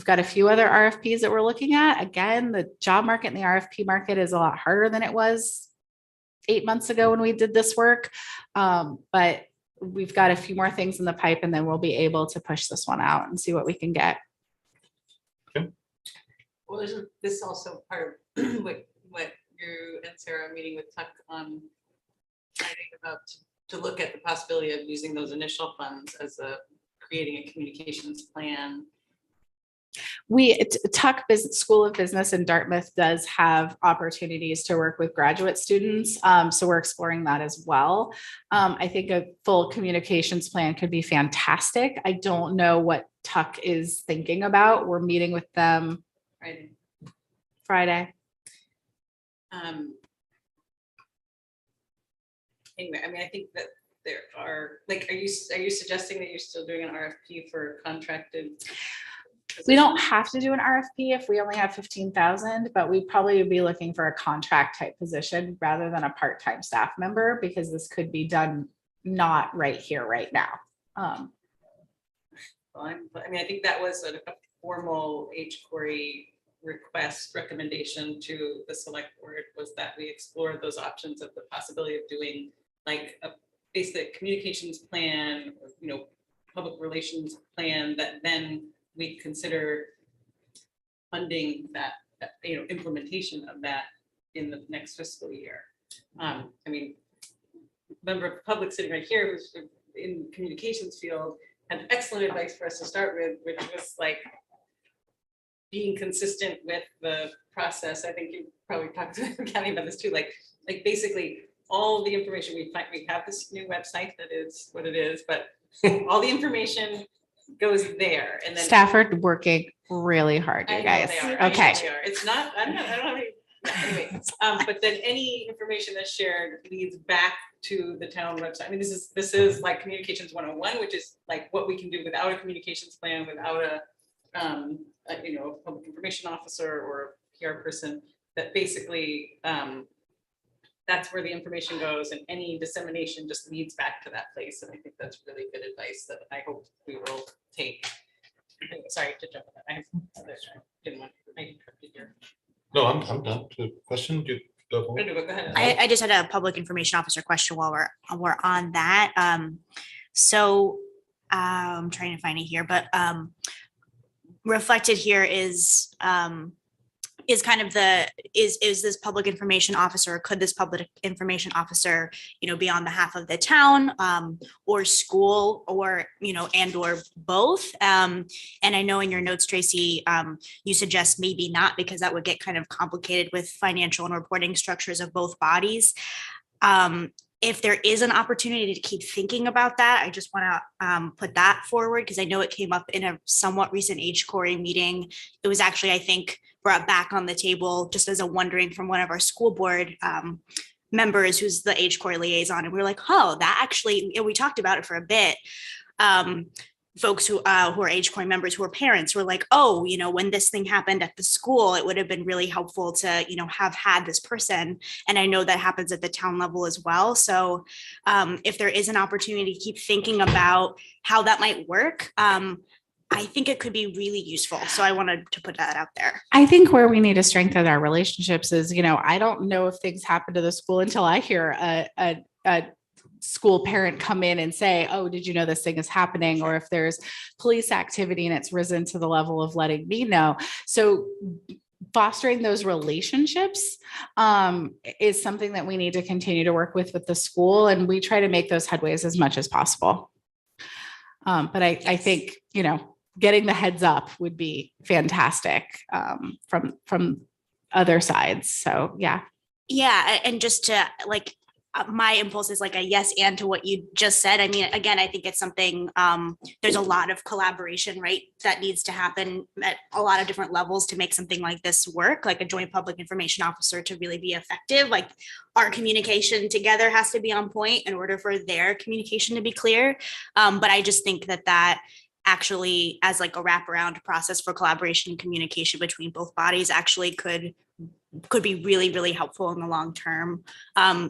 got a few other RFPs that we're looking at. Again, the job market and the RFP market is a lot harder than it was 8 months ago when we did this work. But we've got a few more things in the pipe, and then we'll be able to push this one out and see what we can get. Well, isn't this also part of what you and Sarah are meeting with Tuck on, about to look at the possibility of using those initial funds as creating a communications plan? Tuck School of Business in Dartmouth does have opportunities to work with graduate students. So we're exploring that as well. I think a full communications plan could be fantastic. I don't know what Tuck is thinking about. We're meeting with them Friday. Anyway, I mean, I think that there are, like, are you suggesting that you're still doing an RFP for contracted? We don't have to do an RFP if we only have 15,000, but we probably would be looking for a contract type position rather than a part-time staff member, because this could be done not right here, right now. Well, I mean, I think that was a formal HCORI recommendation to the select board, was that we explored those options of the possibility of doing like a basic communications plan, or, you know, public relations plan, that then we consider funding that, you know, implementation of that in the next fiscal year. I mean, member of the public sitting right here who's in communications field had excellent advice for us to start with, which was like being consistent with the process. I think you probably talked to Kathy about this too. Like basically all the information we have this new website that is what it is, but all the information goes there, and then staff are working really hard, you guys. Okay. It's not, I don't have any, anyway, but then any information that's shared leads back to the town website. I mean, this is like communications 101, which is like what we can do without a communications plan, without a you know, public information officer or a PR person, that basically that's where the information goes, and any dissemination just leads back to that place. And I think that's really good advice that I hope we will take. Anyway, sorry to jump on that. I didn't want to make it here. No, I'm done. Question? Go ahead. I just had a public information officer question while we're on that. So I'm trying to find it here, but reflected here is is kind of is this public information officer, could this public information officer, be on behalf of the town, or school, or, and or both. And I know in your notes, Tracy, you suggest maybe not, because that would get kind of complicated with financial and reporting structures of both bodies. If there is an opportunity to keep thinking about that, I just want to put that forward, because I know it came up in a somewhat recent HCORE meeting. It was actually, I think, brought back on the table just as a wondering from one of our school board members who's the HCORE liaison. And we were like, oh, that actually, we talked about it for a bit. Folks who are HCORE members who are parents were like, oh, when this thing happened at the school, it would have been really helpful to, have had this person. And I know that happens at the town level as well. So if there is an opportunity to keep thinking about how that might work, I think it could be really useful. So I wanted to put that out there. I think where we need to strengthen our relationships is, I don't know if things happen to the school until I hear a school parent come in and say, oh, did you know this thing is happening? Or if there's police activity and it's risen to the level of letting me know. So fostering those relationships is something that we need to continue to work with the school. And we try to make those headways as much as possible. But I think, getting the heads up would be fantastic from other sides. So, yeah. Yeah. And just to my impulse is like a yes and to what you just said. I mean, again, I think it's something, there's a lot of collaboration, right, that needs to happen at a lot of different levels to make something like this work, like a joint public information officer to really be effective. Like our communication together has to be on point in order for their communication to be clear. But I just think that actually, as like a wraparound process for collaboration and communication between both bodies, actually could be really, really helpful in the long term.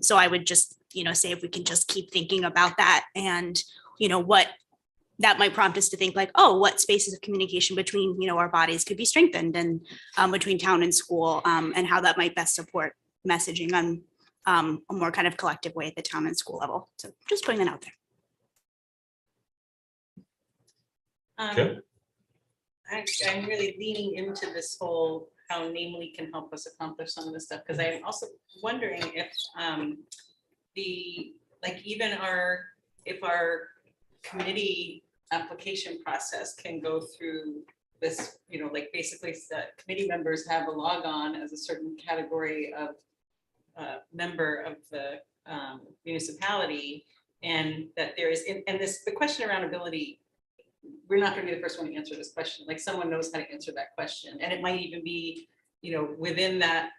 So I would just, say if we can just keep thinking about that, and, what that might prompt us to think like, oh, what spaces of communication between, our bodies could be strengthened, and between town and school, and how that might best support messaging on a more kind of collective way at the town and school level. So just putting that out there. Okay. I'm really leaning into this whole how Namely can help us accomplish some of this stuff, because I'm also wondering if if our committee application process can go through this, basically that committee members have a log on as a certain category of member of the municipality, and that there is, and the question around ability, we're not going to be the first one to answer this question. Like someone knows how to answer that question, and it might even be, within that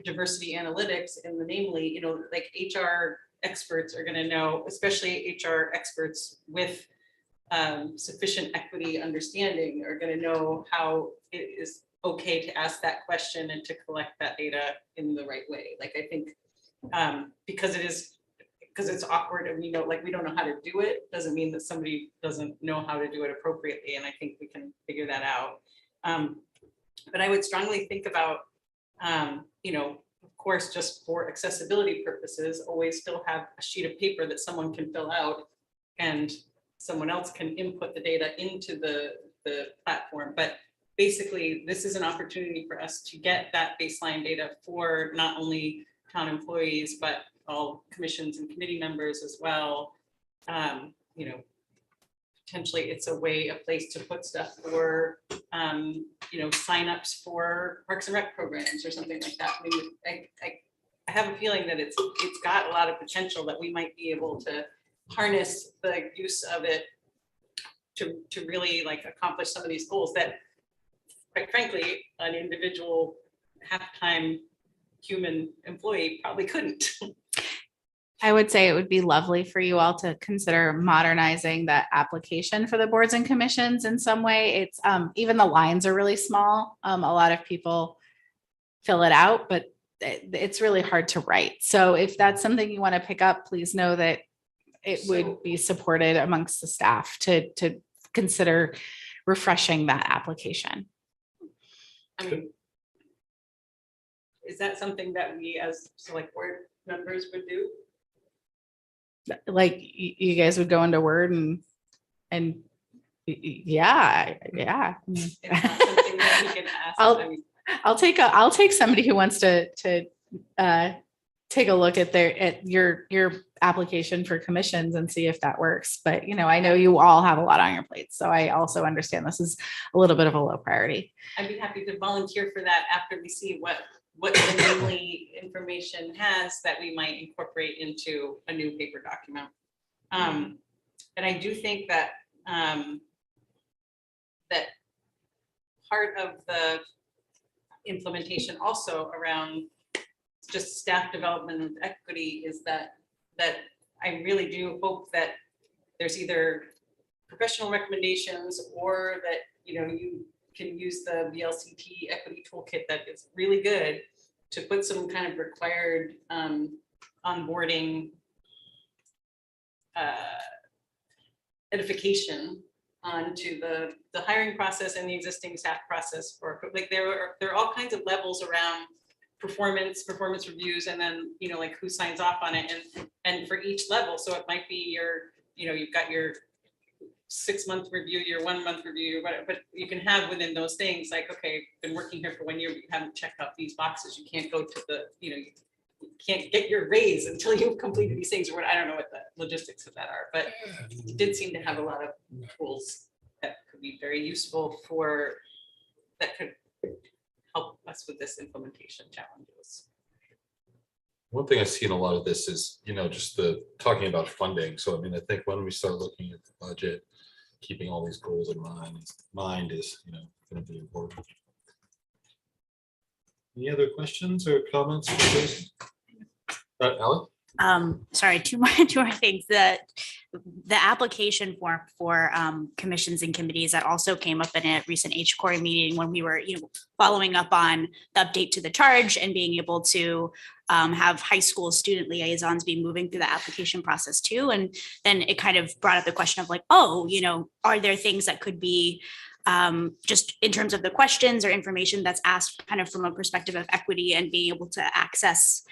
diversity analytics in the Namely, like HR experts are going to know, especially HR experts with sufficient equity understanding are going to know how it is okay to ask that question and to collect that data in the right way. Like I think because it's awkward and we don't know how to do it, doesn't mean that somebody doesn't know how to do it appropriately. And I think we can figure that out. But I would strongly think about, of course, just for accessibility purposes, always still have a sheet of paper that someone can fill out and someone else can input the data into the platform. But basically, this is an opportunity for us to get that baseline data for not only town employees, but all commissions and committee members as well. Potentially it's a place to put stuff for, signups for Parks and Rec programs or something like that. I have a feeling that it's got a lot of potential that we might be able to harness the use of it to really accomplish some of these goals that, quite frankly, an individual half-time human employee probably couldn't. I would say it would be lovely for you all to consider modernizing the application for the boards and commissions in some way. It's even the lines are really small. A lot of people fill it out, but it's really hard to write. So if that's something you want to pick up, please know that it would be supported amongst the staff to consider refreshing that application. I mean, is that something that we as select board members would do? Like you guys would go into Word and yeah. It's not something that we can ask. I'll take somebody who wants to take a look at your application for commissions and see if that works. But, I know you all have a lot on your plate. So I also understand this is a little bit of a low priority. I'd be happy to volunteer for that after we see what the namely information has that we might incorporate into a new paper document. And I do think that that part of the implementation also around just staff development and equity is that I really do hope that there's either professional recommendations or that you can use the VLCT equity toolkit that is really good to put some kind of required onboarding edification onto the hiring process and the existing staff process for, like, there are all kinds of levels around performance reviews, and then like who signs off on it, and for each level. So it might be you've got your 6-month review, your 1-month review, whatever, but you can have within those things like, okay, been working here for 1 year, but you haven't checked off these boxes. You can't go to the, you can't get your raise until you've completed these things, or what. I don't know what the logistics of that are, but it did seem to have a lot of tools that could be very useful that could help us with this implementation challenges. One thing I see in a lot of this is, just the talking about funding. So, I think when we start looking at the budget, keeping all these goals in mind is, going to be important. Any other questions or comments? Ally? Sorry, two more things. The application form for commissions and committees that also came up in a recent HCORE meeting when we were, following up on the update to the charge and being able to have high school student liaisons be moving through the application process too. And then it kind of brought up the question of like, are there things that could be just in terms of the questions or information that's asked kind of from a perspective of equity and being able to access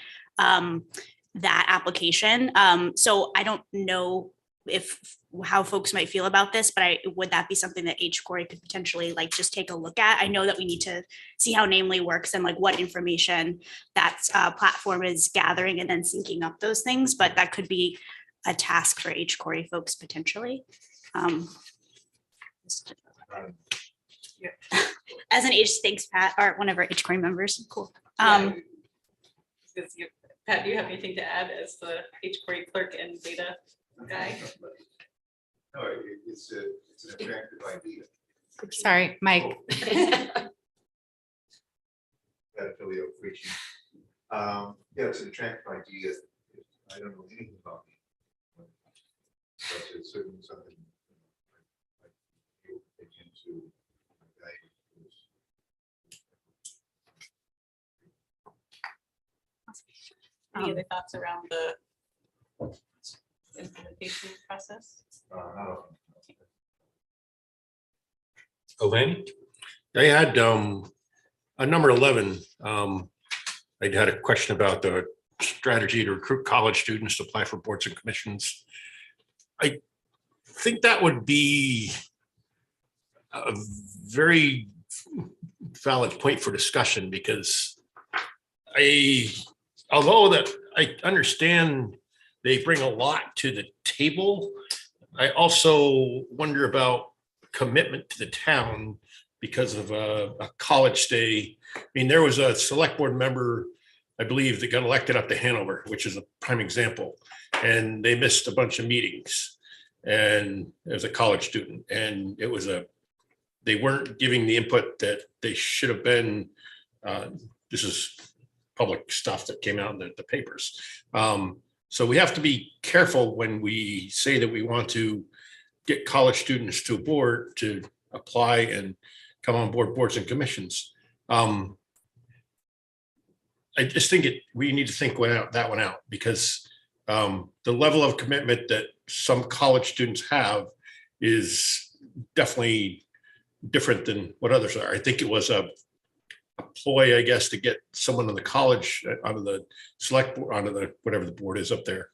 that application. So I don't know how folks might feel about this, but would that be something that HCORE could potentially like just take a look at? I know that we need to see how Namely works and like what information that platform is gathering and then syncing up those things, but that could be a task for HCORE folks potentially. As an thanks, Pat, or one of our HCORE members. Cool. Pat, do you have anything to add as the HCORE clerk and data guy? No, it's an attractive idea. Sorry, Mike. That affiliate preaching. Yeah, it's an attractive idea. I don't know anything about it, but it's certainly something I feel into. Any other thoughts around the implementation process? Elaine? I had on number 11, I had a question about the strategy to recruit college students to apply for boards and commissions. I think that would be a very valid point for discussion, because although that I understand they bring a lot to the table, I also wonder about commitment to the town because of a college stay. I mean, there was a select board member, I believe, that got elected up to Hanover, which is a prime example, and they missed a bunch of meetings, and as a college student, and they weren't giving the input that they should have been. This is public stuff that came out in the papers. So we have to be careful when we say that we want to get college students to a board to apply and come on board boards and commissions. I just think we need to think that one out, because the level of commitment that some college students have is definitely different than what others are. I think it was a ploy, I guess, to get someone in the college onto the select board, onto the whatever the board is up there,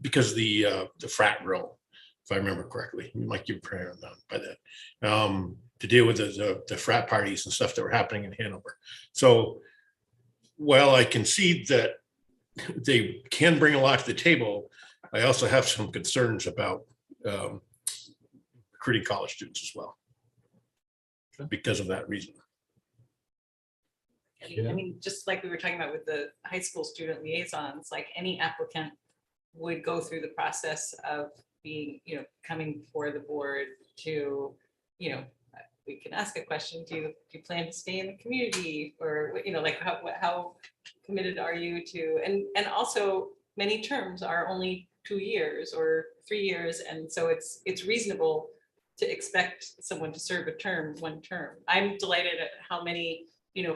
because the frat roll, if I remember correctly. You might give prayer by that. to deal with the frat parties and stuff that were happening in Hanover. So while I concede that they can bring a lot to the table, I also have some concerns about recruiting college students as well because of that reason. I mean, just like we were talking about with the high school student liaisons, like any applicant would go through the process of being, coming before the board to, we can ask a question, do you plan to stay in the community? Or, like how committed are you to, and also many terms are only 2 years or 3 years. And so it's reasonable to expect someone to serve a term, 1 term. I'm delighted at how many,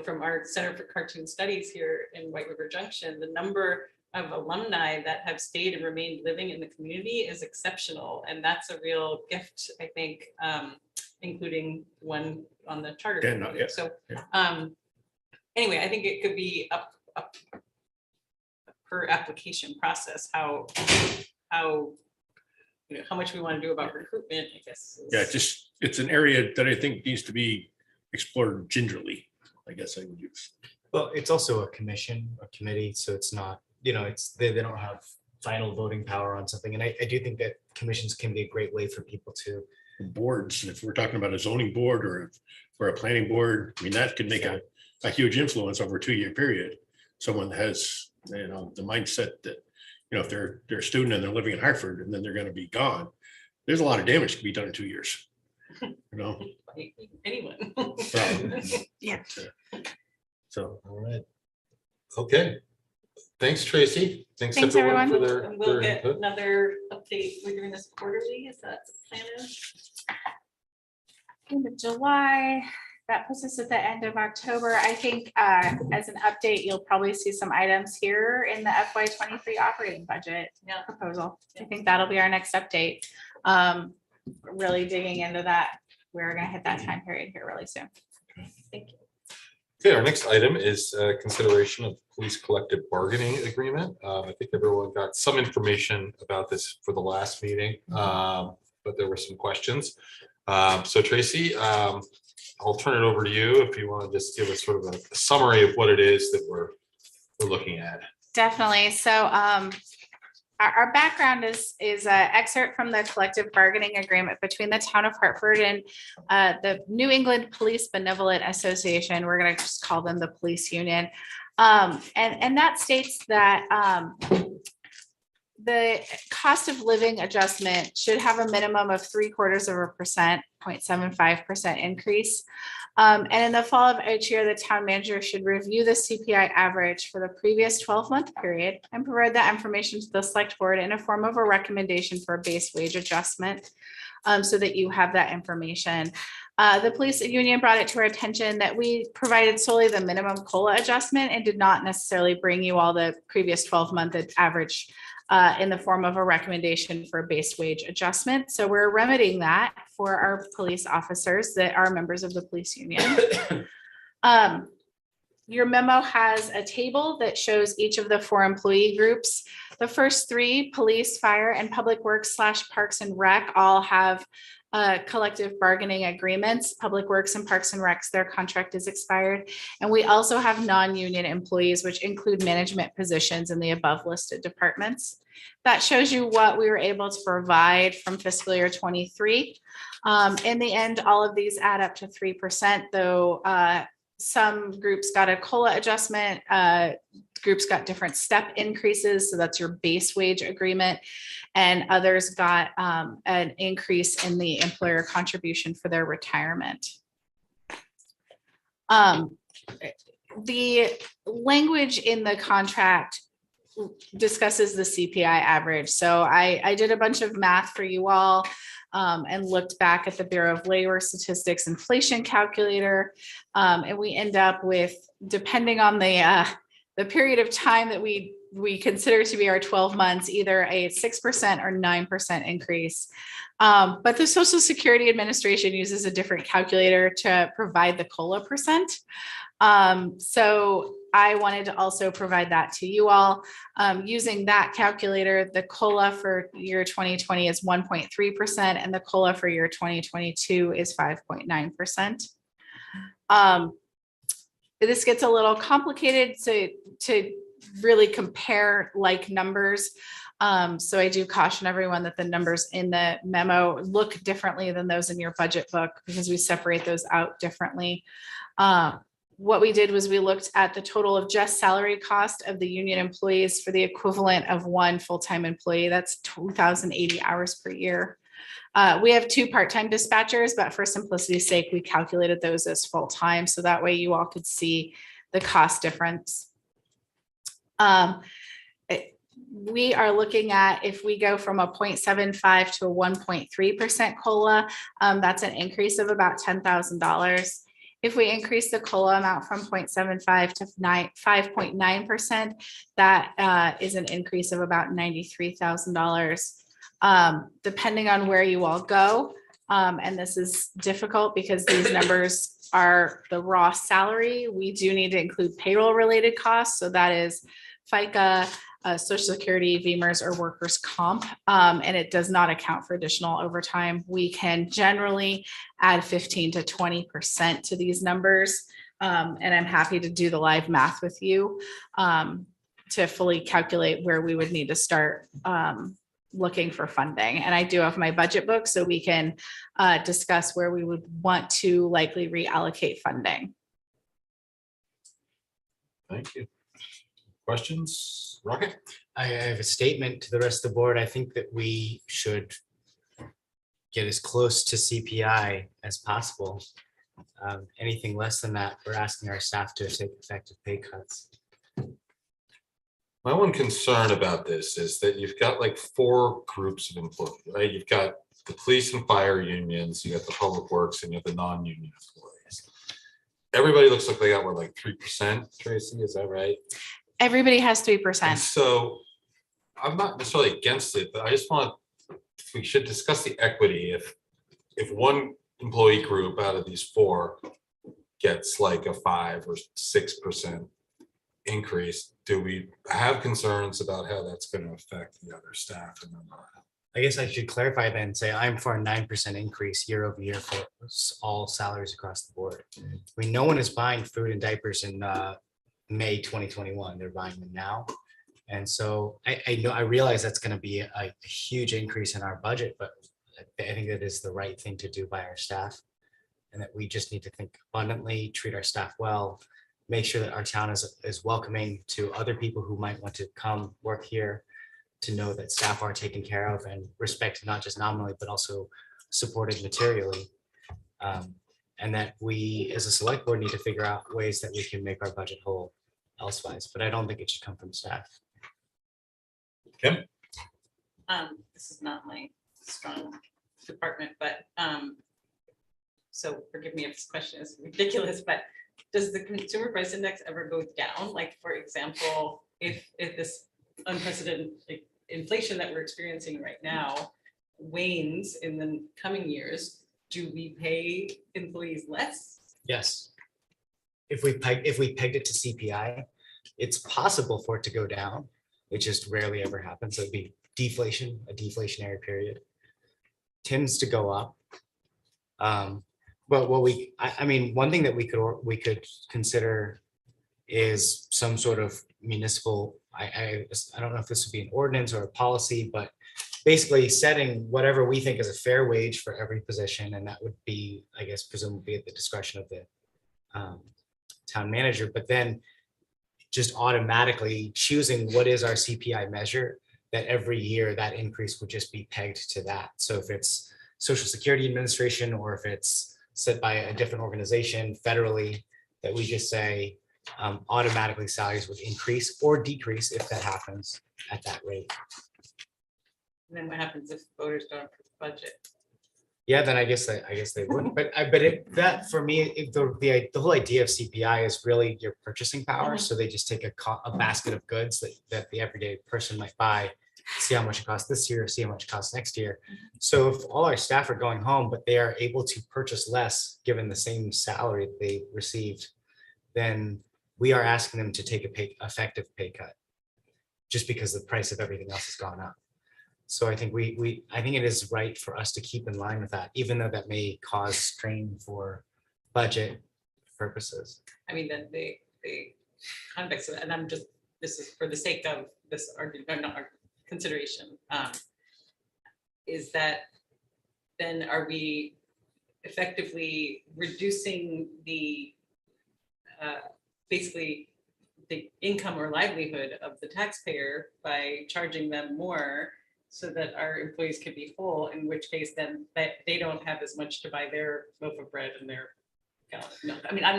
from our Center for Cartoon Studies here in White River Junction, the number of alumni that have stayed and remained living in the community is exceptional. And that's a real gift, I think, including one on the charter. Yeah, no, committee. yeah, So anyway, I think it could be up per application process, how much we want to do about recruitment, I guess. Yeah, it's an area that I think needs to be explored gingerly, I guess I would use. Well, it's also a commission, a committee, so it's not, they don't have final voting power on something. And I do think that commissions can be a great way for people to. Boards, if we're talking about a zoning board or a planning board, I mean, that could make a huge influence over a 2-year period. Someone that has, the mindset that, if they're a student and they're living in Hartford and then they're going to be gone, there's a lot of damage to be done in 2 years. Anyone. Yeah. So, all right. Okay. Thanks, Tracy. Thanks Thanks, everyone for everyone. their, And we'll get input. another update. We're doing this quarterly. Is that the plan? End of July, that puts us at the end of October. I think as an update, you'll probably see some items here in the FY23 operating budget proposal. I think that'll be our next update. Really digging into that. We're gonna hit that time period here really soon. Thank you. Okay, our next item is consideration of police collective bargaining agreement. I think everyone got some information about this for the last meeting, but there were some questions. So Tracy, I'll turn it over to you if you want to just give us sort of a summary of what it is that we're looking at. Definitely. So our background is an excerpt from the collective bargaining agreement between the town of Hartford and the New England Police Benevolent Association. We're going to just call them the police union. And that states that the cost of living adjustment should have a minimum of 0.75%, 0.75% increase. And in the fall of each year, the town manager should review the CPI average for the previous 12-month period and provide that information to the select board in a form of a recommendation for a base wage adjustment, so that you have that information. The police union brought it to our attention that we provided solely the minimum COLA adjustment and did not necessarily bring you all the previous 12-month average in the form of a recommendation for a base wage adjustment. So we're remedying that for our police officers that are members of the police union. Your memo has a table that shows each of the 4 employee groups. The first 3, police, fire, and public works / parks and rec, all have collective bargaining agreements. Public Works and Parks and Recs, their contract is expired. And we also have non-union employees, which include management positions in the above listed departments. That shows you what we were able to provide from fiscal year 23. In the end, all of these add up to 3%, though some groups got a COLA adjustment, groups got different step increases, so that's your base wage agreement, and others got an increase in the employer contribution for their retirement. The language in the contract discusses the CPI average. So I did a bunch of math for you all and looked back at the Bureau of Labor Statistics inflation calculator. And we end up with, depending on the the period of time that we consider to be our 12 months, either a 6% or 9% increase. But the Social Security Administration uses a different calculator to provide the COLA percent. So I wanted to also provide that to you all. Using that calculator, the COLA for year 2020 is 1.3%, and the COLA for year 2022 is 5.9%. This gets a little complicated to really compare like numbers. So I do caution everyone that the numbers in the memo look differently than those in your budget book because we separate those out differently. What we did was we looked at the total of just salary cost of the union employees for the equivalent of one full-time employee. That's 2,080 hours per year. We have 2 part-time dispatchers, but for simplicity's sake, we calculated those as full-time. So that way you all could see the cost difference. We are looking at, if we go from a 0.75 to a 1.3% COLA, that's an increase of about $10,000. If we increase the COLA amount from 0.75 to 5.9%, that is an increase of about $93,000. Depending on where you all go, and this is difficult because these numbers are the raw salary, we do need to include payroll related costs. So that is FICA, Social Security, VEMR's, or workers' comp, and it does not account for additional overtime. We can generally add 15 to 20% to these numbers, and I'm happy to do the live math with you to fully calculate where we would need to start looking for funding. And I do have my budget book, so we can discuss where we would want to likely reallocate funding. Thank you. Questions? Rocket? I have a statement to the rest of the board. I think that we should get as close to CPI as possible. Anything less than that, we're asking our staff to take effective pay cuts. My one concern about this is that you've got like 4 groups of employees, right? You've got the police and fire unions, you got the public works, and you have the non-union employees. Everybody looks like they got what, like 3%, Tracy, is that right? Everybody has 3%. And so I'm not necessarily against it, but I just want, we should discuss the equity. If one employee group out of these 4 gets like a 5 or 6% increase, do we have concerns about how that's going to affect the other staff? And I guess I should clarify then and say I'm for a 9% increase year over year for all salaries across the board. I mean, no one is buying food and diapers in May 2021. They're buying them now. And so I realize that's going to be a huge increase in our budget, but I think that is the right thing to do by our staff, and that we just need to think abundantly, treat our staff well, make sure that our town is welcoming to other people who might want to come work here, to know that staff are taken care of and respected, not just nominally, but also supported materially. And that we, as a select board, need to figure out ways that we can make our budget whole elsewise, but I don't think it should come from staff. Kim? This is not my strong department, but so forgive me if this question is ridiculous, but does the consumer price index ever go down? Like, for example, if this unprecedented inflation that we're experiencing right now wanes in the coming years, do we pay employees less? Yes. If we pegged it to CPI, it's possible for it to go down. It just rarely ever happens. It'd be deflation, a deflationary period. Tends to go up. But what I mean, one thing that we could consider is some sort of municipal, I don't know if this would be an ordinance or a policy, but basically setting whatever we think is a fair wage for every position. And that would be, I guess, presumably at the discretion of the town manager, but then just automatically choosing what is our CPI measure, that every year that increase would just be pegged to that. So if it's Social Security Administration, or if it's set by a different organization federally, that we just say automatically salaries would increase or decrease if that happens at that rate. And then what happens if voters don't approve the budget? Yeah, then I guess they would, but that for me, the whole idea of CPI is really your purchasing power. So they just take a basket of goods that the everyday person might buy, see how much it costs this year, see how much it costs next year. So if all our staff are going home, but they are able to purchase less, given the same salary they received, then we are asking them to take effective pay cut, just because the price of everything else has gone up. So I think I think it is right for us to keep in line with that, even though that may cause strain for budget purposes. I mean, then the context of, and this is for the sake of this argument, not our consideration, is that then are we effectively reducing the basically the income or livelihood of the taxpayer by charging them more so that our employees can be whole, in which case then that they don't have as much to buy their loaf of bread and their gallon of milk. I mean, I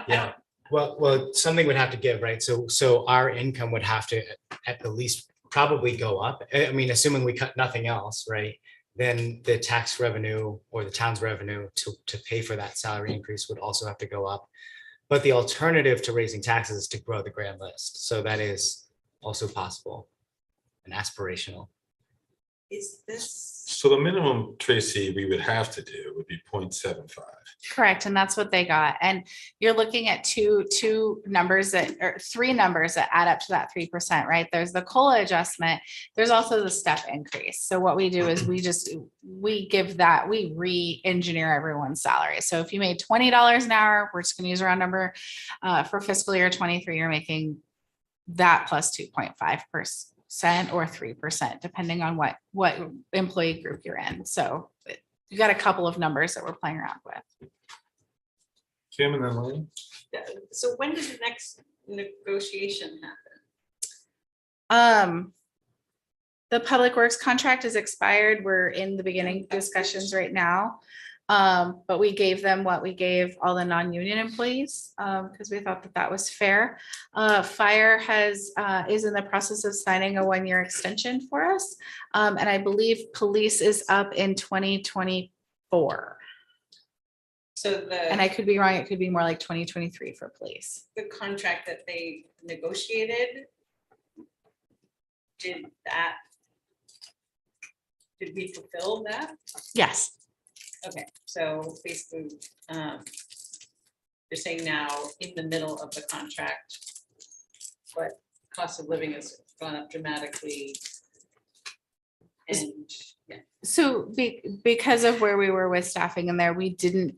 don't. Well, something would have to give, right? So our income would have to at the least probably go up. I mean, assuming we cut nothing else, right? Then the tax revenue or the town's revenue to pay for that salary increase would also have to go up. But the alternative to raising taxes is to grow the grand list. So that is also possible and aspirational. Is this? So the minimum, Tracy, we would have to do would be 0.75. Correct, and that's what they got. And you're looking at two numbers or three numbers that add up to that 3%, right? There's the COLA adjustment. There's also the step increase. So what we do is we re-engineer everyone's salary. So if you made $20 an hour, we're just going to use a round number for fiscal year 23, you're making that plus 2.5%. Or 3%, depending on what employee group you're in. So you got a couple of numbers that we're playing around with. Kim and then Lynn. So when does the next negotiation happen? The public works contract is expired. We're in the beginning discussions right now. But we gave them what we gave all the non-union employees because we thought that was fair. Fire is in the process of signing a 1-year extension for us. And I believe police is up in 2024. And I could be wrong. It could be more like 2023 for police. The contract that they negotiated, did we fulfill that? Yes. Okay, so basically, you're saying now in the middle of the contract, but cost of living has gone up dramatically. And yeah. So because of where we were with staffing in there, we didn't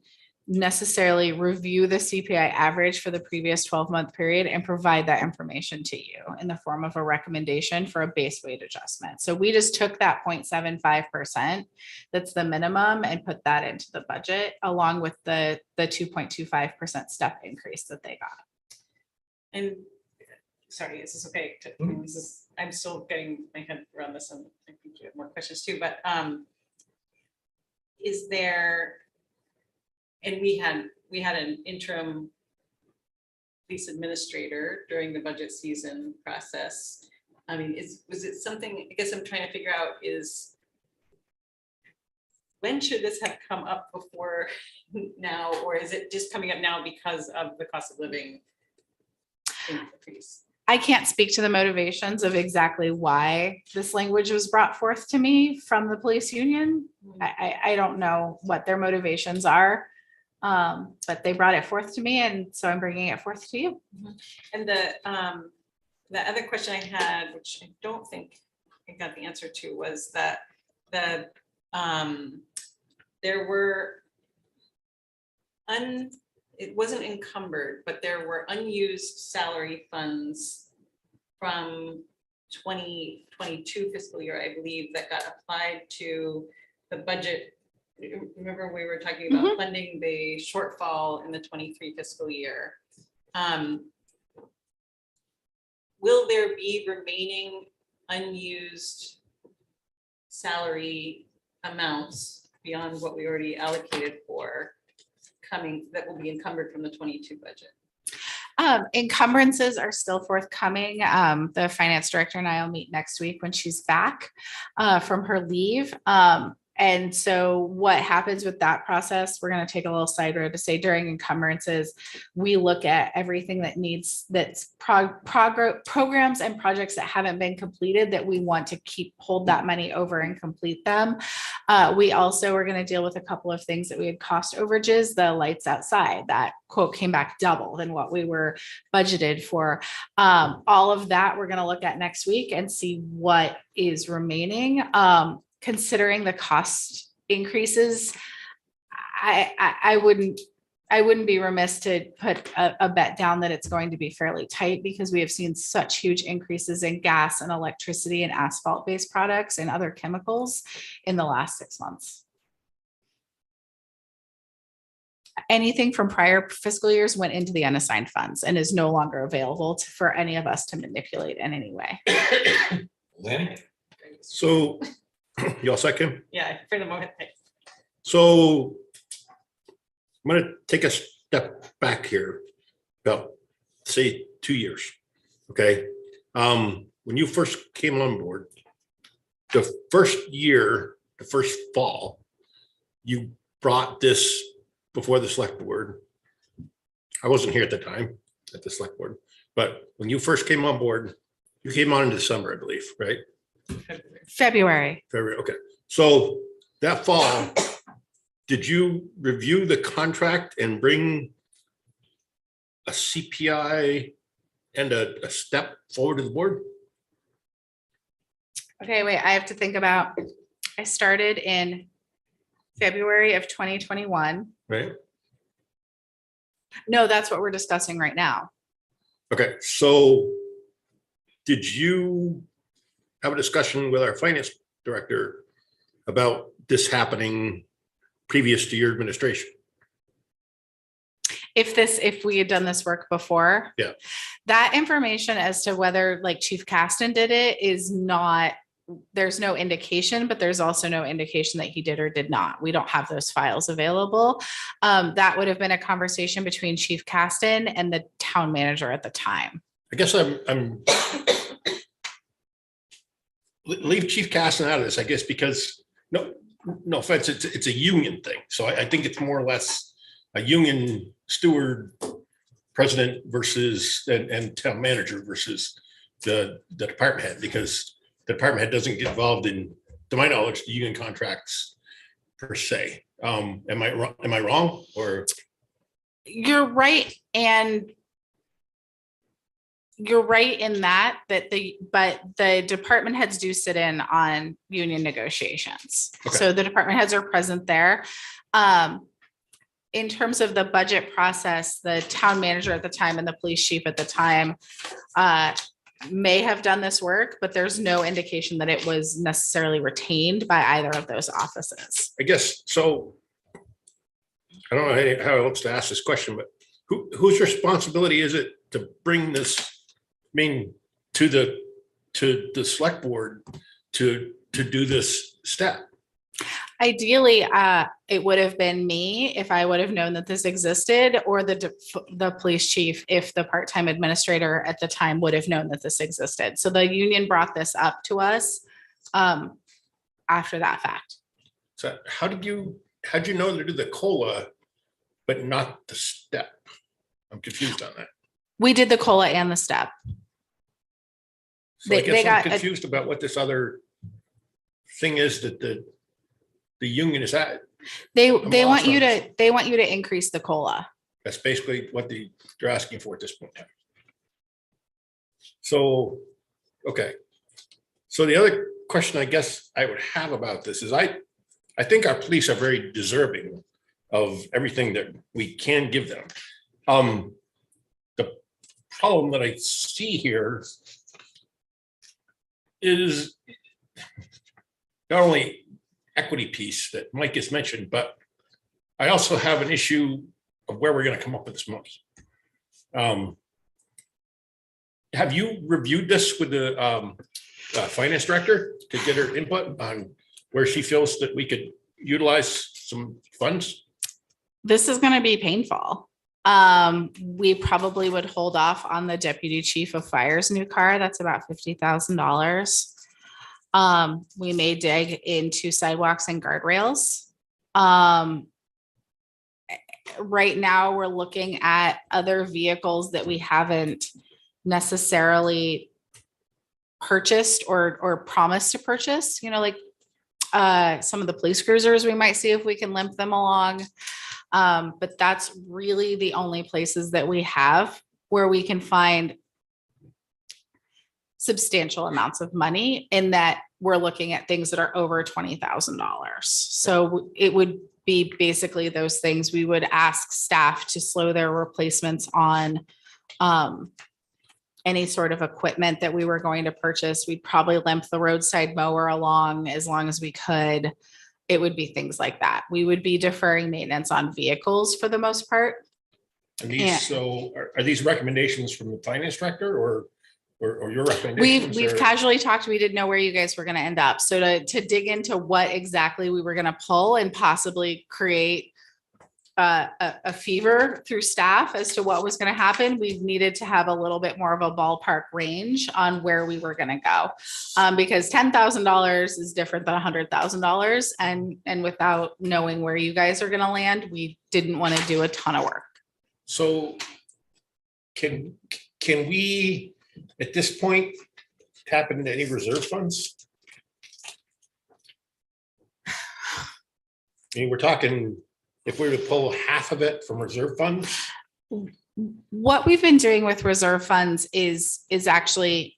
necessarily review the CPI average for the previous 12-month period and provide that information to you in the form of a recommendation for a base wage adjustment. So we just took that 0.75%, that's the minimum, and put that into the budget along with the 2.25% step increase that they got. And sorry, is this okay? I'm still getting my head around this, and I think you have more questions too, but is there, and we had an interim police administrator during the budget season process. I mean, was it something, I guess I'm trying to figure out is, when should this have come up before now, or is it just coming up now because of the cost of living increase? I can't speak to the motivations of exactly why this language was brought forth to me from the police union. I don't know what their motivations are. But they brought it forth to me, and so I'm bringing it forth to you. And the other question I had, which I don't think I got the answer to, was that there were it wasn't encumbered, but there were unused salary funds from 2022 fiscal year, I believe, that got applied to the budget. Remember, we were talking about funding the shortfall in the 23 fiscal year. Will there be remaining unused salary amounts beyond what we already allocated for coming that will be encumbered from the 22 budget? Encumbrances are still forthcoming. The finance director and I will meet next week when she's back from her leave. And so what happens with that process, we're going to take a little side road to say during encumbrances, we look at everything that needs, that's programs and projects that haven't been completed that we want to hold that money over and complete them. We also are going to deal with a couple of things that we had cost overages, the lights outside, that quote came back double than what we were budgeted for. All of that we're going to look at next week and see what is remaining. Considering the cost increases, I wouldn't be remiss to put a bet down that it's going to be fairly tight, because we have seen such huge increases in gas and electricity and asphalt-based products and other chemicals in the last 6 months. Anything from prior fiscal years went into the unassigned funds and is no longer available for any of us to manipulate in any way. Lanny? So, you all second? Yeah, for the moment. So I'm gonna take a step back here, about say 2 years. Okay. When you first came on board, the first year, the first fall, you brought this before the select board. I wasn't here at the time at the select board, but when you first came on board, you came on in December, I believe, right? February. Okay. So that fall, did you review the contract and bring a CPI and a step forward to the board? Okay, wait, I have to think about, I started in February of 2021. Right. No, that's what we're discussing right now. Okay, so did you have a discussion with our finance director about this happening previous to your administration? If we had done this work before. Yeah. That information as to whether like Chief Caston did it is not, there's no indication, but there's also no indication that he did or did not. We don't have those files available. That would have been a conversation between Chief Caston and the town manager at the time. I guess I'm leave Chief Caston out of this, I guess, because no offense, it's a union thing. So I think it's more or less a union steward, president versus and town manager versus the department head, because the department head doesn't get involved in, to my knowledge, the union contracts per se. Am I wrong or? You're right. And you're right in that but the department heads do sit in on union negotiations. Okay. So the department heads are present there. In terms of the budget process, the town manager at the time and the police chief at the time may have done this work, but there's no indication that it was necessarily retained by either of those offices. I guess so. I don't know how else to ask this question, but whose responsibility is it to bring this, to the select board to do this step? Ideally, it would have been me if I would have known that this existed, or the police chief if the part-time administrator at the time would have known that this existed. So the union brought this up to us after that fact. So how'd you know to do the COLA, but not the step? I'm confused on that. We did the COLA and the step. So I guess I'm confused about what this other thing is that the union is at. They want you to increase the COLA. That's basically what they're asking for at this point. So, okay. So the other question I guess I would have about this is I think our police are very deserving of everything that we can give them. The problem that I see here is not only equity piece that Mike has mentioned, but I also have an issue of where we're going to come up with this money. Have you reviewed this with the finance director to get her input on where she feels that we could utilize some funds? This is going to be painful. We probably would hold off on the deputy chief of fire's new car. That's about $50,000. We may dig into sidewalks and guardrails. Right now, we're looking at other vehicles that we haven't necessarily purchased or promised to purchase, like some of the police cruisers, we might see if we can limp them along. But that's really the only places that we have where we can find substantial amounts of money, in that we're looking at things that are over $20,000. So it would be basically those things. We would ask staff to slow their replacements on any sort of equipment that we were going to purchase. We'd probably limp the roadside mower along as long as we could. It would be things like that. We would be deferring maintenance on vehicles for the most part. And these, so are these recommendations from the finance director or your recommendations? We've casually talked. We didn't know where you guys were going to end up. So to dig into what exactly we were going to pull and possibly create a fever through staff as to what was going to happen, we needed to have a little bit more of a ballpark range on where we were going to go, because $10,000 is different than $100,000, and without knowing where you guys are going to land, we didn't want to do a ton of work. So can we at this point tap into any reserve funds? I mean, we're talking, if we were to pull half of it from reserve funds. What we've been doing with reserve funds is actually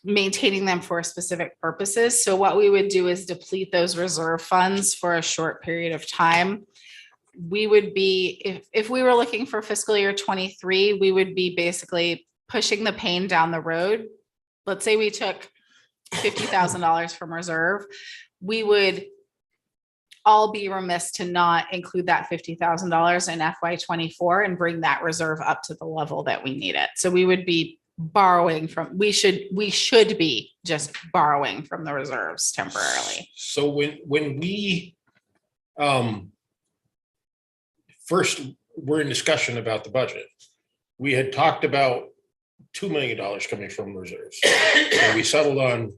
maintaining them for specific purposes. So what we would do is deplete those reserve funds for a short period of time. We would be, if we were looking for fiscal year 23, we would be basically pushing the pain down the road. Let's say we took $50,000 from reserve. We would all be remiss to not include that $50,000 in FY24 and bring that reserve up to the level that we need it. So we would be borrowing from, we should be just borrowing from the reserves temporarily. So when we first were in discussion about the budget, we had talked about $2 million coming from reserves. And we settled on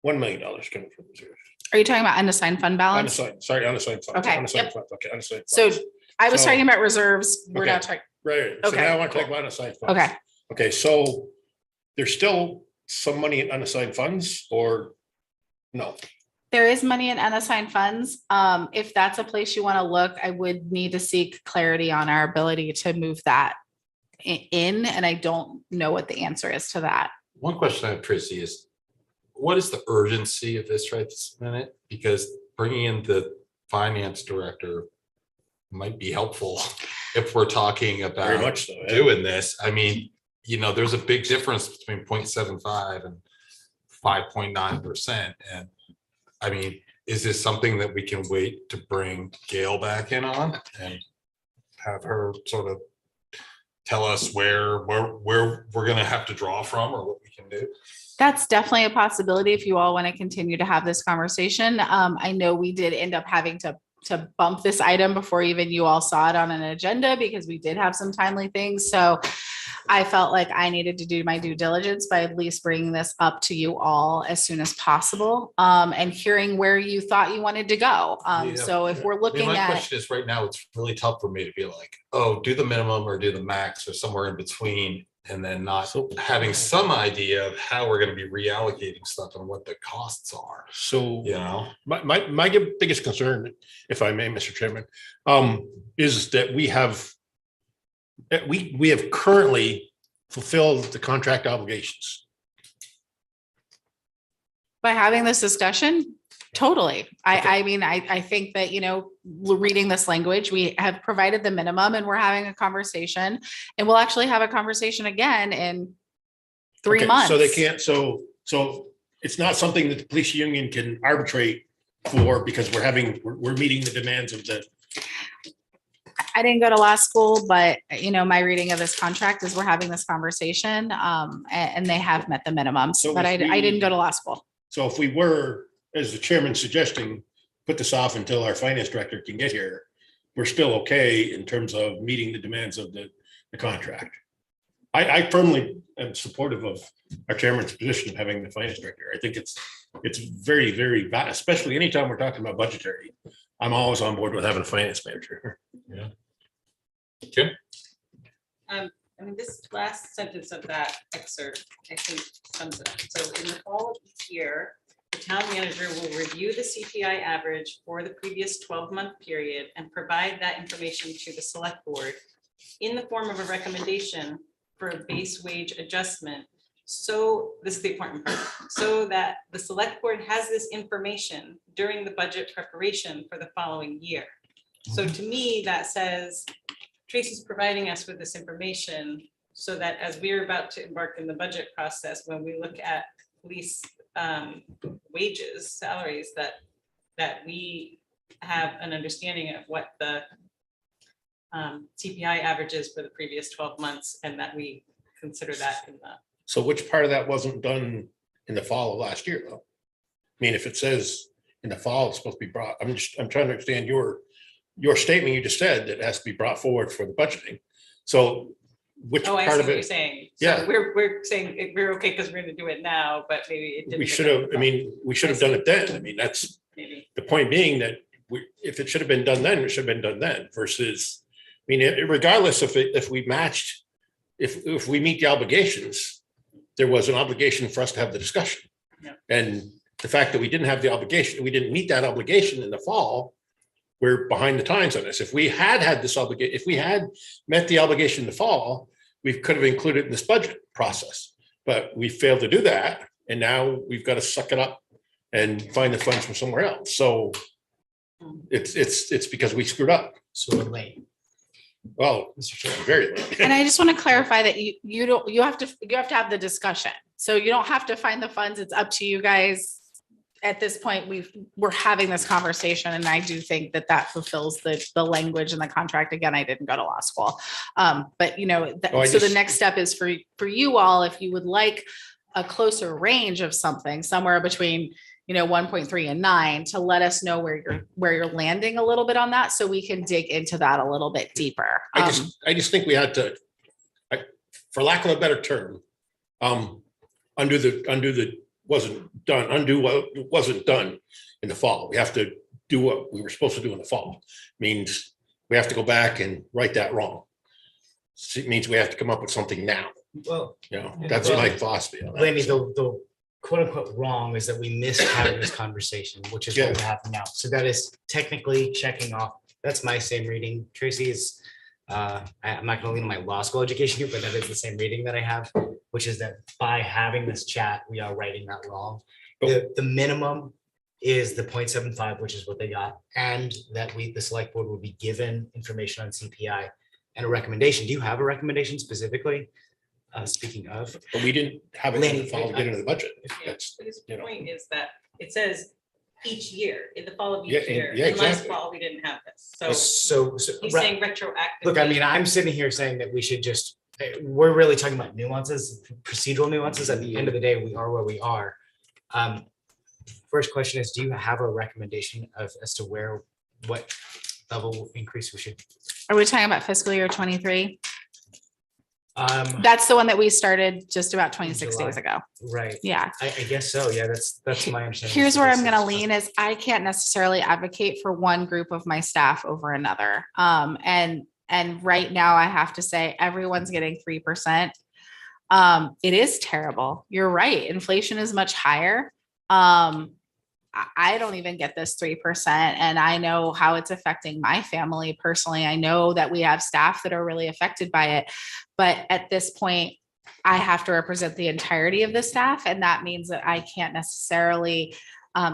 $1 million coming from reserves. Are you talking about unassigned fund balance? Unassigned funds. Okay, Unassigned yep. funds. Okay, unassigned So funds. I was So- talking about reserves. We're Okay. not talking. Right. So Okay, now I want to talk cool. about unassigned funds. Okay. Okay, so there's still some money in unassigned funds or no? There is money in unassigned funds. If that's a place you want to look, I would need to seek clarity on our ability to move that in, and I don't know what the answer is to that. One question I have, Tracy, is what is the urgency of this right this minute? Because bringing in the finance director might be helpful if we're talking Very about much so, yeah. doing this. I mean, there's a big difference between 0.75 and 5.9%. And I mean, is this something that we can wait to bring Gail back in on and have her sort of tell us where we're going to have to draw from or what we can do? That's definitely a possibility if you all want to continue to have this conversation. I know we did end up having to bump this item before even you all saw it on an agenda because we did have some timely things. So I felt like I needed to do my due diligence by at least bringing this up to you all as soon as possible, and hearing where you thought you wanted to go. So if we're looking My at, question is, right now, it's really tough for me to be like, oh, do the minimum or do the max or somewhere in between, and then not having some idea of how we're going to be reallocating stuff and what the costs are. So, my biggest concern, if I may, Mr. Chairman, is that we have currently fulfilled the contract obligations. by having this discussion, totally. I mean, I think that, reading this language, we have provided the minimum and we're having a conversation, and we'll actually have a conversation again in 3 Okay, months. So they can't, so it's not something that the police union can arbitrate for because we're meeting the demands of the. I didn't go to law school, but my reading of this contract is we're having this conversation, and they have met the minimums, So but if I didn't go to law school. So if we were, as the chairman suggesting, put this off until our finance director can get here, we're still okay in terms of meeting the demands of the contract. I firmly am supportive of our chairman's position of having the finance director. I think it's it's very, very, especially anytime we're talking about budgetary. I'm always on board with having a finance manager. Yeah. I mean, this last sentence of that excerpt, I think sums it up. So in the fall of each year, the town manager will review the CPI average for the previous 12-month period and provide that information to the select board in the form of a recommendation for a base wage adjustment. So this is the important part, so that the select board has this information during the budget preparation for the following year. So to me, that says Tracy's providing us with this information so that as we're about to embark in the budget process, when we look at police wages, salaries, that we have an understanding of what the CPI averages for the previous 12 months, and that we consider that in the. So which part of that wasn't done in the fall of last year, though? I mean, if it says in the fall, it's supposed to be brought, I'm trying to understand your statement you just said that it has to be brought forward for the budgeting. So which Oh, I see part what of you're it? saying. Yeah. So we're saying we're okay because we're gonna do it now, but maybe it didn't. We get should done. have, I mean, we should have done it then. I mean, that's Maybe. the point being that if it should have been done then, it should have been done then versus, I mean, regardless if we matched, if we meet the obligations, there was an obligation for us to have the discussion. Yeah. And the fact that we didn't have the obligation, we didn't meet that obligation in the fall, we're behind the times on this. If we had this obligation, if we had met the obligation in the fall, we could have included it in this budget process, but we failed to do that. And now we've got to suck it up and find the funds from somewhere else. So it's because we screwed up. So we're late. Well, very late. And I just want to clarify that you have to have the discussion. So you don't have to find the funds. It's up to you guys. At this point, we're having this conversation, and I do think that fulfills the language in the contract. Again, I didn't go to law school. But so the next step is for you all, if you would like a closer range of something, somewhere between 1.3 and 9, to let us know where you're landing a little bit on that, so we can dig into that a little bit deeper. I just think we had to, for lack of a better term, undo what wasn't done in the fall. We have to do what we were supposed to do in the fall. Means we have to go back and right that wrong. It means we have to come up with something now. Well, that's my philosophy on that. Blamey, the quote unquote wrong is that we missed having this conversation, which is what we have now. So that is technically checking off. That's my same reading. Tracy's, I'm not going to lean on my law school education here, but that is the same reading that I have, which is that by having this chat, we are righting that wrong. The minimum is the 0.75, which is what they got, and that the select board will be given information on CPI and a recommendation. Do you have a recommendation specifically? Speaking of, but we didn't have it in the fall to get into the budget. The point is that it says each year, in the fall of each Yeah, year. yeah, And last exactly. fall, we didn't have this. So He's saying retroactive. Look, I mean, I'm sitting here saying that we should just, we're really talking about nuances, procedural nuances. At the end of the day, we are where we are. First question is, do you have a recommendation as to what level increase we should? Are we talking about fiscal year 23? That's the one that we started just about 26 July. days ago. Right. Yeah. I guess so. Yeah, that's my understanding. Here's where I'm going to lean is I can't necessarily advocate for one group of my staff over another. And right now I have to say everyone's getting 3%. It is terrible. You're right. Inflation is much higher. I don't even get this 3%, and I know how it's affecting my family personally. I know that we have staff that are really affected by it, but at this point, I have to represent the entirety of the staff, and that means that I can't necessarily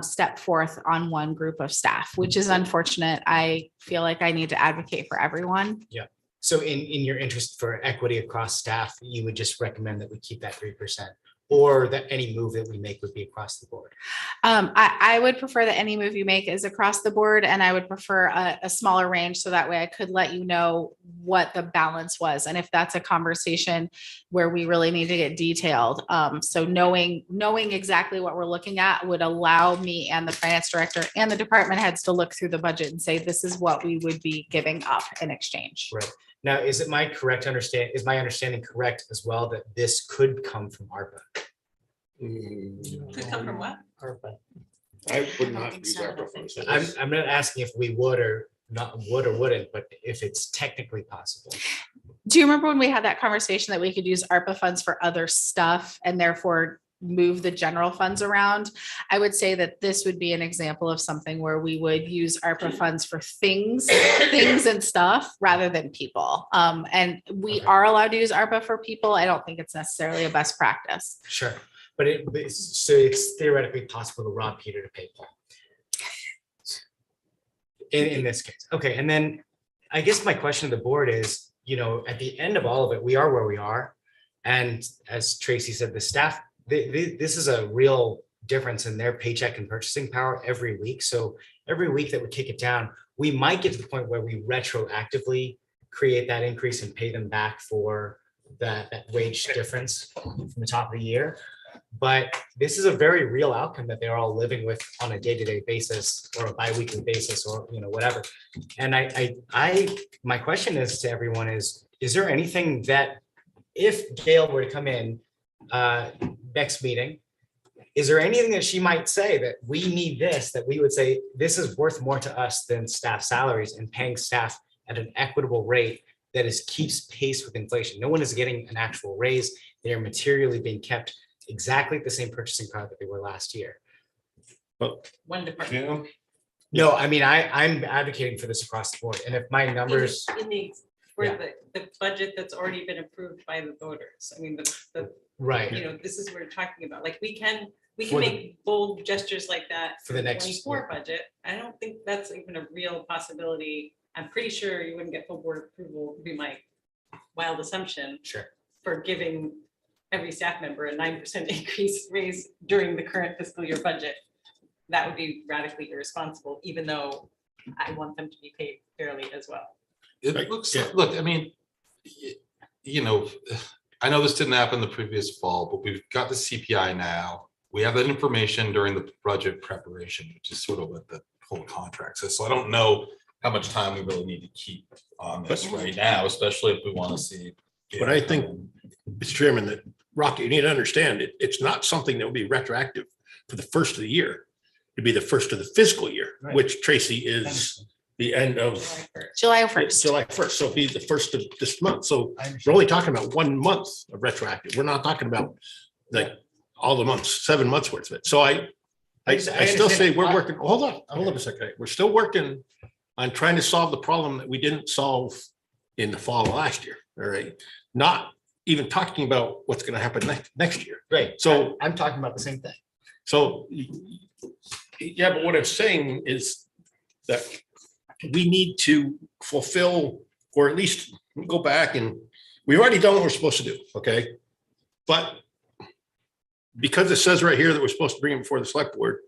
step forth on one group of staff, which is unfortunate. I feel like I need to advocate for everyone. Yeah. So in your interest for equity across staff, you would just recommend that we keep that 3%, or that any move that we make would be across the board? I would prefer that any move you make is across the board, and I would prefer a smaller range, so that way I could let you know what the balance was. And if that's a conversation where we really need to get detailed. So knowing exactly what we're looking at would allow me and the finance director and the department heads to look through the budget and say, this is what we would be giving up in exchange. Right. Now, is my understanding correct as well that this could come from ARPA? Could come from what? I would not use ARPA funds. for this. I'm not asking if we would or wouldn't, but if it's technically possible. Do you remember when we had that conversation that we could use ARPA funds for other stuff and therefore move the general funds around? I would say that this would be an example of something where we would use ARPA funds for things and stuff rather than people. And we are allowed to use ARPA for people. I don't think it's necessarily a best practice. Sure, but so it's theoretically possible to rob Peter to pay Paul. In this case, okay. And then I guess my question to the board is, at the end of all of it, we are where we are. And as Tracy said, the staff, this is a real difference in their paycheck and purchasing power every week. So every week that we kick it down, we might get to the point where we retroactively create that increase and pay them back for that wage difference from the top of the year. But this is a very real outcome that they're all living with on a day-to-day basis or a bi-weekly basis or whatever. And my question is to everyone is there anything that if Gail were to come in next meeting, is there anything that she might say that we need this, that we would say this is worth more to us than staff salaries and paying staff at an equitable rate that keeps pace with inflation? No one is getting an actual raise. They are materially being kept exactly the same purchasing power that they were last year. But One department. No, I mean, I'm advocating for this across the board. And if my numbers, For Yeah. the budget that's already been approved by the voters. I mean, the right, this is what we're talking about. Like, we can For the- make bold gestures like that For the next 24 budget. I don't think that's even a real possibility. I'm pretty sure you wouldn't get full board approval, would be my wild assumption. Sure. For giving every staff member a 9% increase raise during the current fiscal year budget. That would be radically irresponsible, even though I want them to be paid fairly as well. It looks, look, I mean, I know this didn't happen the previous fall, but we've got the CPI now. We have that information during the budget preparation, which is sort of what the whole contract says. So I don't know how much time we really need to keep on this right now, especially if we want to see. But I think, Mr. Chairman, that Rocky, you need to understand it's not something that will be retroactive for the first of the year. It'd be the first of the fiscal year, Right. which Tracy is the end of July 1st. July 1st. So it'll be the first of this month. So we're only talking about 1 month of retroactive. We're not talking about like all the months, 7 months worth of it. So I still say we're working, hold on a second. We're still working on trying to solve the problem that we didn't solve in the fall of last year. All right. Not even talking about what's going to happen next year. Right. So I'm talking about the same thing. So, yeah, but what I'm saying is that we need to fulfill, or at least go back and we've already done what we're supposed to do, okay? But because it says right here that we're supposed to bring it before the select board,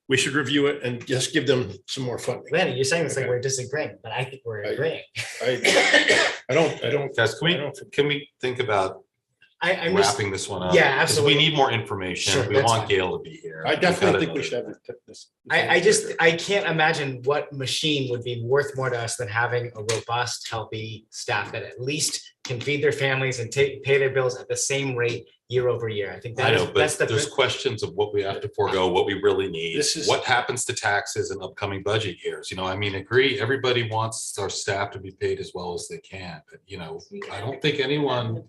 we should review it and just give them some more funding. Lanny, you're saying this like we're disagreeing, but I think we're agreeing. I don't. Guys, can we think about I'm wrapping this one up? Yeah, 'Cause absolutely. We need more information. Sure, We that's want fine. Gail to be here. I definitely think we should have this. I can't imagine what machine would be worth more to us than having a robust, healthy staff that at least can feed their families and pay their bills at the same rate year over year. I think I know, that's but the. there's questions of what we have to forego, what we really need, This is- what happens to taxes in upcoming budget years. I mean, everybody wants our staff to be paid as well as they can, but I don't think anyone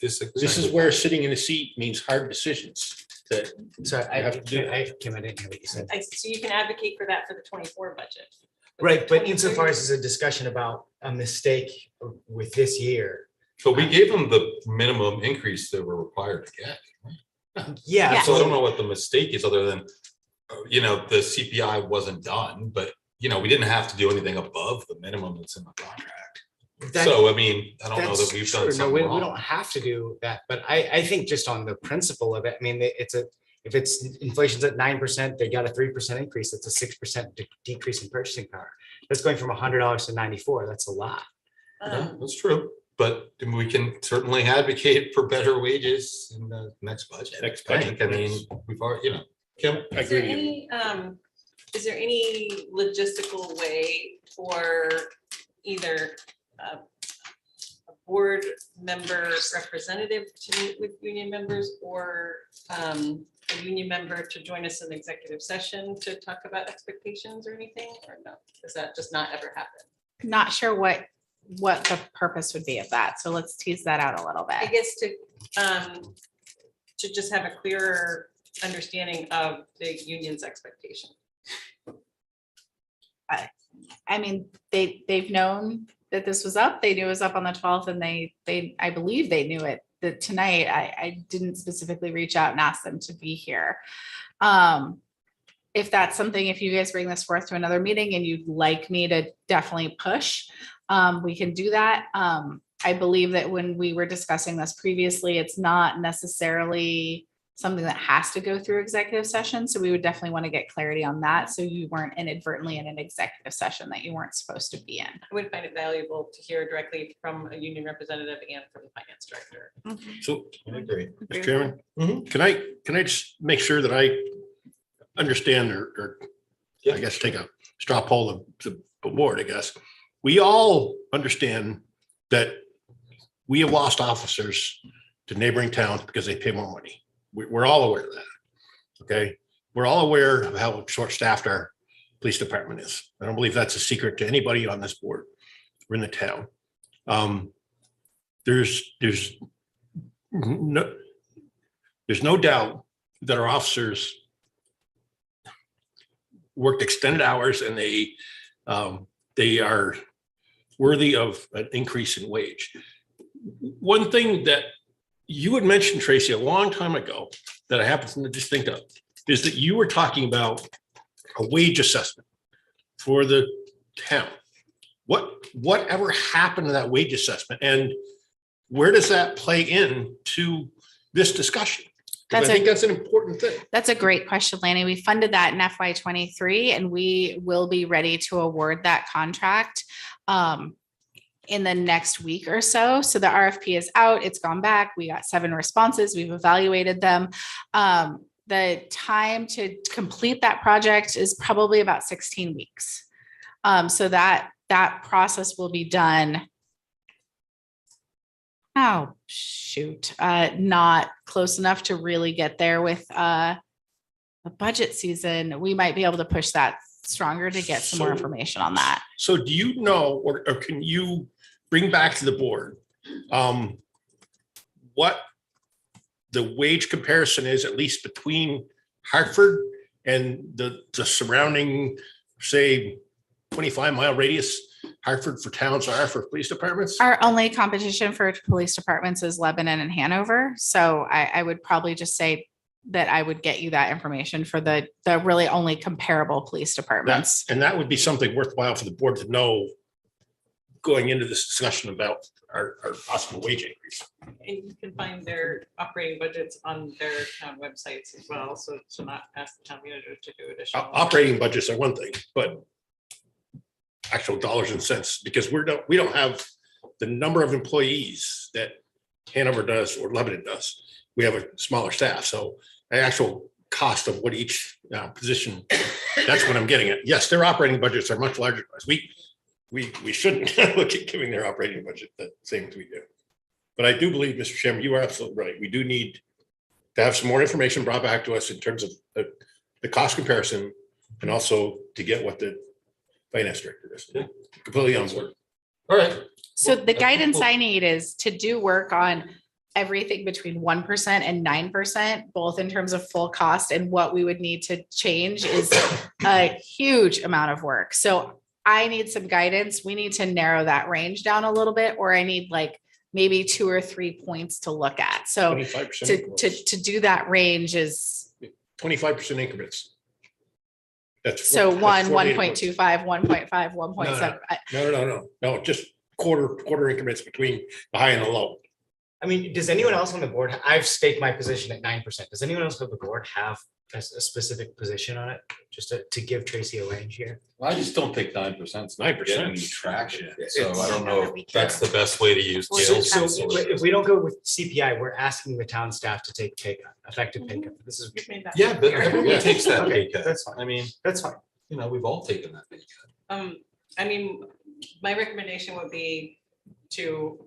disagrees. This is where sitting in a seat means hard decisions that Sorry, you have to do. Kim, I didn't hear what you said. So you can advocate for that for the 24 budget. Right, but insofar as there's a discussion about a mistake with this year. But we gave them the minimum increase that we're required to get. Yeah. So I don't know what the mistake is other than, the CPI wasn't done, but we didn't have to do anything above the minimum that's in the contract. So, I mean, I don't know that we've done something we wrong. don't have to do that, but I think just on the principle of it, I mean, if it's inflation's at 9%, they got a 3% increase. That's a 6% decrease in purchasing power. That's going from $100 to 94. That's a lot. Yeah, that's true. But we can certainly advocate for better wages in the next budget. I mean, we've already, Kim. Is there any logistical way for either a board member representative to meet with union members or a union member to join us in executive session to talk about expectations or anything, or no? Does that just not ever happen? Not sure what the purpose would be of that. So let's tease that out a little I bit. guess to just have a clearer understanding of the union's expectation. I mean, they've known that this was up. They knew it was up on the 12th, and I believe they knew it that tonight. I didn't specifically reach out and ask them to be here. If that's something, if you guys bring this forth to another meeting and you'd like me to definitely push, we can do that. I believe that when we were discussing this previously, it's not necessarily something that has to go through executive session. So we would definitely want to get clarity on that. So you weren't inadvertently in an executive session that you weren't supposed to be in. I would find it valuable to hear directly from a union representative and from the finance director. So, I agree. Mr. Chairman, can I just make sure that I understand or I guess take a straw poll of the board, I guess. We all understand that we have lost officers to neighboring towns because they pay more money. We're all aware of that. Okay. We're all aware of how short-staffed our police department is. I don't believe that's a secret to anybody on this board or in the town. There's no doubt that our officers worked extended hours and they are worthy of an increase in wage. One thing that you had mentioned, Tracy, a long time ago that I happen to just think of is that you were talking about a wage assessment for the town. Whatever happened to that wage assessment, and where does that play into this discussion? I think that's an important thing. That's a great question, Lanny. We funded that in FY23, and we will be ready to award that contract in the next week or so. So the RFP is out, it's gone back. We got 7 responses. We've evaluated them. The time to complete that project is probably about 16 weeks. So that process will be done. Oh, shoot. Not close enough to really get there with the budget season. We might be able to push that stronger to get some more information on that. So do you know, or can you bring back to the board what the wage comparison is, at least between Hartford and the surrounding, say, 25-mile radius Hartford for towns are for police departments? Our only competition for police departments is Lebanon and Hanover. So I would probably just say that I would get you that information for the really only comparable police departments. And that would be something worthwhile for the board to know going into this discussion about our possible wage increase. And you can find their operating budgets on their town websites as well. So to not ask the town manager to do additional. Operating budgets are one thing, but actual dollars and cents, because we don't have the number of employees that Hanover does or Lebanon does. We have a smaller staff, so the actual cost of what each position, that's what I'm getting at. Yes, their operating budgets are much larger. We shouldn't look at giving their operating budget the same as we do. But I do believe, Mr. Chairman, you are absolutely right. We do need to have some more information brought back to us in terms of the cost comparison, and also to get what the finance director is. Completely on board. All right. So the guidance I need is to do work on everything between 1% and 9%, both in terms of full cost, and what we would need to change is a huge amount of work. So I need some guidance. We need to narrow that range down a little bit, or I need like maybe 2 or 3 points to look at. So 25% to do that range is 25% increments. That's so that's 1.25, 1.5, 1.7. No, just quarter increments between the high and the low. I mean, does anyone else on the board, I've staked my position at 9%. Does anyone else on the board have a specific position on it? Just to give Tracy a range here? I just don't think 9%. 9%. Getting any traction. So I don't know. That's the best way to use So scales. if we don't go with CPI, we're asking the town staff to take pay cut, effective pay cut. This is. Yeah, but everybody takes that Okay, pay cut. that's fine. I mean, That's fine. you know, we've all taken that pay cut. I mean, my recommendation would be to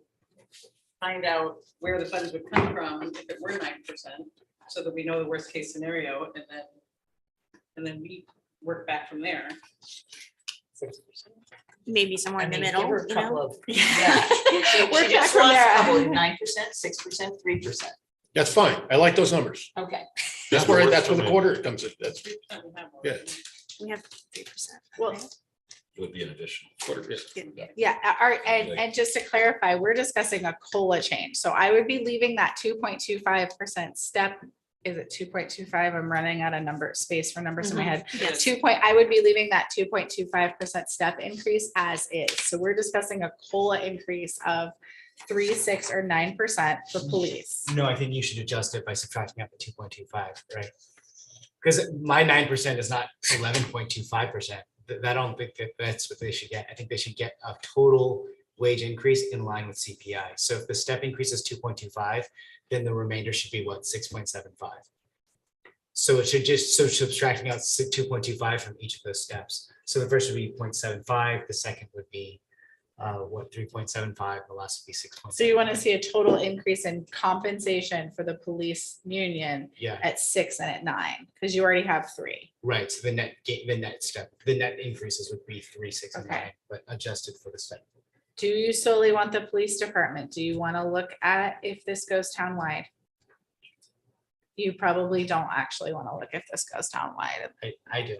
find out where the funds would come from if it were 9%. so that we know the worst case scenario, and then we work back from there. Maybe somewhere in the middle, you know? Work back from there. 9%, 6%, 3%. That's fine. I like those numbers. Okay. That's where the quarter comes in. That's, yeah. We have 3%. Well, It would be an additional quarter. yeah, and just to clarify, we're discussing a COLA change. So I would be leaving that 2.25% step. Is it 2.25? I'm running out of space for numbers in my head. Yes. I would be leaving that 2.25% step increase as is. So we're discussing a COLA increase of 3, 6, or 9% for police. No, I think you should adjust it by subtracting out the 2.25, right? Because my 9% is not 11.25%. I don't think that's what they should get. I think they should get a total wage increase in line with CPI. So if the step increase is 2.25, then the remainder should be what, 6.75. So it should just, so subtracting out 2.25 from each of those steps. So the first would be 0.75, the second would be 3.75, the last would be 6. So you want to see a total increase in compensation for the police union Yeah. at 6 and at 9, because you already have 3. Right, so the net increases would be 3, 6, and 9, but adjusted for the step. Do you solely want the police department? Do you want to look at if this goes townwide? You probably don't actually want to look if this goes townwide. I do.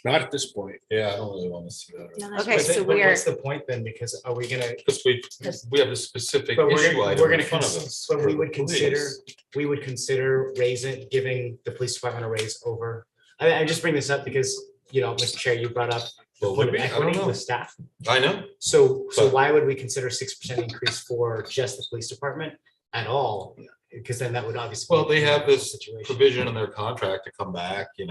Not at this point. Yeah, I don't really want to see that. No, that's Okay, But so then- but we are, what's the point then? Because are we gonna? Because we have a specific But issue we're item in gonna, front of us. but for we the would consider, police. giving the police department a raise over. I just bring this up because, Mr. Chair, you brought up the Well, point would of we? I don't equity know. with staff. I know. So But- why would we consider 6% increase for just the police department at all? Because then that would obviously. Well, they have this situation. provision in their contract to come back, and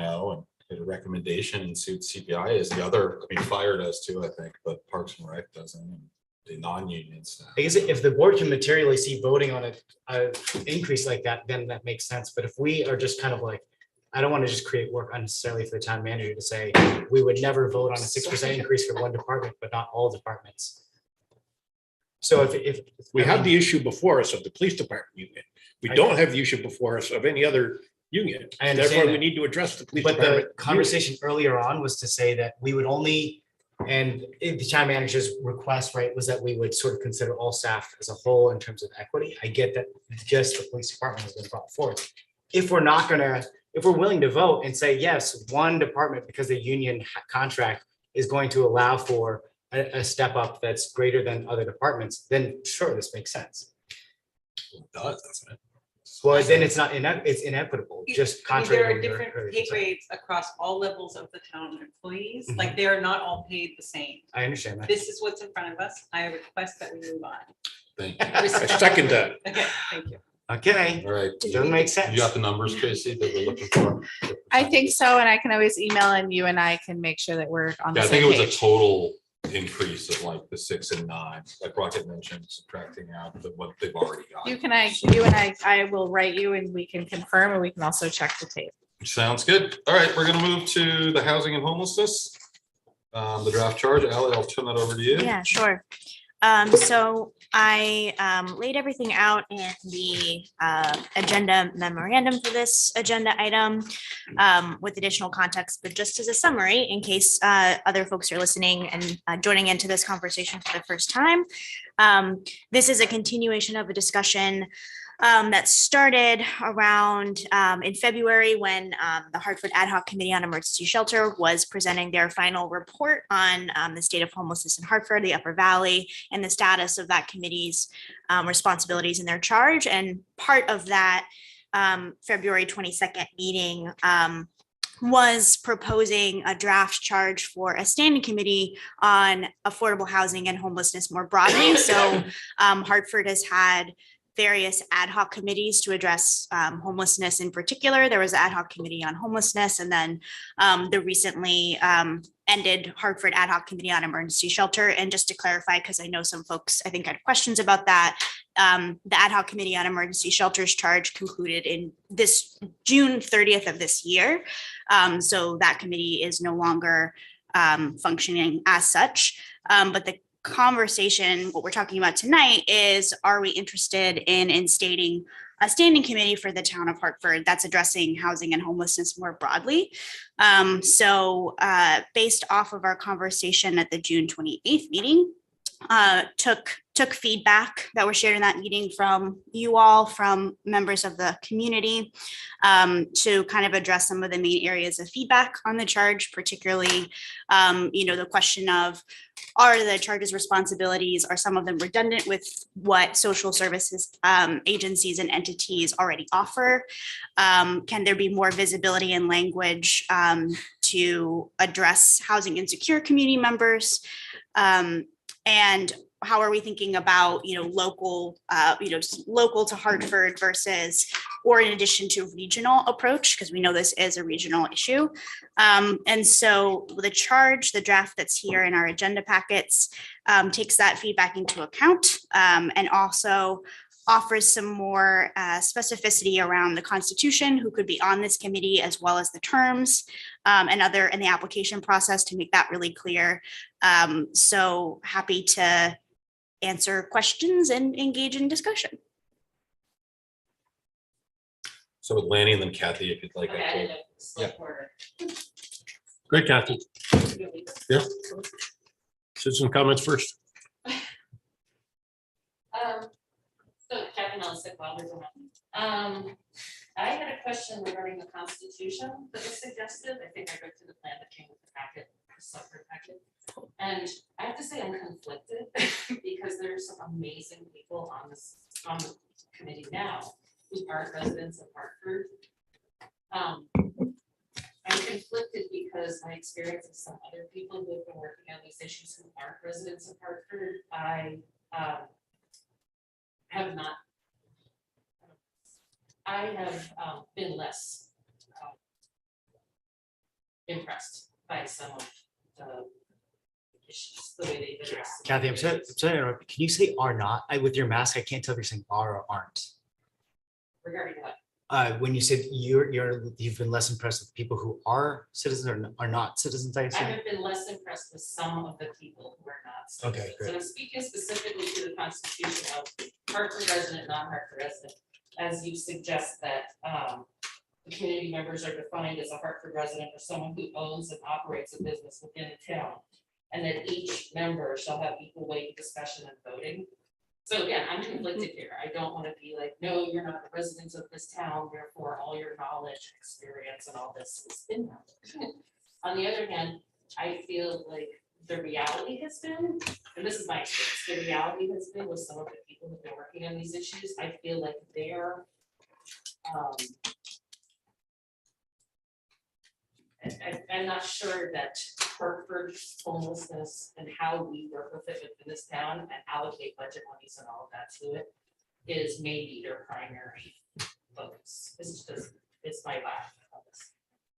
get a recommendation and see what CPI is. The other, fire does too, I think, but Parks and Rec doesn't, and the non-union staff. I guess if the board can materially see voting on a increase like that, then that makes sense. But if we are just kind of like, I don't want to just create work unnecessarily for the town manager to say, we would never vote on a 6% increase for one department, but not all departments. So if. We have the issue before us of the police department union. We don't have the issue before us of any other union. I understand Therefore, we that. need to address the police But department. the conversation earlier on was to say that we would only, and the town manager's request, right, was that we would sort of consider all staff as a whole in terms of equity. I get that just the police department has been brought forward. If we're willing to vote and say, yes, one department, because the union contract is going to allow for a step up that's greater than other departments, then sure, this makes sense. It does, doesn't it? Well, then it's not, it's inequitable, just contrary. There to are what you're different earlier pay saying. grades across all levels of the town employees, Mhm. like they are not all paid the same. I understand that. This is what's in front of us. I request that we move on. Thank you. I second that. Okay, thank you. Okay, All right. doesn't make sense. You got the numbers, Tracy, that we're looking for? I think so, and I can always email and you and I can make sure that we're on the Yeah, I think same it was a page. total increase of like the 6 and 9, like Rocket mentioned, subtracting out what they've already got. You and I will write you and we can confirm, and we can also check the tape. Sounds good. All right, we're gonna move to the housing and homelessness. The draft charge, Ally, I'll turn that over to you. Yeah, sure. So I laid everything out in the agenda memorandum for this agenda item with additional context, but just as a summary, in case other folks are listening and joining into this conversation for the first time. This is a continuation of a discussion that started around in February when the Hartford Ad Hoc Committee on Emergency Shelter was presenting their final report on the state of homelessness in Hartford, the Upper Valley, and the status of that committee's responsibilities and their charge. And part of that February 22nd meeting was proposing a draft charge for a standing committee on affordable housing and homelessness more broadly. So Hartford has had various ad hoc committees to address homelessness in particular. There was an ad hoc committee on homelessness, and then the recently ended Hartford Ad Hoc Committee on Emergency Shelter. And just to clarify, because I know some folks, I think, had questions about that, the Ad Hoc Committee on Emergency Shelters charge concluded in this June 30th of this year. So that committee is no longer functioning as such. But the conversation, what we're talking about tonight is, are we interested in instating a standing committee for the town of Hartford that's addressing housing and homelessness more broadly. So based off of our conversation at the June 28th meeting, took feedback that was shared in that meeting from you all, from members of the community, to kind of address some of the main areas of feedback on the charge, particularly, the question of, are the charge's responsibilities, are some of them redundant with what social services agencies and entities already offer? Can there be more visibility and language to address housing insecure community members? And how are we thinking about, local, just local to Hartford versus, or in addition to regional approach, because we know this is a regional issue. And so the charge, the draft that's here in our agenda packets, takes that feedback into account, and also offers some more specificity around the Constitution, who could be on this committee, as well as the terms and the application process to make that really clear. So happy to answer questions and engage in discussion. So with Lanny and then Kathy, if you'd like. Select board. Great, Kathy. Yeah. Citizen comments first. So Kathy Melisick, I had a question regarding the Constitution that was suggested. I think I read through the plan that came with the packet, the separate packet. And I have to say I'm conflicted because there's some amazing people on the committee now who aren't residents of Hartford. I'm conflicted because my experience of some other people who have been working on these issues who aren't residents of Hartford, I have not. I have been less impressed by some of the issues, the way they've addressed. Kathy, I'm sorry to interrupt. Can you say are not? With your mask, I can't tell if you're saying are or aren't. Regarding what? When you said you've been less impressed with people who are citizens or are not citizens, I I assume? have been less impressed with some of the people who are not citizens. Okay, great. So I'm speaking specifically to the Constitution of Hartford resident, non-Hartford resident, as you suggest that the community members are defined as a Hartford resident or someone who owns and operates a business within the town, and that each member shall have equal weight in discussion and voting. So again, I'm conflicted here. I don't want to be like, no, you're not a resident of this town, therefore all your knowledge, experience, and all this is invalid. On the other hand, I feel like the reality has been, and this is my experience, the reality has been with some of the people who've been working on these issues, I feel like they're I'm not sure that Hartford homelessness and how we work with it within this town and allocate budget monies and all of that to it is maybe their primary focus. This is just, it's my lack of this.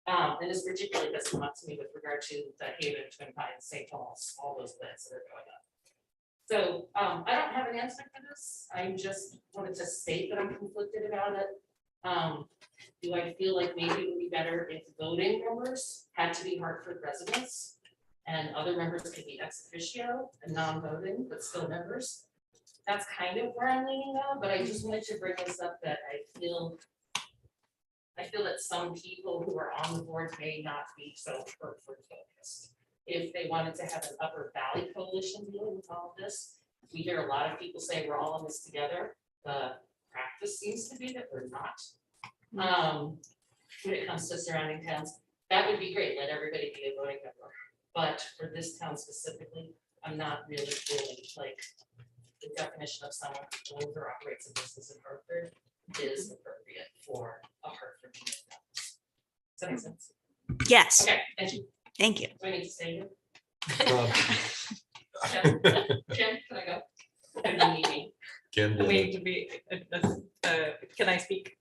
And this particularly does come up to me with regard to the Haven, Twin Pines, St. Paul's, all those plans that are going up. So I don't have an answer for this. I just wanted to state that I'm conflicted about it. Do I feel like maybe it would be better if voting members had to be Hartford residents and other members could be ex officio and non-voting, but still members? That's kind of where I'm leaning now, but I just wanted to bring this up that I feel that some people who are on the board may not be so Hartford focused. If they wanted to have an Upper Valley coalition dealing with all of this, we hear a lot of people say we're all in this together. The practice seems to be that we're not. When it comes to surrounding towns, that would be great. Let everybody be a voting member. But for this town specifically, I'm not really feeling like the definition of someone who owns or operates a business in Hartford is appropriate for a Hartford community. Does that make sense? Yes. Okay, thank you. Thank you. Do I need to stay here? Jim, can I go? And then meeting. I'm waiting to be, can I speak?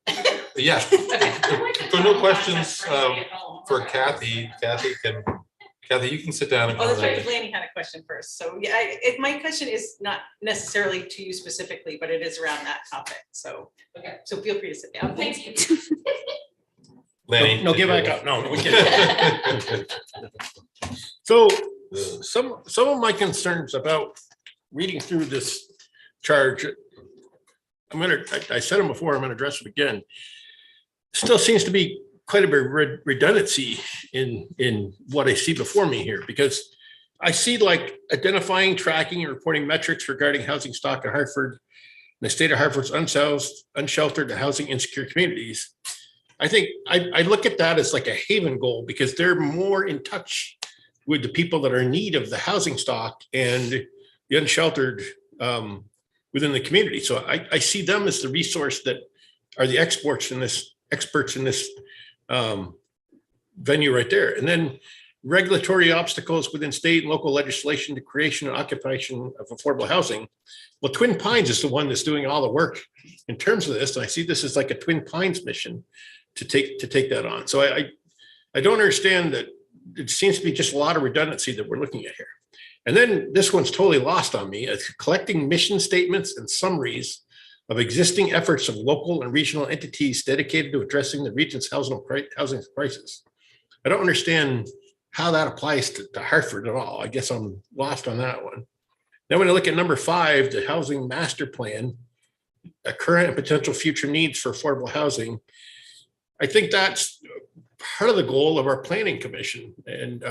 Yeah. Okay. For no questions for Kathy, Kathy, you can sit down and. Oh, that's right, because Lanny had a question first. So yeah, my question is not necessarily to you specifically, but it is around that topic. So, okay. So feel free to sit down. Thank you. Lanny. No, get back up. No, we can't. So some of my concerns about reading through this charge I said them before, I'm gonna address them again. Still seems to be quite a bit of redundancy in what I see before me here, because I see like identifying, tracking, and reporting metrics regarding housing stock in Hartford, the state of Hartford's unsheltered and housing insecure communities. I think I look at that as like a haven goal, because they're more in touch with the people that are in need of the housing stock and the unsheltered within the community. So I see them as the resource that are the experts in this venue right there. And then regulatory obstacles within state and local legislation to creation and occupation of affordable housing. Well, Twin Pines is the one that's doing all the work in terms of this. And I see this as like a Twin Pines mission to take that on. So I don't understand that. It seems to be just a lot of redundancy that we're looking at here. And then this one's totally lost on me. It's collecting mission statements and summaries of existing efforts of local and regional entities dedicated to addressing the region's housing crisis. I don't understand how that applies to Hartford at all. I guess I'm lost on that one. Then when I look at number 5, the housing master plan, current and potential future needs for affordable housing, I think that's part of the goal of our planning commission and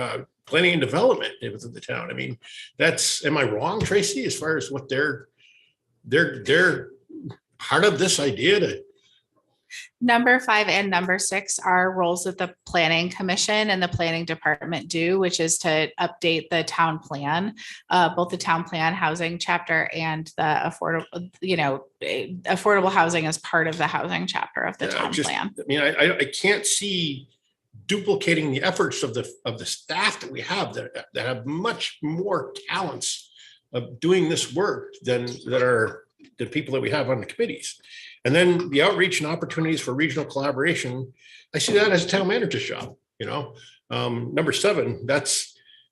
planning and development within the town. I mean, am I wrong, Tracy, as far as what they're part of this idea to? Number 5 and number 6 are roles that the planning commission and the planning department do, which is to update the town plan, both the town plan housing chapter and the affordable housing as part of the housing chapter of the town plan. I mean, I can't see duplicating the efforts of the staff that we have that have much more talents of doing this work than the people that we have on the committees. And then the outreach and opportunities for regional collaboration, I see that as a town manager's job. Number 7,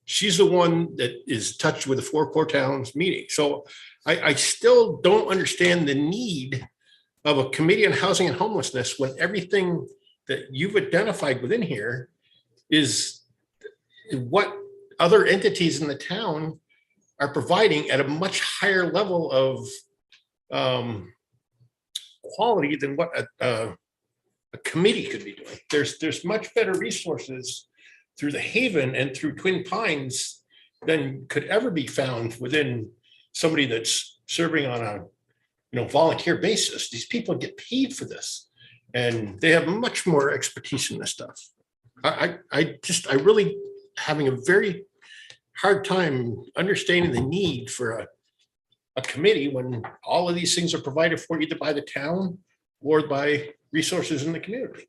she's the one that is touched with the 4 core towns meeting. So I still don't understand the need of a committee on housing and homelessness when everything that you've identified within here is what other entities in the town are providing at a much higher level of quality than what a committee could be doing. There's much better resources through the Haven and through Twin Pines than could ever be found within somebody that's serving on a volunteer basis. These people get paid for this, and they have much more expertise in this stuff. I really having a very hard time understanding the need for a committee when all of these things are provided for either by the town or by resources in the community.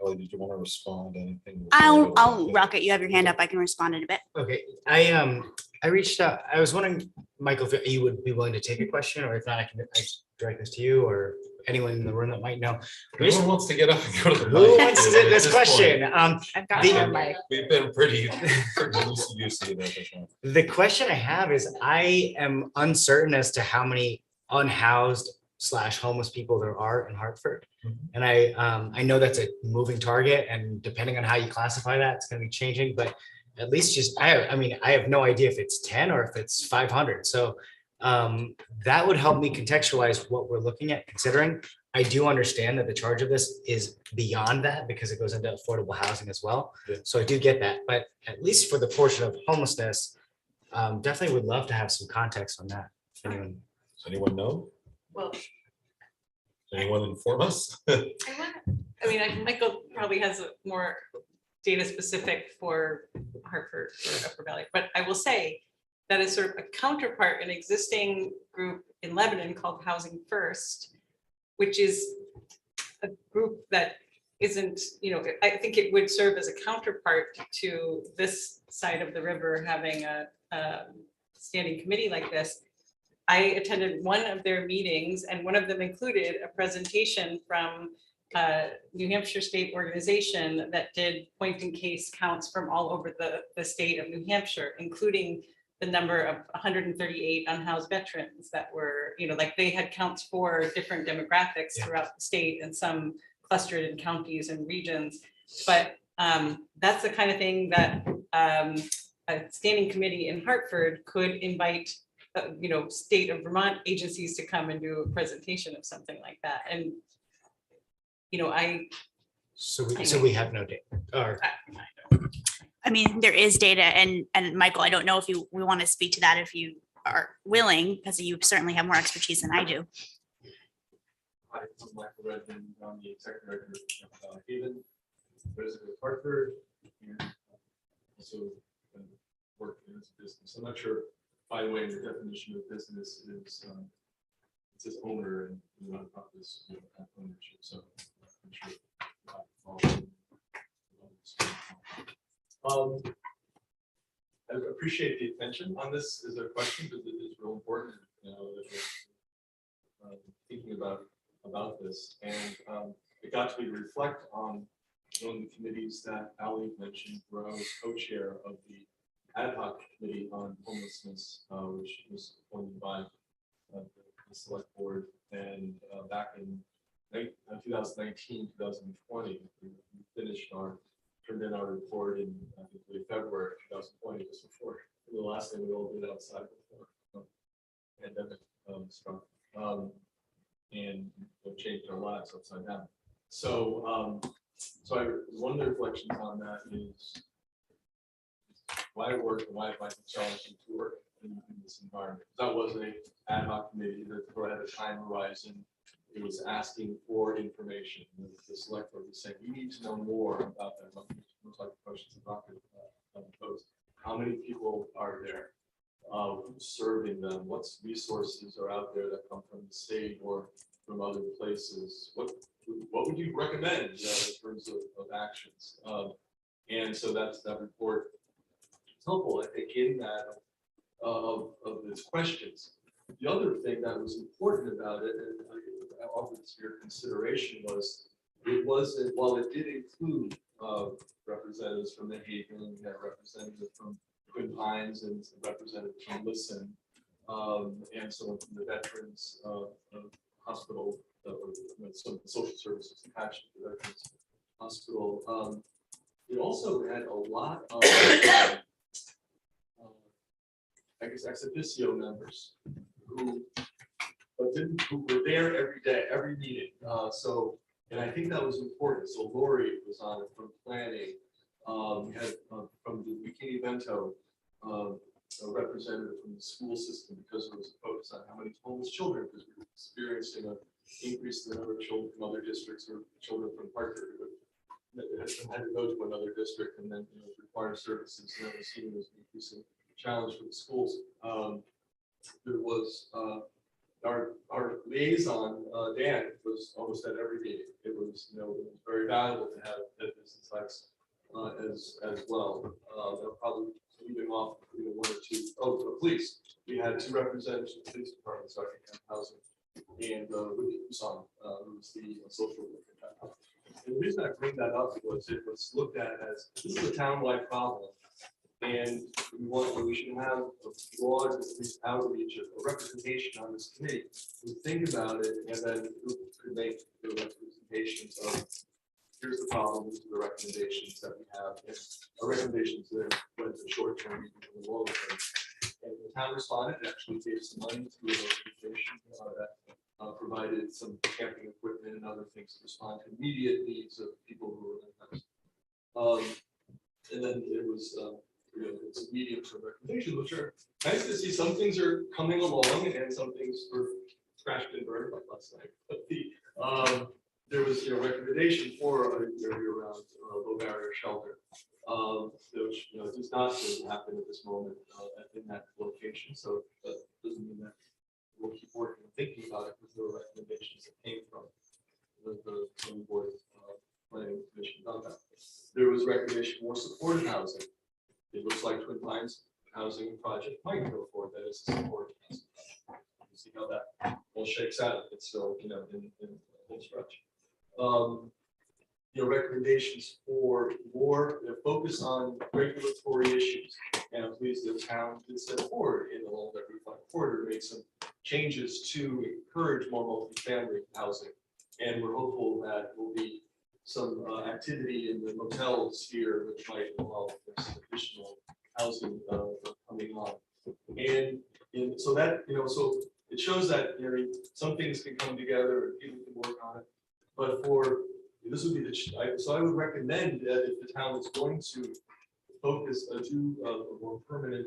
Ellie, did you want to respond to anything? I'll Rocket, you have your hand up. I can respond in a bit. Okay, I reached out. I was wondering, Michael, if you would be willing to take a question, or if not, I direct this to you or anyone in the room that might know. Who wants to get up and go to the mic? Who wants to take this question? I've got your mic. We've been pretty loosey-goosey about this one. The question I have is, I am uncertain as to how many unhoused / homeless people there are in Hartford. And I know that's a moving target, and depending on how you classify that, it's going to be changing, but at least I have no idea if it's 10 or if it's 500. So that would help me contextualize what we're looking at, considering I do understand that the charge of this is beyond that because it goes into affordable housing as well. Yeah. So I do get that, but at least for the portion of homelessness, definitely would love to have some context on that. Does anyone know? Well, Anyone inform us? Michael probably has a more data specific for Hartford or Upper Valley, but I will say that is sort of a counterpart, an existing group in Lebanon called Housing First, which is a group that isn't, I think it would serve as a counterpart to this side of the river having a standing committee like this. I attended one of their meetings, and one of them included a presentation from New Hampshire state organization that did point and case counts from all over the state of New Hampshire, including the number of 138 unhoused veterans that were, they had counts for different demographics throughout the state, and some clustered in counties and regions. But that's the kind of thing that a standing committee in Hartford could invite state of Vermont agencies to come and do a presentation of something like that. And, So we have no date, or I mean, there is data and Michael, I don't know if we want to speak to that if you are willing, because you certainly have more expertise than I do. Hi, I'm Michael Redmond. I'm the executive director of Haven, resident of Hartford, and also work in this business. I'm not sure, by the way, the definition of business is it says owner and nonprofit is ownership. So I'm sure. I appreciate the attention on this as a question because it is real important. Thinking about this, and it got to me to reflect on one of the committees that Ali mentioned, where I was co-chair of the ad hoc committee on homelessness, which was appointed by the select board, and back in 2019, 2020, we turned in our report in I think February 2020, just before the last thing we all did outside before the pandemic struck. And have changed our lives upside down. So, one of the reflections on that is why work and why it might be challenging to work in this environment. That was an ad hoc committee that had a time horizon. It was asking for information. The select board was saying, we need to know more about that. Most like the questions about posed. How many people are there? Who's serving them? What resources are out there that come from the state or from other places? What would you recommend in terms of actions? And so that report is helpful, I think, in that of its questions. The other thing that was important about it, and I offered this for your consideration, was it wasn't, while it did include representatives from the Haven, we had representatives from Twin Pines and representatives from Listen, and someone from the Veterans Hospital, some social services attached to the Veterans Hospital. It also had a lot of, I guess, ex officio members who were there every day, every meeting. And I think that was important. So Lori was on it from planning. We had from the McKinney-Vento, a representative from the school system, because there was a focus on how many homeless children, because we were experiencing an increase in the number of children from other districts or children from Hartford who had to go to another district and then require services. And that was seen as an increasing challenge for the schools. There was our liaison, Dan, was almost at every meeting. It was, it was very valuable to have business types as well. They'll probably leaving off one or two. Oh, the police. We had two representatives of the police department, so I think housing, and Whitney Busan, who's the social worker. And the reason I bring that up was it was looked at as this is a town-wide problem, and we should have a broad outreach, a representation on this committee who think about it, and then who could make the representations of here's the problem, these are the recommendations that we have, and our recommendations that went to short-term, medium, and long-term. And the town responded, actually gave some money to an organization that provided some camping equipment and other things to respond to immediate needs of people who were in the house. And then it was, it's a medium-term recommendation, which are nice to see. Some things are coming along, and some things were crashed and burned like last night. But there was recommendation for a year-round low barrier shelter, which does not happen at this moment in that location. So that doesn't mean that we'll keep working and thinking about it, because there were recommendations that came from the board planning commission about that. There was recommendation for supportive housing. It looks like Twin Pines housing project might go forward. That is a supportive housing project. We'll see how that all shakes out. It's still in full stretch. Recommendations for more focus on regulatory issues. And I'm pleased the town did step forward in the Lone Every Fund Quarter to make some changes to encourage more multifamily housing. And we're hopeful that will be some activity in the motel sphere, which might involve some additional housing coming on. And so that, so it shows that, some things can come together and people can work on it. But this would be so I would recommend that if the town is going to focus, do a more permanent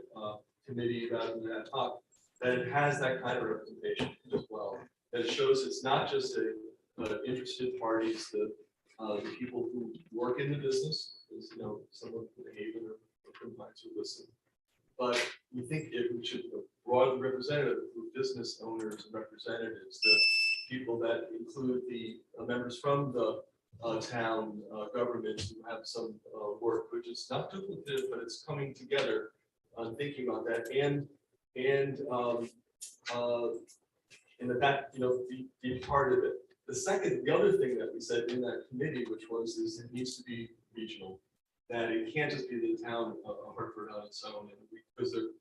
committee rather than ad hoc, that it has that kind of representation as well. That it shows it's not just interested parties, the people who work in the business, is, someone from the Haven or from Pines who listen. But we think we should broaden representative of business owners and representatives, the people that include the members from the town government who have some work, which is not duplicative, but it's coming together on thinking about that and that be part of it. The other thing that we said in that committee, which was, is it needs to be regional, that it can't just be the town of Hartford on its own, because the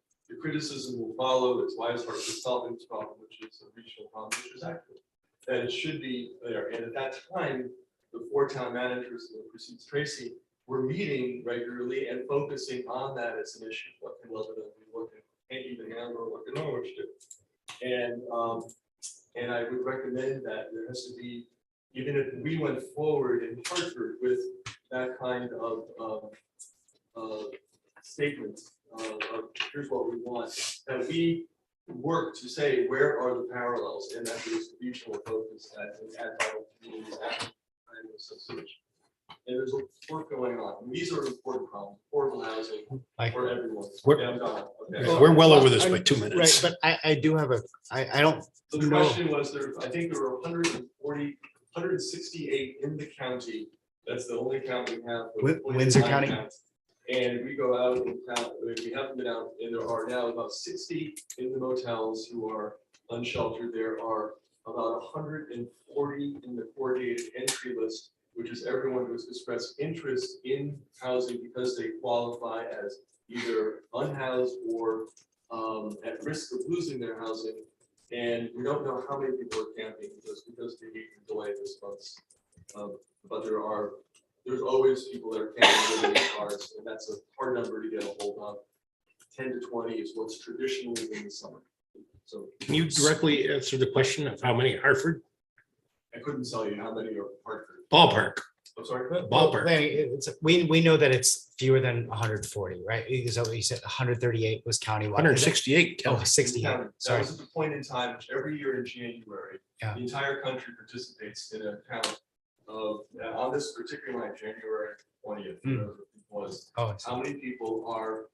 criticism will follow. It's why is Hartford solving this problem, which is a regional problem, which is accurate. That it should be there. And at that time, the 4 town managers that precedes Tracy were meeting regularly and focusing on that as an issue. What can Lebanon do? What can even handle? What can Norwich do? And I would recommend that there has to be, even if we went forward in Hartford with that kind of statement of here's what we want, that we work to say where are the parallels, and that there's regional focus at vital communities at kind of association. And there's a work going on. And these are important problems, affordable housing for everyone. We're- Yeah, I'm done. Okay. We're well over this by 2 minutes. Right, but I do have I don't So the know. question was, I think there were 168 in the county. That's the only count we have. for Windsor point-in-time County? counts. And we go out and count, we haven't been out, and there are now about 60 in the motels who are unsheltered. There are about 140 in the coordinated entry list, which is everyone who has expressed interest in housing because they qualify as either unhoused or at risk of losing their housing. And we don't know how many people are camping because they need to delay this month. But there's always people that are camping in their cars, and that's a hard number to get a hold of. 10 to 20 is what's traditionally in the summer. So Can you directly answer the question of how many Hartford? I couldn't tell you how many are Hartford. Ballpark. I'm sorry. Ballpark. We know that it's fewer than 140, right? Is that what you said? 138 was countywide. 168. Oh, 68. That Sorry. was at the point in time, which every year in January, Yeah. the entire country participates in a count of, on this particular night, January 20th, whatever it was, Oh, how many people are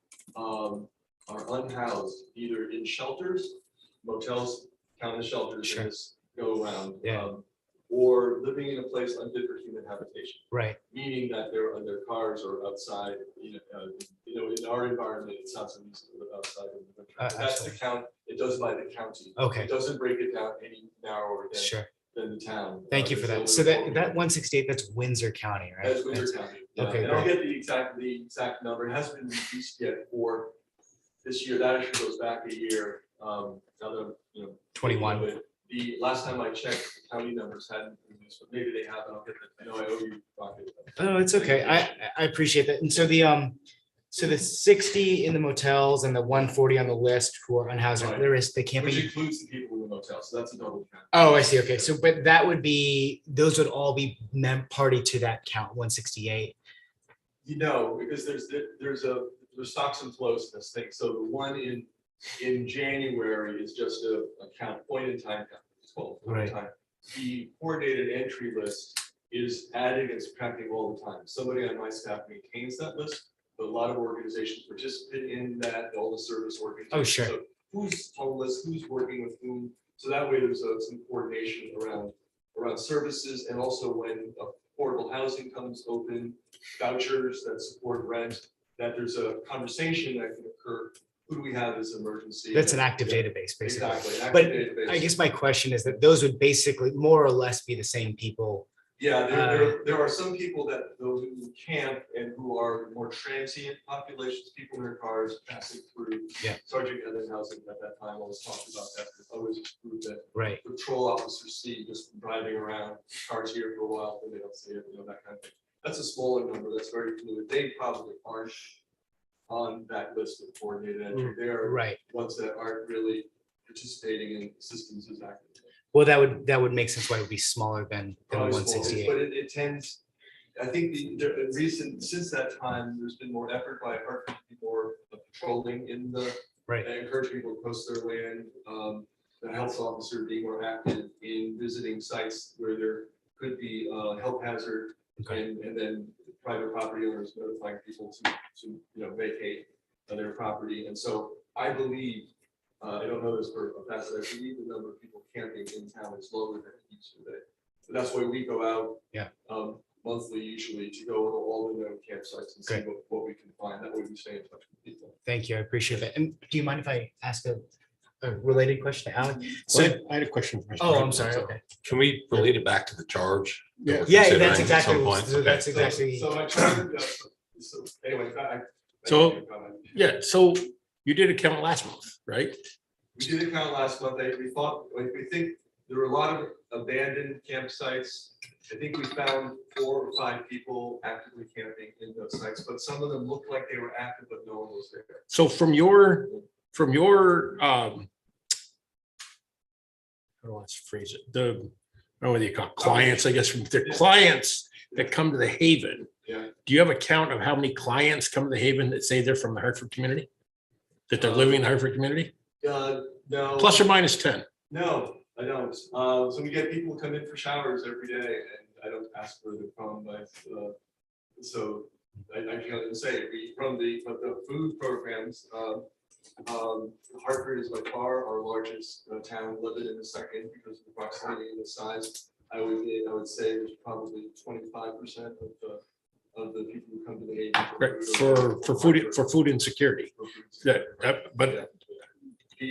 unhoused, either in shelters, motels, count as shelters in this go around, Yeah. or living in a place unfit for human habitation. Right. Meaning that they're on their cars or outside, in our environment, it's not so easy to live outside in the winter. But that's the count, it does by the county. Okay. It doesn't break it down any narrower than the town. Thank you for that. So that 168, that's Windsor County, right? That's Windsor County. Yeah. Okay, And I'll great. get the exact number. It hasn't been released yet for this year. That actually goes back a year. Now that, 21. but the last time I checked, the county numbers hadn't been released, but maybe they have. I'll get that. I know I owe you. Rocket. Oh, it's okay. I appreciate that. And so the 60 in the motels and the 140 on the list who are unhoused, Right. they can't Which be. includes the people in the motel, so that's a double count. Oh, I see. Okay. So, but that would be, those would all be party to that count, 168. Because there's stocks and flows in this thing. So the one in January is just a count, point in time count. It's called point in Right. time. The coordinated entry list is adding and subtracting all the time. Somebody on my staff maintains that list, but a lot of organizations participate in that, all the service organizations. Oh, sure. So who's homeless, who's working with whom? So that way there's some coordination around services, and also when affordable housing comes open, vouchers that support rent, that there's a conversation that can occur. Who do we have as emergency? That's an active database, basically. Exactly. an active But database. I guess my question is that those would basically more or less be the same people. Yeah, there are some people that those who camp and who are more transient populations, people in their cars passing through. Yeah. Sergeant Evans housing at that time always talked about that. There's always a group that Right. patrol officers see just driving around, cars here for a while, then they don't see it, that kind of thing. That's a smaller number. That's very fluid. They probably aren't on that list of coordinated entry. They are Right. ones that aren't really participating in systems as active. Well, that would make sense why it would be smaller than Probably one smaller, sixty-eight. But it tends, I think the reason, since that time, there's been more effort by Hartford to be more patrolling in the, Right. and encourage people to post their land. The health officer being more active in visiting sites where there could be a health hazard. And then private property owners notifying people to vacate their property. And so I believe, I don't know this for a fact, but I believe the number of people camping in town is lower than it used to be. So that's why we go out monthly usually to go to all the known campsites and see what we can find. That way we stay in touch with people. Thank you, I appreciate that. And do you mind if I ask a related question to Alan? So I had a question. for Mr. Oh, I'm President. sorry, okay. Can we relate it back to the charge? that we're Yeah, considering that's at exactly, some point? Okay. that's exactly. So I tried, so anyway, So, yeah, so you did a count last month, right? we did a count last month. We thought, like, we think there were a lot of abandoned campsites. I think we found 4 or 5 people actively camping in those sites, but some of them looked like they were active, but no one was there. So from your, how do I phrase it? I don't know whether you call it clients, I guess, from the clients that come to the Haven. Yeah. Do you have a count of how many clients come to the Haven that say they're from the Hartford community? That they're living in the Hartford community? No. Plus or minus 10? No, I don't. So we get people who come in for showers every day, and I don't ask where they're from, but so I can't say but the food programs. Hartford is by far our largest town, Lebanon is second because of the proximity and the size. I would say there's probably 25% of the people who come to the Haven. Right, for food insecurity. But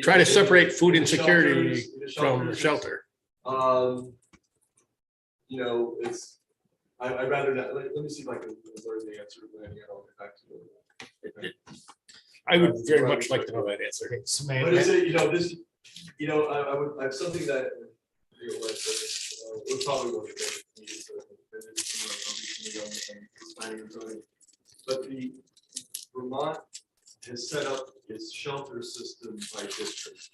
try to separate food insecurity from shelter. I'd rather not, let me see if I can learn the answer, but then I'll get back to you. I would very much like to know that answer. But is it, I have something that, we're probably going to but the Vermont has set up its shelter system by district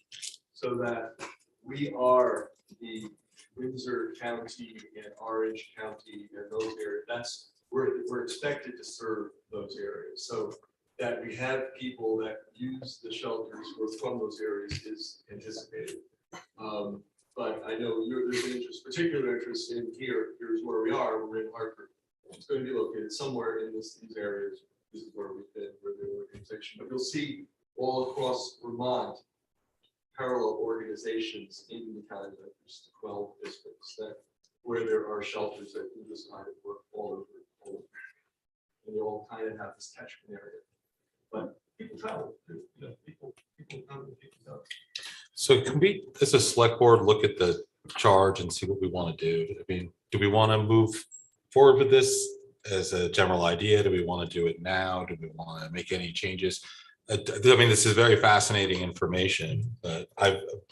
so that we are the Windsor County and Orange County and those areas. We're expected to serve those areas. So that we have people that use the shelters who are from those areas is anticipated. But I know there's an particular interest in here's where we are, we're in Hartford. It's going to be located somewhere in these areas. This is where we've been, where the organization, but you'll see all across Vermont, parallel organizations in the kind of there's 12 districts where there are shelters that do this kind of work all over. And they all kind of have this catchment area. But people travel, people come and people go. So can we, as a select board, look at the charge and see what we want to do? I mean, do we want to move forward with this as a general idea? Do we want to do it now? Do we want to make any changes? I mean, this is very fascinating information, but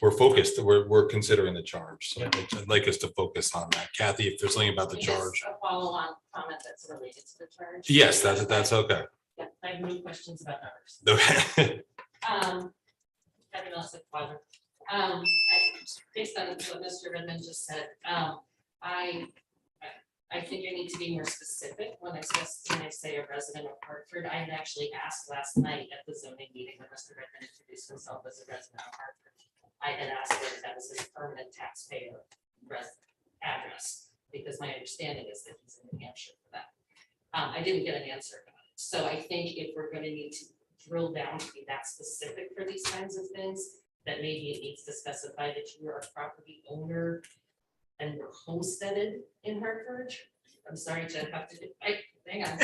we're focused, we're considering the charge. So I'd like us to focus on that. Kathy, if there's something about the charge. A follow-on comment that's related to the charge. Yes, that's okay. Yeah, I have no questions about numbers. Okay. Fabulous, Father. Based on what Mr. Redmond just said, I think I need to be more specific when I say a resident of Hartford. I had actually asked last night at the zoning meeting when Mr. Redmond introduced himself as a resident of Hartford. I had asked if that was his permanent taxpayer address, because my understanding is that he's in New Hampshire for that. I didn't get an answer about it. So I think if we're going to need to drill down to be that specific for these kinds of things, that maybe it needs to specify that you are a property owner and were homesteaded in Hartford. I'm sorry to have to, hang on.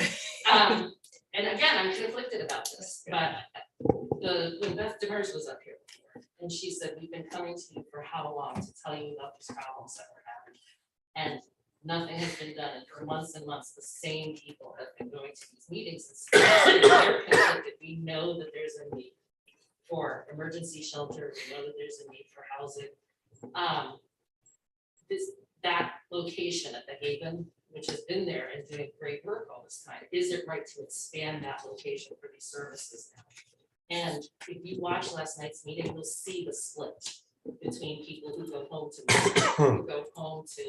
And again, I'm conflicted about this, but when Beth Demers was up here before, and she said, we've been coming to you for how long to tell you about these problems that we're having. And nothing has been done. And for months and months, the same people have been going to these meetings. And they're conflicted. We know that there's a need for emergency shelter. We know that there's a need for housing. That location at the Haven which has been there and doing great work all this time, is it right to expand that location for these services now? And if you watch last night's meeting, you'll see the split between people who go home to Michigan, who go home to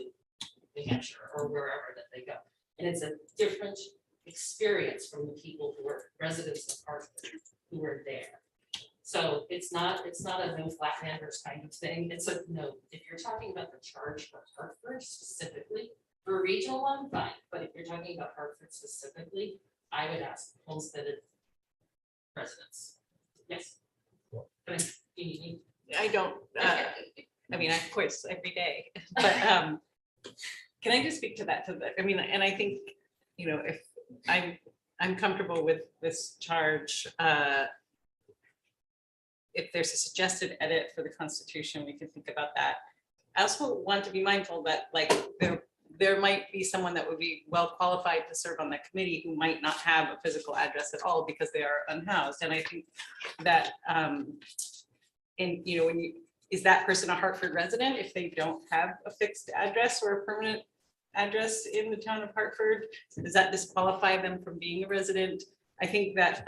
New Hampshire or wherever that they go. And it's a different experience from the people who are residents of Hartford who are there. So it's not a no flatlanders kind of thing. It's a no, if you're talking about the charge for Hartford specifically, for a regional one, fine. But if you're talking about Hartford specifically, I would ask homesteaded residents. Yes. I don't, I mean, of course, every day, but can I just speak to that? I mean, and I think, you know, if I'm comfortable with this charge, if there's a suggested edit for the Constitution, we can think about that. I also want to be mindful that like there might be someone that would be well qualified to serve on that committee who might not have a physical address at all because they are unhoused. And I think that, and you know, when you, is that person a Hartford resident if they don't have a fixed address or a permanent address in the town of Hartford? Does that disqualify them from being a resident? I think that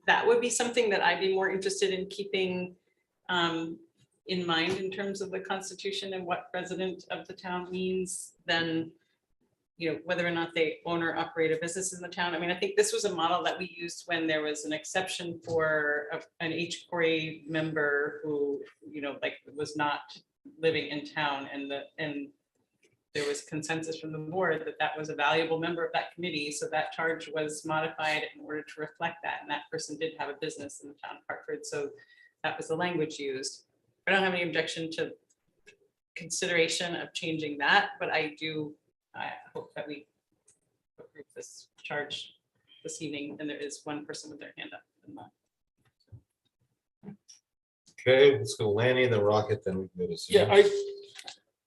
that would be something that I'd be more interested in keeping in mind in terms of the Constitution and what resident of the town means than, you know, whether or not they own or operate a business in the town. I mean, I think this was a model that we used when there was an exception for an HCORE member who, you know, like was not living in town, and there was consensus from the board that that was a valuable member of that committee. So that charge was modified in order to reflect that. And that person did have a business in the town of Hartford. So that was the language used. I don't have any objection to consideration of changing that, but I hope that we approve this charge this evening. And there is one person with their hand up. Okay, let's go Lanny, then Rocket, then we can go to. Sue. Yeah,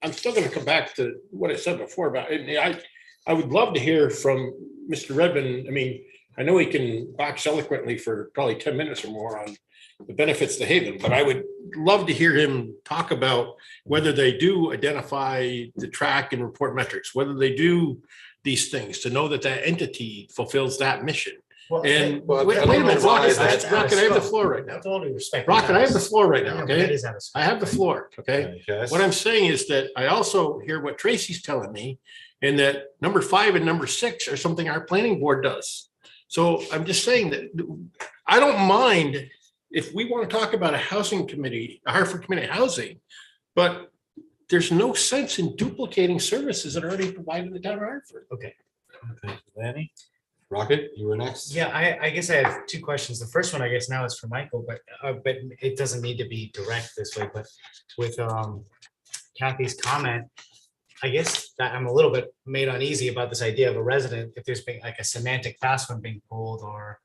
I'm still gonna come back to what I said before about, I would love to hear from Mr. Redmond. I mean, I know he can box eloquently for probably 10 minutes or more on the benefits to Haven, but I would love to hear him talk about whether they do identify the track and report metrics, whether they do these things to know that that entity fulfills that mission. And wait a minute, Rocket, I have the floor right now. With all due respect. Rocket, I have the floor right now, Yeah, okay? that is out of scope. I have the floor, okay? What I'm saying is that I also hear what Tracy's telling me, and that number 5 and number 6 are something our planning board does. So I'm just saying that I don't mind if we want to talk about a housing committee, a Hartford Community Housing, but there's no sense in duplicating services that are already provided in the town of Hartford. Okay. Okay, Lanny, Rocket, you were next. Yeah, I guess I have 2 questions. The first one, I guess now is for Michael, but it doesn't need to be direct this way, but with Kathy's comment, I guess that I'm a little bit made uneasy about this idea of a resident, if there's been like a semantic fast one being pulled, or,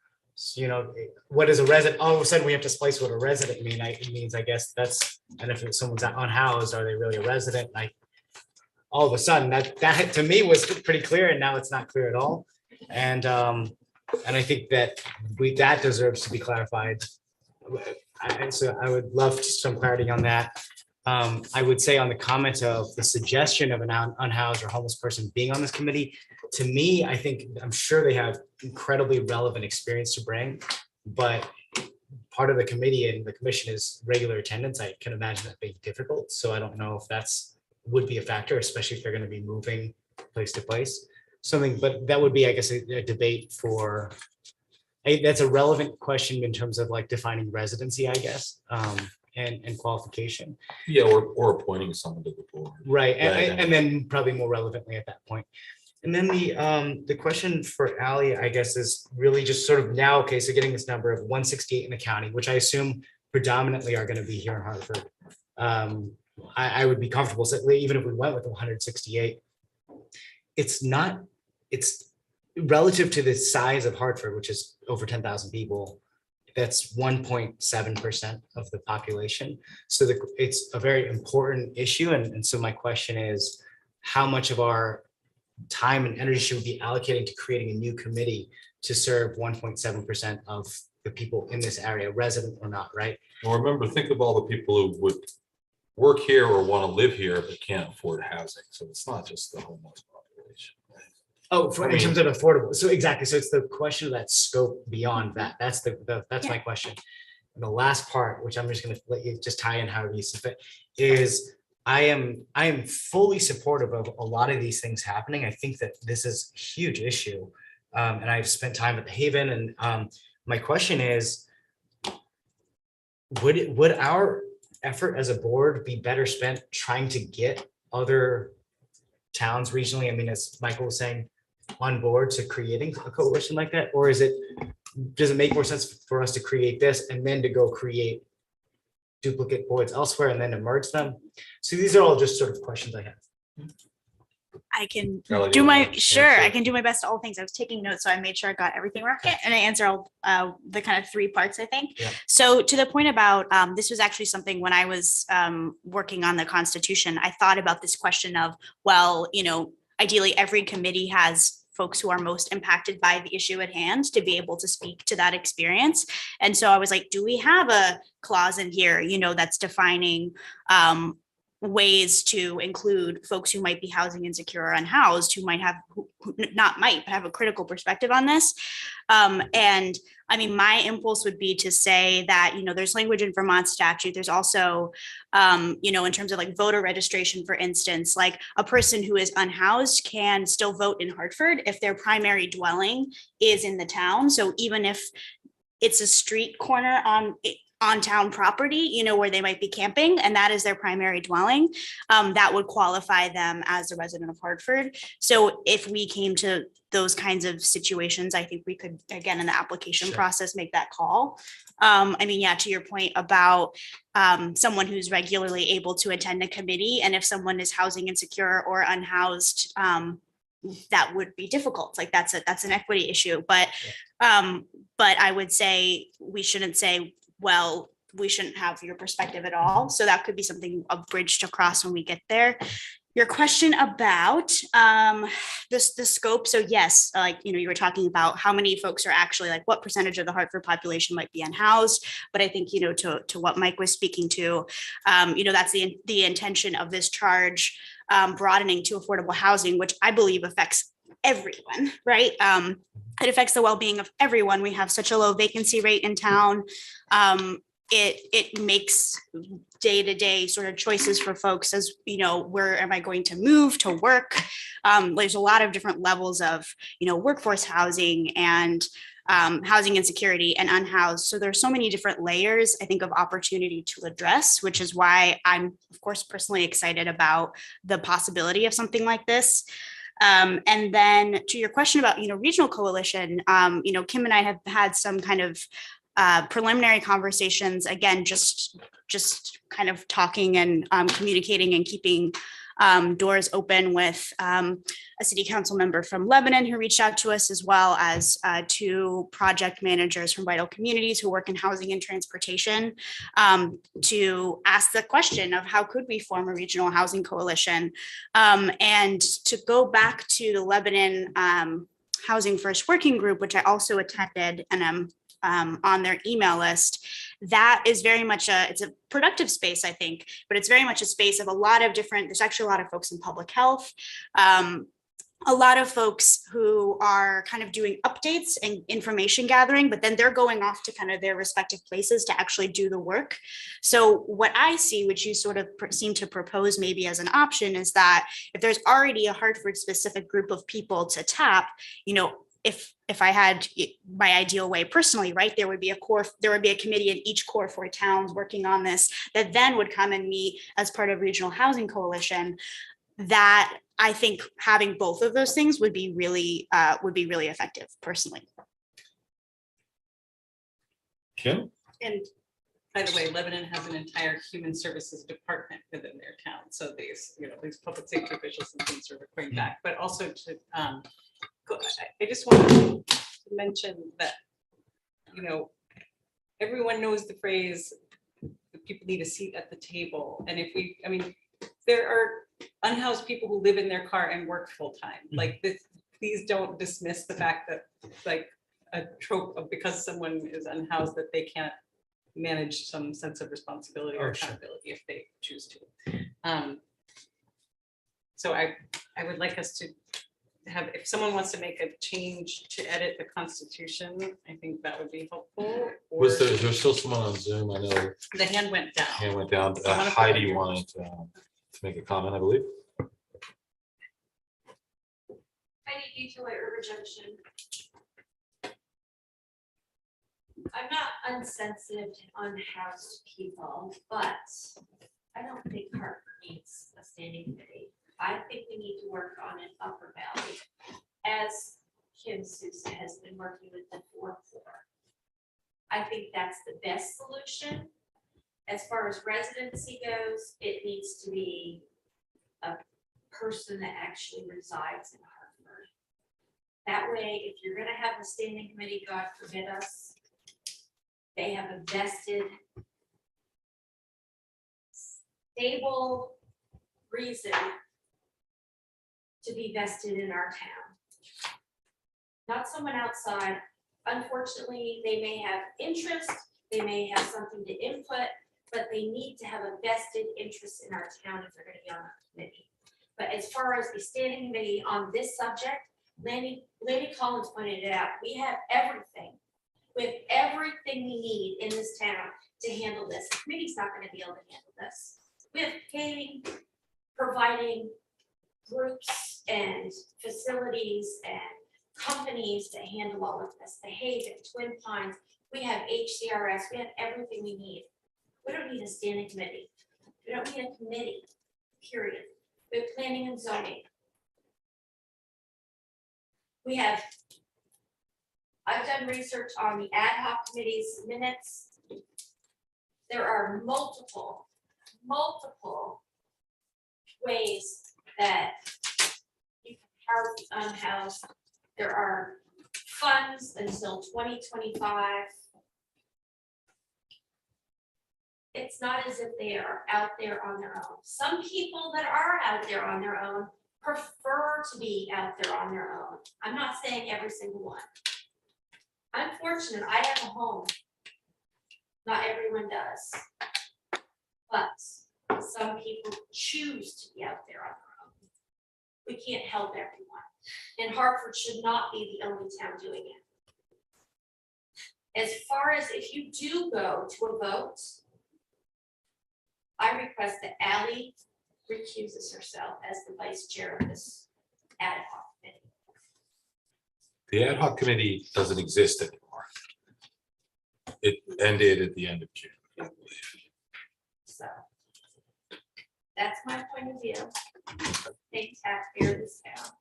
you know, what is a resident? All of a sudden we have to splice what a resident mean. It means, I guess that's, and if someone's unhoused, are they really a resident? Like, all of a sudden that to me was pretty clear, and now it's not clear at all. And I think that that deserves to be clarified. So I would love some clarity on that. I would say on the comment of the suggestion of an unhoused or homeless person being on this committee, to me, I'm sure they have incredibly relevant experience to bring, but part of the committee and the commission is regular attendance. I can imagine that being difficult. So I don't know if would be a factor, especially if they're going to be moving place to place. Something, but that would be, I guess, a debate for, that's a relevant question in terms of like defining residency, I guess, and qualification. Yeah, or appointing someone to the board. Right, and then probably more relevantly at that point. And then the question for Ally, I guess, is really just sort of now, okay, so getting this number of 168 in the county, which I assume predominantly are going to be here in Hartford. I would be comfortable, even if we went with 168. It's relative to the size of Hartford, which is over 10,000 people. That's 1.7% of the population. So it's a very important issue. And so my question is, how much of our time and energy should we be allocating to creating a new committee to serve 1.7% of the people in this area, resident or not, right? Well, remember, think of all the people who would work here or want to live here but can't afford housing. So it's not just the homeless population. Oh, I in mean- terms of affordable. So exactly. So it's the question of that scope beyond that. That's that's my question. And the last part, which I'm just going to let you just tie in however you see fit, is I am fully supportive of a lot of these things happening. I think that this is a huge issue. And I've spent time at the Haven, and my question is, would our effort as a board be better spent trying to get other towns regionally, I mean, as Michael was saying, on board to creating a coalition like that? Or does it make more sense for us to create this and then to go create duplicate boards elsewhere and then to merge them? So these are all just sort of questions I have. I can Kelly, do do you my, wanna sure, answer? I can do my best to all things. I was taking notes, so I made sure I got everything right. And I answer all the kind of three parts, I think. Yeah. So to the point about, this was actually something when I was working on the Constitution, I thought about this question of, well, you know, ideally every committee has folks who are most impacted by the issue at hand to be able to speak to that experience. And so I was like, do we have a clause in here, you know, that's defining ways to include folks who might be housing insecure or unhoused, who might have, who not might, but have a critical perspective on this. And I mean, my impulse would be to say that, you know, there's language in Vermont statute. There's also, you know, in terms of like voter registration, for instance, like a person who is unhoused can still vote in Hartford if their primary dwelling is in the town. So even if it's a street corner on town property, you know, where they might be camping and that is their primary dwelling, that would qualify them as a resident of Hartford. So if we came to those kinds of situations, I think we could, again, in the application process, make that call. I mean, yeah, to your point about someone who's regularly able to attend a committee, and if someone is housing insecure or unhoused, that would be difficult. Like that's an equity issue. But I would say we shouldn't say, well, we shouldn't have your perspective at all. So that could be something, a bridge to cross when we get there. Your question about the scope. So yes, like, you know, you were talking about how many folks are actually, like what percentage of the Hartford population might be unhoused. But I think, you know, to what Mike was speaking to, you know, that's the intention of this charge, broadening to affordable housing, which I believe affects everyone, right? It affects the well-being of everyone. We have such a low vacancy rate in town. It makes day-to-day sort of choices for folks as, you know, where am I going to move to work? There's a lot of different levels of, you know, workforce housing and housing insecurity and unhoused. So there's so many different layers, I think, of opportunity to address, which is why I'm, of course, personally excited about the possibility of something like this. And then to your question about, you know, regional coalition, you know, Kim and I have had some kind of preliminary conversations, again, just kind of talking and communicating and keeping doors open with a city council member from Lebanon who reached out to us, as well as two project managers from Vital Communities who work in housing and transportation, to ask the question of how could we form a regional housing coalition. And to go back to the Lebanon Housing First Working Group, which I also attended and am on their email list, that is very much it's a productive space, I think, but it's very much a space of a lot of different, there's actually a lot of folks in public health, a lot of folks who are kind of doing updates and information gathering, but then they're going off to kind of their respective places to actually do the work. So what I see, which you sort of seem to propose maybe as an option, is that if there's already a Hartford specific group of people to tap, you know, if I had my ideal way personally, right, there would be a committee in each core 4 towns working on this that then would come and meet as part of regional housing coalition. That I think having both of those things would be really effective personally. Kim? And by the way, Lebanon has an entire human services department within their town. So these, you know, these public safety officials and things are reporting back, but also to, I just wanted to mention that, you know, everyone knows the phrase, the people need a seat at the table. And if we, I mean, there are unhoused people who live in their car and work full time. Like this, please don't dismiss the fact that like a trope of because someone is unhoused that they can't manage some sense of responsibility or Oh, sure. accountability if they choose to. So I would like us to have, if someone wants to make a change to edit the Constitution, I think that would be helpful. Was or- there, is there still someone on Zoom? I know The hand went down. hand went down. So I'm gonna put Heidi it here. wanted to make a comment, I believe. Heidi White River Junction. I'm not unsensitive on house people, but I don't think Hartford needs a standing committee. I think we need to work on an upper valley, as Kim Sousa has been working with the 4-4. I think that's the best solution. As far as residency goes, it needs to be a person that actually resides in Hartford. That way, if you're gonna have a standing committee, God forbid us, they have a vested, stable reason to be vested in our town. Not someone outside. Unfortunately, they may have interest, they may have something to input, but they need to have a vested interest in our town if they're gonna be on our committee. But as far as the standing committee on this subject, Lady Collins pointed it out, we have everything. With everything we need in this town to handle this. The committee's not gonna be able to handle this. We have paying, providing groups and facilities and companies to handle all of this. The Haven, Twin Pines, we have HCRS, we have everything we need. We don't need a standing committee. We don't need a committee, period. We have planning and zoning. We have, I've done research on the ad hoc committee's minutes. There are multiple ways that you can house the unhoused. There are funds until 2025. It's not as if they are out there on their own. Some people that are out there on their own prefer to be out there on their own. I'm not saying every single one. I'm fortunate, I have a home. Not everyone does. But some people choose to be out there on their own. We can't help everyone. And Hartford should not be the only town doing it. As far as if you do go to a vote, I request that Ally recuses herself as the vice chair of this ad hoc committee. The ad hoc committee doesn't exist anymore. It ended at the end of June, I believe. So that's my point of view. Thank taxpayer of this town.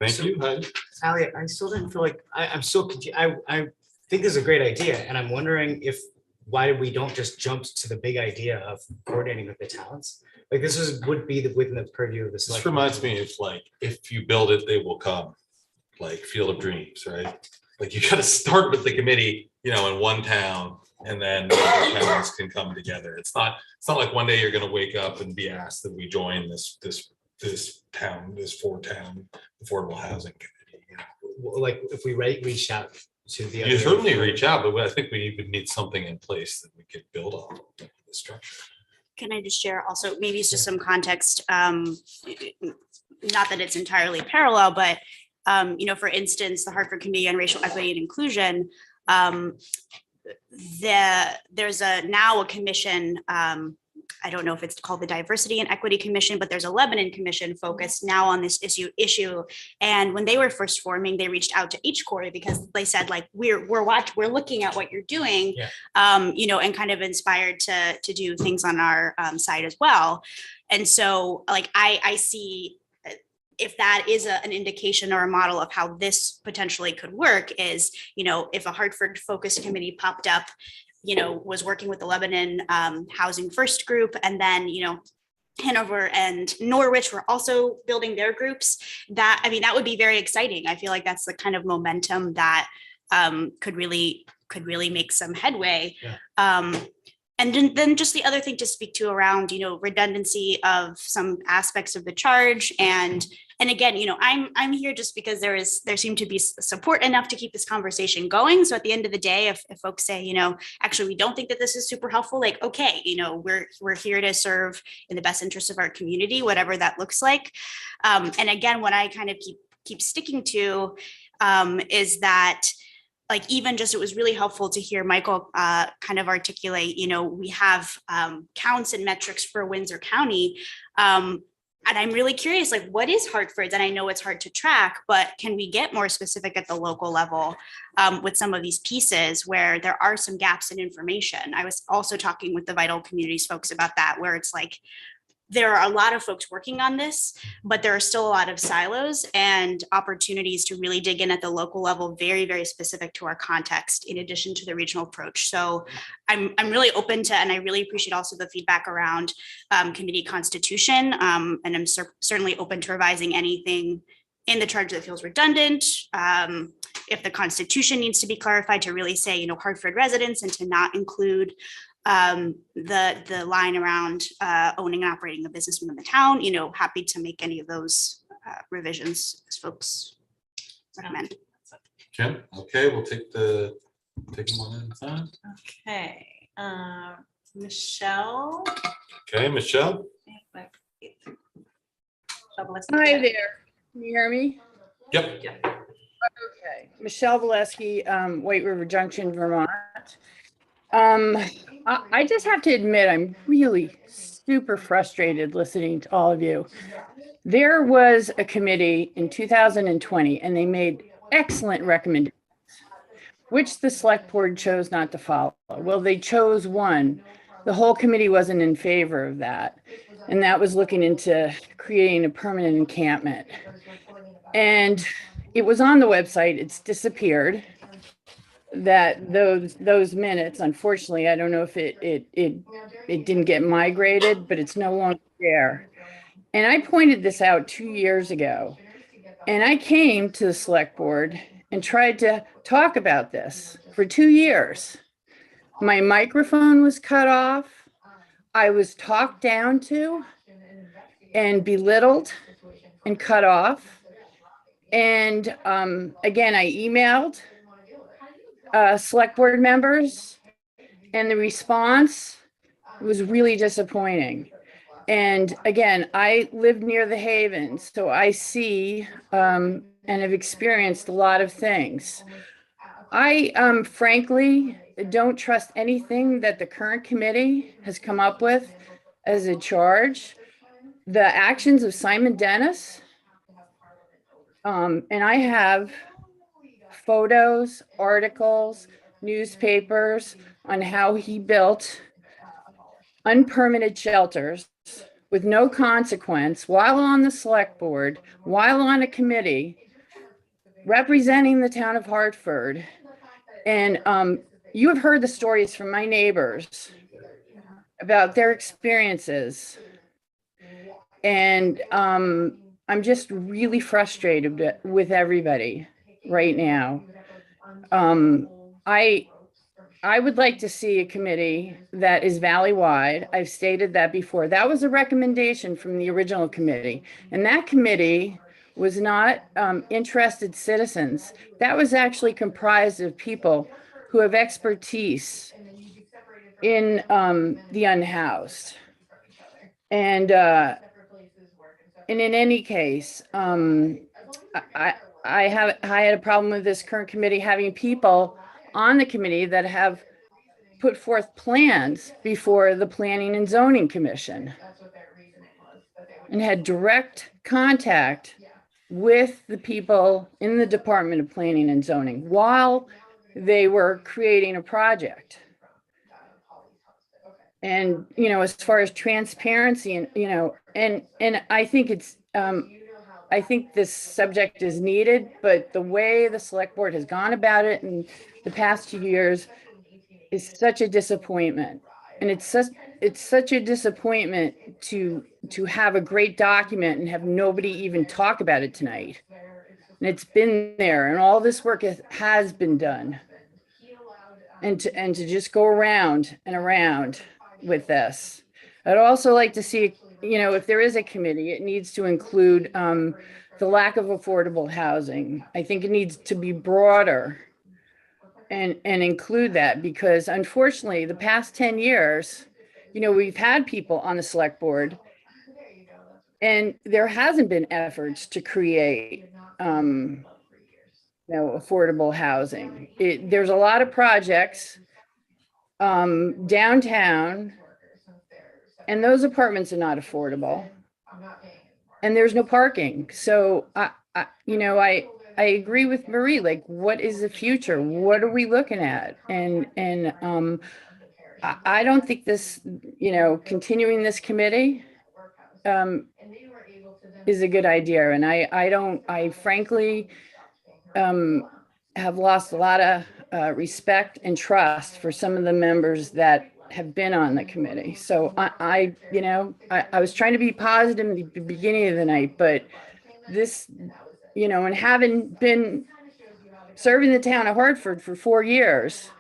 Thank you, Heidi. Ally, I still didn't feel like, I'm still confused. I think this is a great idea, and I'm wondering why we don't just jump to the big idea of coordinating with the towns. Like would be within the purview of the This select. reminds me of like, if you build it, they will come, like Field of Dreams, right? Like you gotta start with the committee, in one town, and then other towns can come together. It's not like one day you're gonna wake up and be asked that we join this 4-town affordable housing committee. Like if we reached out to the. You other- certainly reach out, but I think we would need something in place that we could build on the structure. Can I just share also, maybe it's just some context, not that it's entirely parallel, but for instance, the Hartford Committee on Racial Equity and Inclusion, there's now a commission, I don't know if it's called the Diversity and Equity Commission, but there's a Lebanon Commission focused now on this issue. And when they were first forming, they reached out to each quarter because they said, like, we're looking at what you're doing, and kind of inspired to do things on our side as well. And so, like, I see if that is an indication or a model of how this potentially could work is, if a Hartford focused committee popped up, was working with the Lebanon Housing First group, and then, Hanover and Norwich were also building their groups. That would be very exciting. I feel like that's the kind of momentum that could really make some headway. Yeah. And then just the other thing to speak to around, redundancy of some aspects of the charge and And again, I'm here just because there seemed to be support enough to keep this conversation going. So at the end of the day, if folks say, actually, we don't think that this is super helpful, like, okay, we're here to serve in the best interest of our community, whatever that looks like. And again, what I kind of keep sticking to is that, like, even just, it was really helpful to hear Michael kind of articulate, we have counts and metrics for Windsor County. And I'm really curious, like, what is Hartford's? And I know it's hard to track, but can we get more specific at the local level with some of these pieces where there are some gaps in information? I was also talking with the Vital Communities folks about that, where it's like, there are a lot of folks working on this, but there are still a lot of silos and opportunities to really dig in at the local level, very, very specific to our context, in addition to the regional approach. So I'm really open to, and I really appreciate also the feedback around committee constitution. And I'm certainly open to revising anything in the charge that feels redundant. If the constitution needs to be clarified to really say, Hartford residents, and to not include the line around owning and operating a business within the town, happy to make any of those revisions as folks recommend. Jim, okay, we'll take them one at a time. Okay, Michelle. Okay, Michelle. Hi there. Can you hear me? Yep. Okay. Michelle Valesky, White River Junction, Vermont. I just have to admit, I'm really super frustrated listening to all of you. There was a committee in 2020, and they made excellent recommendations, which the select board chose not to follow. Well, they chose one. The whole committee wasn't in favor of that. And that was looking into creating a permanent encampment. And it was on the website. It's disappeared. That those minutes, unfortunately, I don't know if it didn't get migrated, but it's no longer there. And I pointed this out 2 years ago, and I came to the select board and tried to talk about this for 2 years. My microphone was cut off. I was talked down to and belittled and cut off. And again, I emailed select board members, and the response was really disappointing. And again, I live near the Havens, so I see and have experienced a lot of things. I frankly don't trust anything that the current committee has come up with as a charge. The actions of Simon Dennis, and I have photos, articles, newspapers on how he built unpermitted shelters with no consequence while on the select board, while on a committee representing the town of Hartford. And you have heard the stories from my neighbors about their experiences. And I'm just really frustrated with everybody right now. I would like to see a committee that is valley-wide. I've stated that before. That was a recommendation from the original committee. And that committee was not interested citizens. That was actually comprised of people who have expertise in the unhoused. And in any case, I had a problem with this current committee having people on the committee that have put forth plans before the Planning and Zoning Commission and had direct contact with the people in the Department of Planning and Zoning while they were creating a project. And, as far as transparency and, and I think it's, I think this subject is needed, but the way the select board has gone about it in the past 2 years is such a disappointment. And it's such a disappointment to have a great document and have nobody even talk about it tonight. And it's been there, and all this work has been done. And to just go around and around with this. I'd also like to see if there is a committee, it needs to include the lack of affordable housing. I think it needs to be broader and include that, because unfortunately, the past 10 years, we've had people on the select board and there hasn't been efforts to create affordable housing. There's a lot of projects downtown, and those apartments are not affordable, and there's no parking. So I agree with Marie. Like, what is the future? What are we looking at? And I don't think this, continuing this committee is a good idea. And I frankly have lost a lot of respect and trust for some of the members that have been on the committee. So I was trying to be positive in the beginning of the night, but this, and having been serving the town of Hartford for 4 years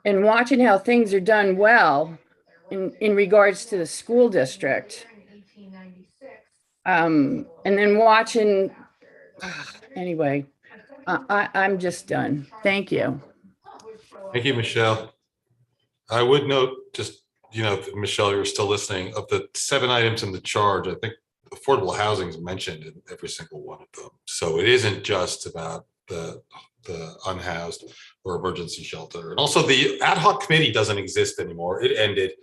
and watching how things are done well in regards to the school district, and then watching, anyway, I'm just done. Thank you. Thank you, Michelle. I would note, just, if Michelle, you're still listening, of the 7 items in the charge, I think affordable housing is mentioned in every single one of them. So it isn't just about the unhoused or emergency shelter. And also the ad hoc committee doesn't exist anymore. It ended.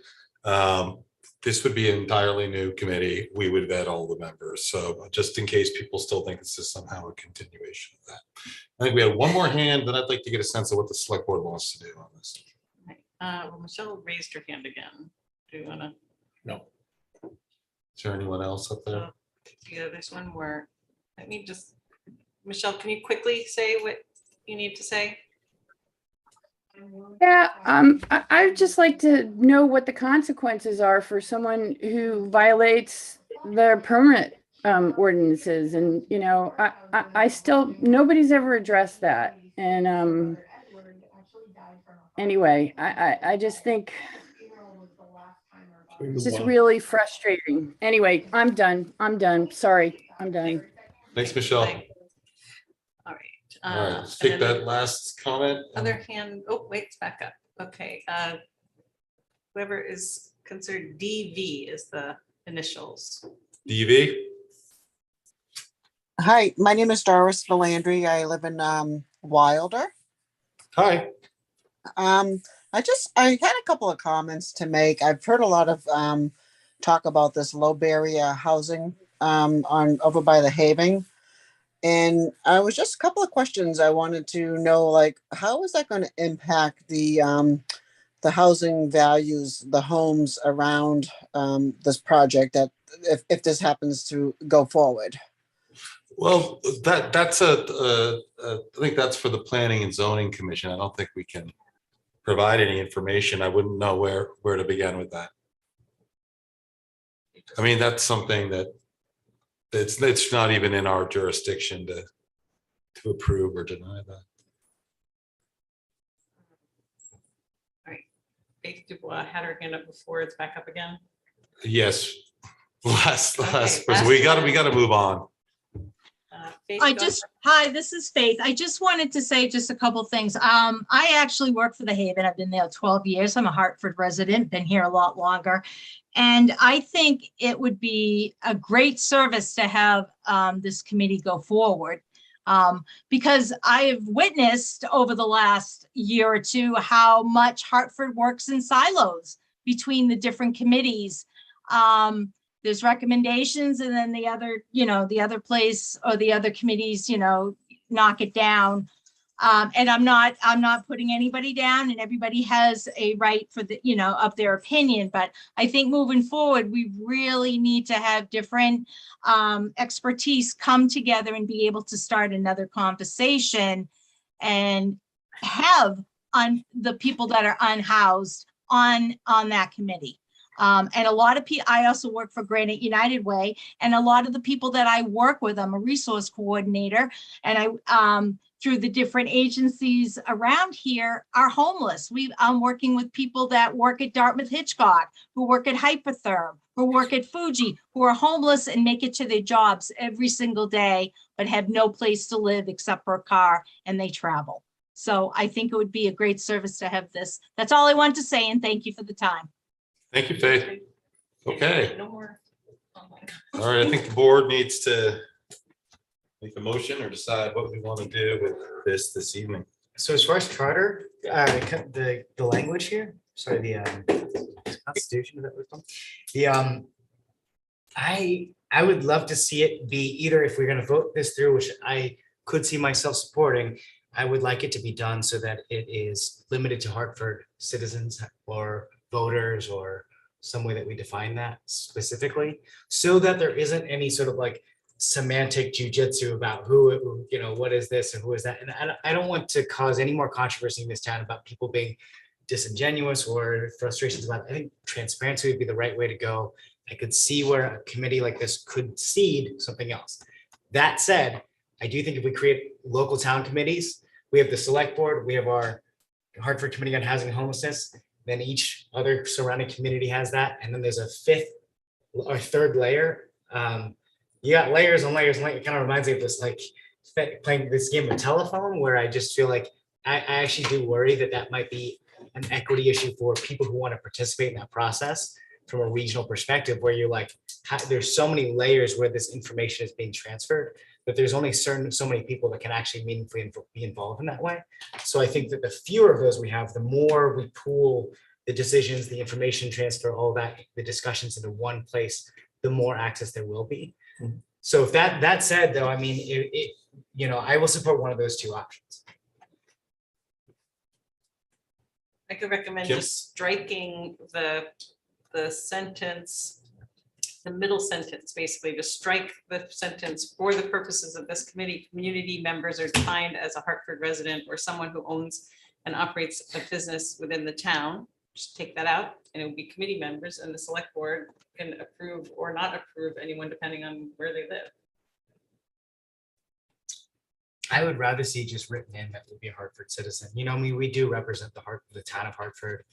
This would be an entirely new committee. We would vet all the members. So just in case people still think this is somehow a continuation of that. I think we have one more hand, then I'd like to get a sense of what the select board wants to do on this. Well, Michelle raised her hand again. Do you wanna? No. Is there anyone else up there? Yeah, there's one more. Let me just, Michelle, can you quickly say what you need to say? Yeah, I'd just like to know what the consequences are for someone who violates their permit ordinances. And, I still, nobody's ever addressed that. And anyway, I just think it's just really frustrating. Anyway, I'm done. Sorry, I'm done. Thanks, Michelle. All right. All right, let's take that last comment. Other hand, oh, wait, it's back up. Okay. Whoever is considered DV is the initials. DV. Hi, my name is Doris Valandry. I live in Wilder. Hi. I had a couple of comments to make. I've heard a lot of talk about this low barrier housing over by the Haven. And I was just a couple of questions I wanted to know, like, how is that going to impact the housing values, the homes around this project, that if this happens to go forward? Well, that's I think that's for the Planning and Zoning Commission. I don't think we can provide any information. I wouldn't know where to begin with that. I mean, that's something that it's not even in our jurisdiction to approve or deny that. All right. Faith Dubois had her hand up before. It's back up again. Yes. Last person. We got to move on. Hi, this is Faith. I just wanted to say just a couple things. I actually work for the Haven. I've been there 12 years. I'm a Hartford resident, been here a lot longer. And I think it would be a great service to have this committee go forward, because I have witnessed over the last year or two how much Hartford works in silos between the different committees. There's recommendations, and then the other place or the other committees, knock it down. And I'm not putting anybody down, and everybody has a right for of their opinion. But I think moving forward, we really need to have different expertise come together and be able to start another conversation and have the people that are unhoused on that committee. And a lot of people, I also work for Granite United Way, and a lot of the people that I work with, I'm a resource coordinator, and I through the different agencies around here are homeless. I'm working with people that work at Dartmouth Hitchcock, who work at Hypertherm, who work at Fuji, who are homeless and make it to their jobs every single day, but have no place to live except for a car, and they travel. So I think it would be a great service to have this. That's all I want to say, and thank you for the time. Thank you, Faith. Okay, No more. all right, I think the board needs to make a motion or decide what we want to do with this evening. So as far as charter, the language here, sorry, the constitution, is that what it's called? The I would love to see it be either, if we're gonna vote this through, which I could see myself supporting, I would like it to be done so that it is limited to Hartford citizens or voters, or some way that we define that specifically, so that there isn't any sort of like semantic jujitsu about who, you know, what is this and who is that. And I don't want to cause any more controversy in this town about people being disingenuous or frustrations about it. I think transparency would be the right way to go. I could see where a committee like this could seed something else. That said, I do think if we create local town committees, we have the select board, we have our Hartford Committee on Housing and Homelessness, then each other surrounding community has that. And then there's a fifth or third layer. You got layers and layers and layers. It kind of reminds me of this, like playing this game of telephone, where I just feel like I actually do worry that that might be an equity issue for people who want to participate in that process from a regional perspective, where you're like, there's so many layers where this information is being transferred, but there's only so many people that can actually meaningfully be involved in that way. So I think that the fewer of those we have, the more we pool the decisions, the information transfer, all that, the discussions into one place, the more access there will be. So if that said, though, I mean, you know, I will support one of those two options. I could recommend Kim? just striking the sentence, the middle sentence, basically, to strike the sentence, for the purposes of this committee, community members are defined as a Hartford resident or someone who owns and operates a business within the town. Just take that out, and it would be committee members, and the select board can approve or not approve anyone depending on where they live. I would rather see just written in that would be a Hartford citizen. You know, I mean, we do represent the town of Hartford,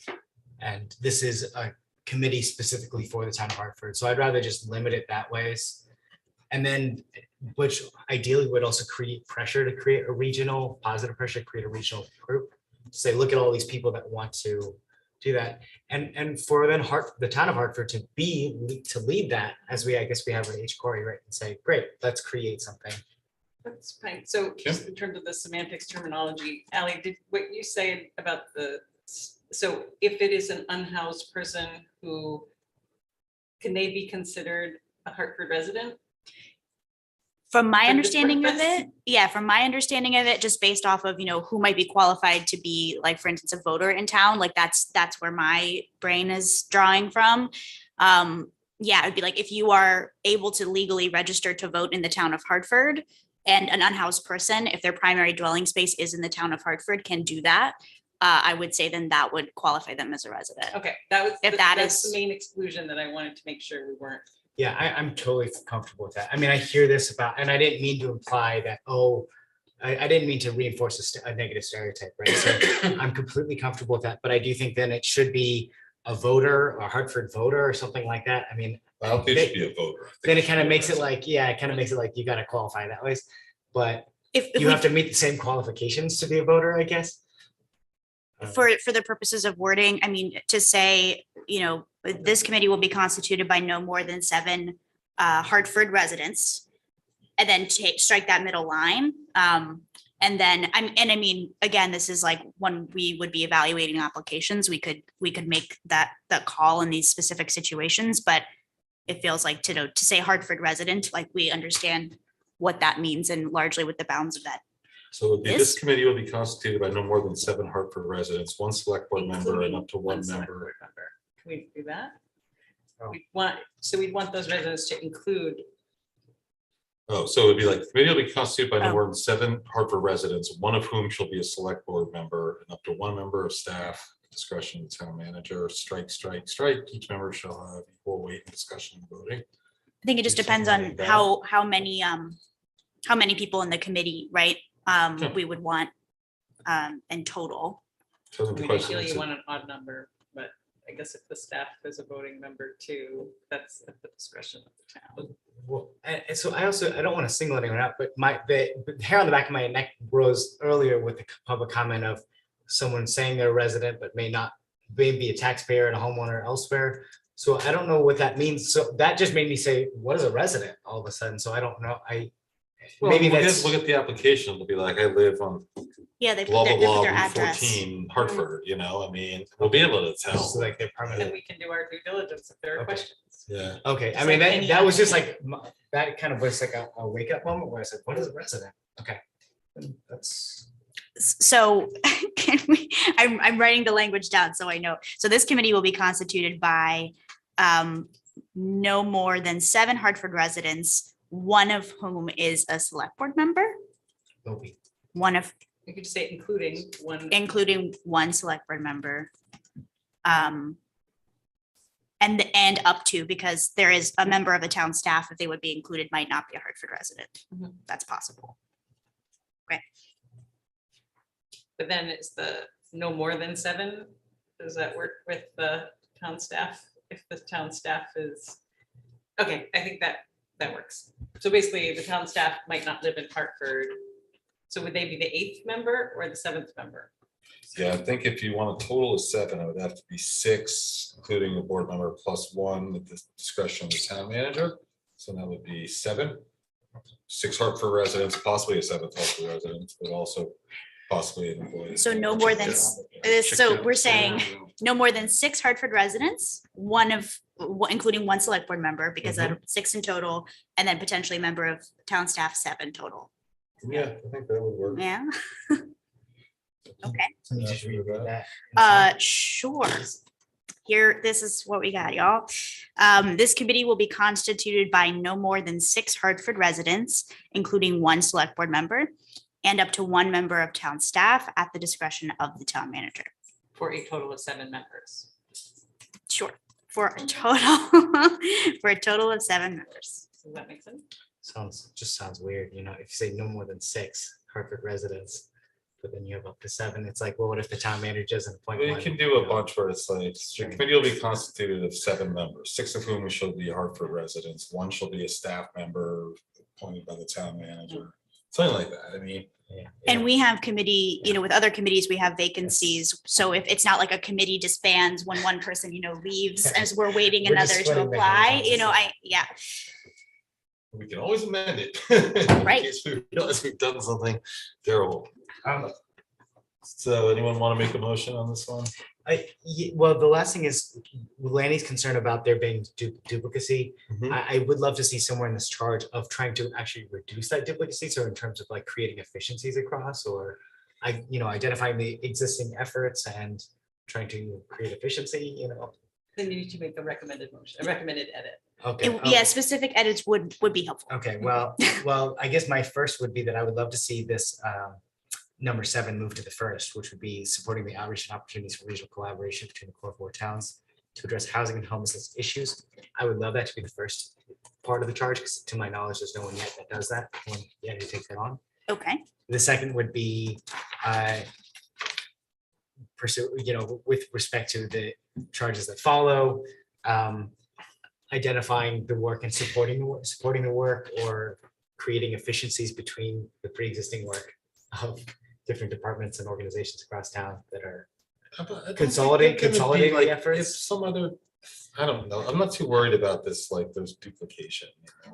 and this is a committee specifically for the town of Hartford. So I'd rather just limit it that ways. And then, which ideally would also create pressure to create a regional, positive pressure to create a regional group. Say, look at all these people that want to do that. And for then the town of Hartford to lead that, as I guess we have with H. Corey, right? And say, great, let's create something. That's fine. So just in terms of the semantics terminology, Ally, did what you say about so if it is an unhoused person can they be considered a Hartford resident? From my For this understanding of purpose? it, yeah, from my understanding of it, just based off of, you know, who might be qualified to be, like, for instance, a voter in town, like that's where my brain is drawing from. Yeah, it'd be like, if you are able to legally register to vote in the town of Hartford, and an unhoused person, if their primary dwelling space is in the town of Hartford, can do that, I would say then that would qualify them as a resident. Okay, that was, If that's is the main exclusion that I wanted to make sure we weren't. Yeah, I'm totally comfortable with that. I mean, I hear this about, and I didn't mean to imply that, I didn't mean to reinforce a negative stereotype, right? So I'm completely comfortable with that, but I do think then it should be a voter, a Hartford voter or something like that. I mean, I don't think it should be a voter. I think then it should kind of be a makes it resident. like, yeah, it kind of makes it like you got to qualify that way. But if you we- have to meet the same qualifications to be a voter, I guess. for the purposes of wording, I mean, to say, you know, this committee will be constituted by no more than 7 Hartford residents, and then strike that middle line. And then I mean, again, this is like when we would be evaluating applications, we could make that call in these specific situations, but it feels like to say Hartford resident, like we understand what that means and largely with the bounds of that. So it would be, this Is- committee will be constituted by no more than 7 Hartford residents, 1 select board member, and up to 1 select member. board member. Can we do that? Oh. We'd want those residents to include. Oh, so it'd be like, the committee will be constituted by no Oh. more than 7 Hartford residents, 1 of whom shall be a select board member, and up to 1 member of staff, discretion of the town manager, strike. Each member shall have equal weight in discussion and voting. I think it just Do depends something on like that. how many people in the committee, right? Sure. we would want in total. So I the mean, question ideally is, you want an odd number, but I guess if the staff is a voting member too, that's at the discretion of the town. Well, and so I also, I don't want to single anyone out, but the hair on the back of my neck rose earlier with the public comment of someone saying they're a resident but may be a taxpayer and a homeowner elsewhere. So I don't know what that means. So that just made me say, what is a resident all of a sudden? So I don't know. well, Maybe look that's. at the application. It'll be like, I live on Yeah, they blah, put blah, their, they put blah, their Route address. 14 Hartford, I mean, we'll be able to tell. So like they're And permanent. we can do our due diligence if there are Okay. questions. Yeah. Okay, I Just mean, like that, any that was other just like, that kind of was like a wake up moment where I said, what is a resident? Okay. That's. So can we, I'm writing the language down so I know. So this committee will be constituted by no more than 7 Hartford residents, one of whom is a select board member. One of, You could say including one select board member. And up to, because there is a member of the town staff, if they would be included, might not be a Hartford resident. That's possible. Okay. But then it's the no more than 7. Does that work with the town staff? If the town staff is, okay, I think that works. So basically, the town staff might not live in Hartford. So would they be the 8th member or the 7th member? Yeah, I think if you want a total of 7, it would have to be 6, including a board member plus 1 at the discretion of the town manager. So that would be 7. 6 Hartford residents, possibly a 7th Hartford resident, but also possibly an employee. So no more than, so we're saying no more than 6 Hartford residents, including 1 select board member, because of 6 in total, and then potentially a member of town staff, 7 total. Yeah, I think that would work. Yeah. Okay. Can you just read that? Sure. Here, this is what we got, y'all. This committee will be constituted by no more than 6 Hartford residents, including 1 select board member, and up to 1 member of town staff at the discretion of the town manager. For a total of 7 members. Sure, for a total of 7 members. Does that make sense? Sounds weird, if you say no more than 6 Hartford residents, but then you have up to 7, it's like, well, what if the town manager doesn't appoint Well, you one? can do a bunch where it's like, the committee will be constituted of 7 members, 6 of whom shall be Hartford residents, 1 shall be a staff member appointed by the town manager, something like that. I mean. And we have committee, with other committees, we have vacancies. So if it's not like a committee disbands when one person, leaves as we're waiting We're just another to splitting the apply, hands. yeah. We can always amend it. Right. In case we realize we've done something terrible. So anyone want to make a motion on this one? Well, the last thing is Lanny's concern about there being duplicacy. I would love to see somewhere in this charge of trying to actually reduce that duplicacy. So in terms of like creating efficiencies across, or identifying the existing efforts and trying to create efficiency, Then you need to make a recommended motion, a recommended edit. Okay. Yeah, specific edits would be helpful. Okay, well, I guess my first would be that I would love to see this number 7 move to the first, which would be supporting the outreach and opportunities for regional collaboration between the core 4 towns to address housing and homelessness issues. I would love that to be the first part of the charge, because to my knowledge, there's no one yet that does that. Who takes that on. Okay. The second would be pursue, with respect to the charges that follow, identifying the work and supporting the work, or creating efficiencies between the pre-existing work of different departments and organizations across town that are consolidating Like, the efforts. if some other, I don't know, I'm not too worried about this, like there's duplication. I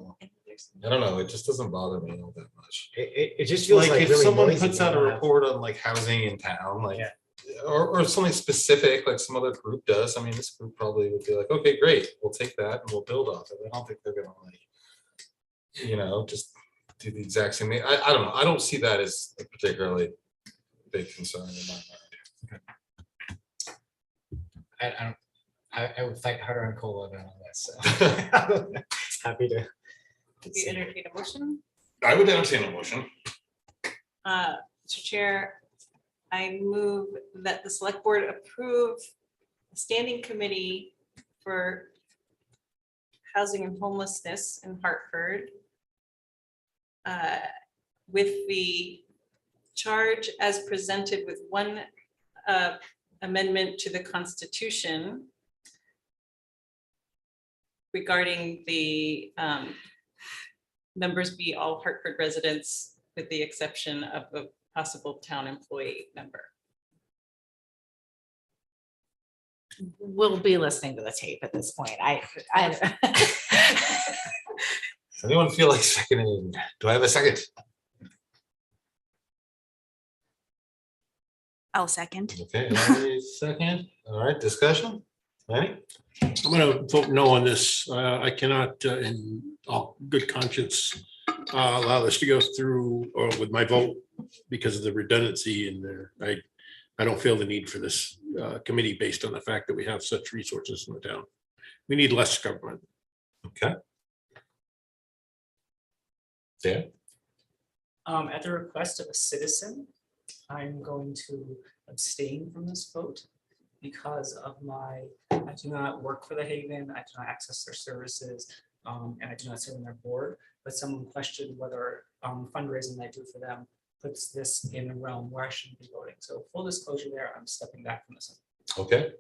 don't know, it just doesn't bother me all that much. It just feels like if really someone noisy, puts out a you know? report on like housing in town, like, or something specific, like some other group does, I mean, this group probably would be like, okay, great, we'll take that and we'll build off it. I don't think they're gonna like, just do the exact same thing. I don't know, I don't see that as a particularly big concern in my mind. I would fight harder on COLA than on this. So. Happy to. You entertain a motion? I would entertain a motion. Mr. Chair, I move that the select board approve a standing committee for housing and homelessness in Hartford with the charge as presented with one amendment to the Constitution regarding the members be all Hartford residents with the exception of a possible town employee member. We'll be listening to the tape at this point. Anyone feel like seconding? Do I have a second? I'll second. Okay, Larry, second. All right, discussion. Lanny? I'm gonna vote no on this. I cannot, in all good conscience, allow this to go through or with my vote because of the redundancy in there. I don't feel the need for this committee based on the fact that we have such resources in the town. We need less government. Okay. Dan? At the request of a citizen, I'm going to abstain from this vote because of I do not work for the Haven, I do not access their services, and I do not sit on their board, but someone questioned whether fundraising I do for them puts this in a realm where I shouldn't be voting. So full disclosure there, I'm stepping back from this. Okay.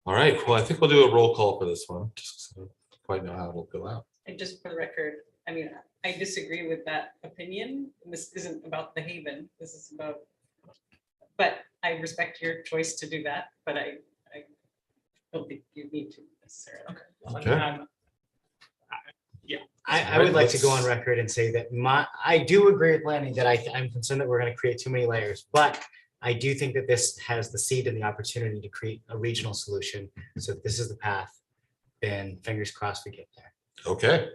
All right, well, I think we'll do a roll call for this one, just so I quite know how it'll go out. And just for the record, I mean, I disagree with that opinion. This isn't about the Haven. This is about, but I respect your choice to do that, but I don't think you need to necessarily. Okay. Yeah. I would like to go on record and say that I do agree with Lanny that I'm concerned that we're going to create too many layers, but I do think that this has the seed and the opportunity to create a regional solution. So if this is the path, then fingers crossed we get there. Okay,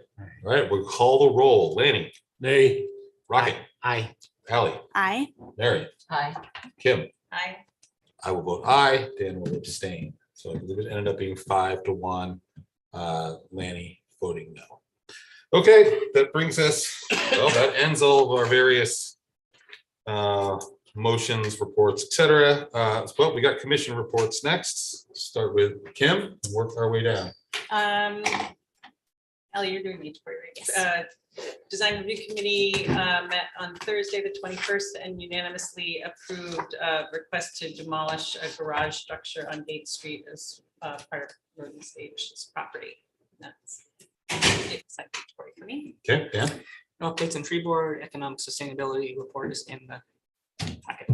all right, we'll call the roll. Lanny? Nay. Rocket? Aye. Ally? Aye. Mary? Aye. Kim? Aye. I will vote aye. Dan will abstain. So I believe it ended up being 5-1. Lanny voting no. Okay, that brings us, well, that ends all of our various motions, reports, etc. Well, we got commission reports next. Start with Kim and work our way down. Ellie, you're doing the report, right? Design Review Committee met on Thursday, the 21st, and unanimously approved a request to demolish a garage structure on Gate Street as part of Northern Stage's property. That's exciting for me. Okay, Dan? No updates on tree board, economic sustainability report is in the packet.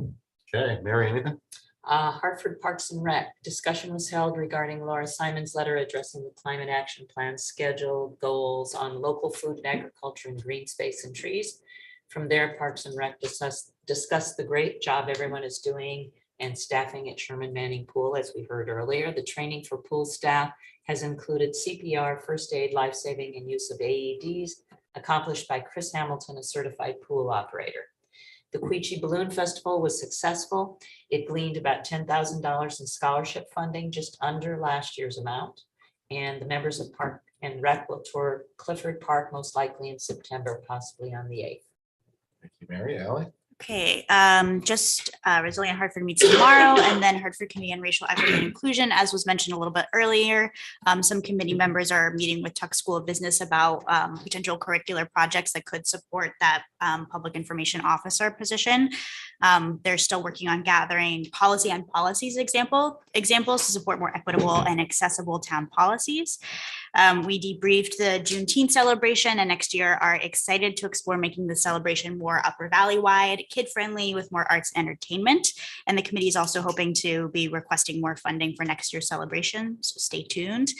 Okay, Mary, anything? Hartford Parks and Rec, discussion was held regarding Laura Simon's letter addressing the climate action plan schedule, goals on local food and agriculture and green space and trees. From there, Parks and Rec discussed the great job everyone is doing and staffing at Sherman Manning Pool, as we heard earlier. The training for pool staff has included CPR, first aid, life-saving, and use of AEDs, accomplished by Chris Hamilton, a certified pool operator. The Queechee Balloon Festival was successful. It gleaned about $10,000 in scholarship funding, just under last year's amount. And the members of Park and Rec will tour Clifford Park most likely in September, possibly on the 8th. Thank you, Mary. Ally? Okay, just Resilient Hartford meets tomorrow, and then Hartford Committee on Racial Equity and Inclusion, as was mentioned a little bit earlier. Some committee members are meeting with Tuck School of Business about potential curricular projects that could support that public information officer position. They're still working on gathering policy on policies examples to support more equitable and accessible town policies. We debriefed the Juneteenth celebration, and next year are excited to explore making the celebration more Upper Valley wide, kid-friendly with more arts and entertainment. And the committee is also hoping to be requesting more funding for next year's celebration, so stay tuned.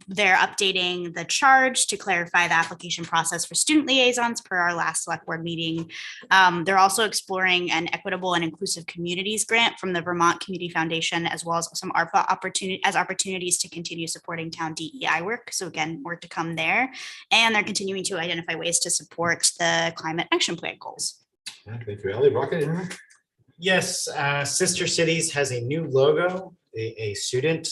They're updating the charge to clarify the application process for student liaisons per our last select board meeting. They're also exploring an equitable and inclusive communities grant from the Vermont Community Foundation, as well as some ARPA opportunities to continue supporting town DEI work. So again, more to come there. And they're continuing to identify ways to support the climate action plan goals. Thank you, Ally. Rocket, anything? Yes, Sister Cities has a new logo. A student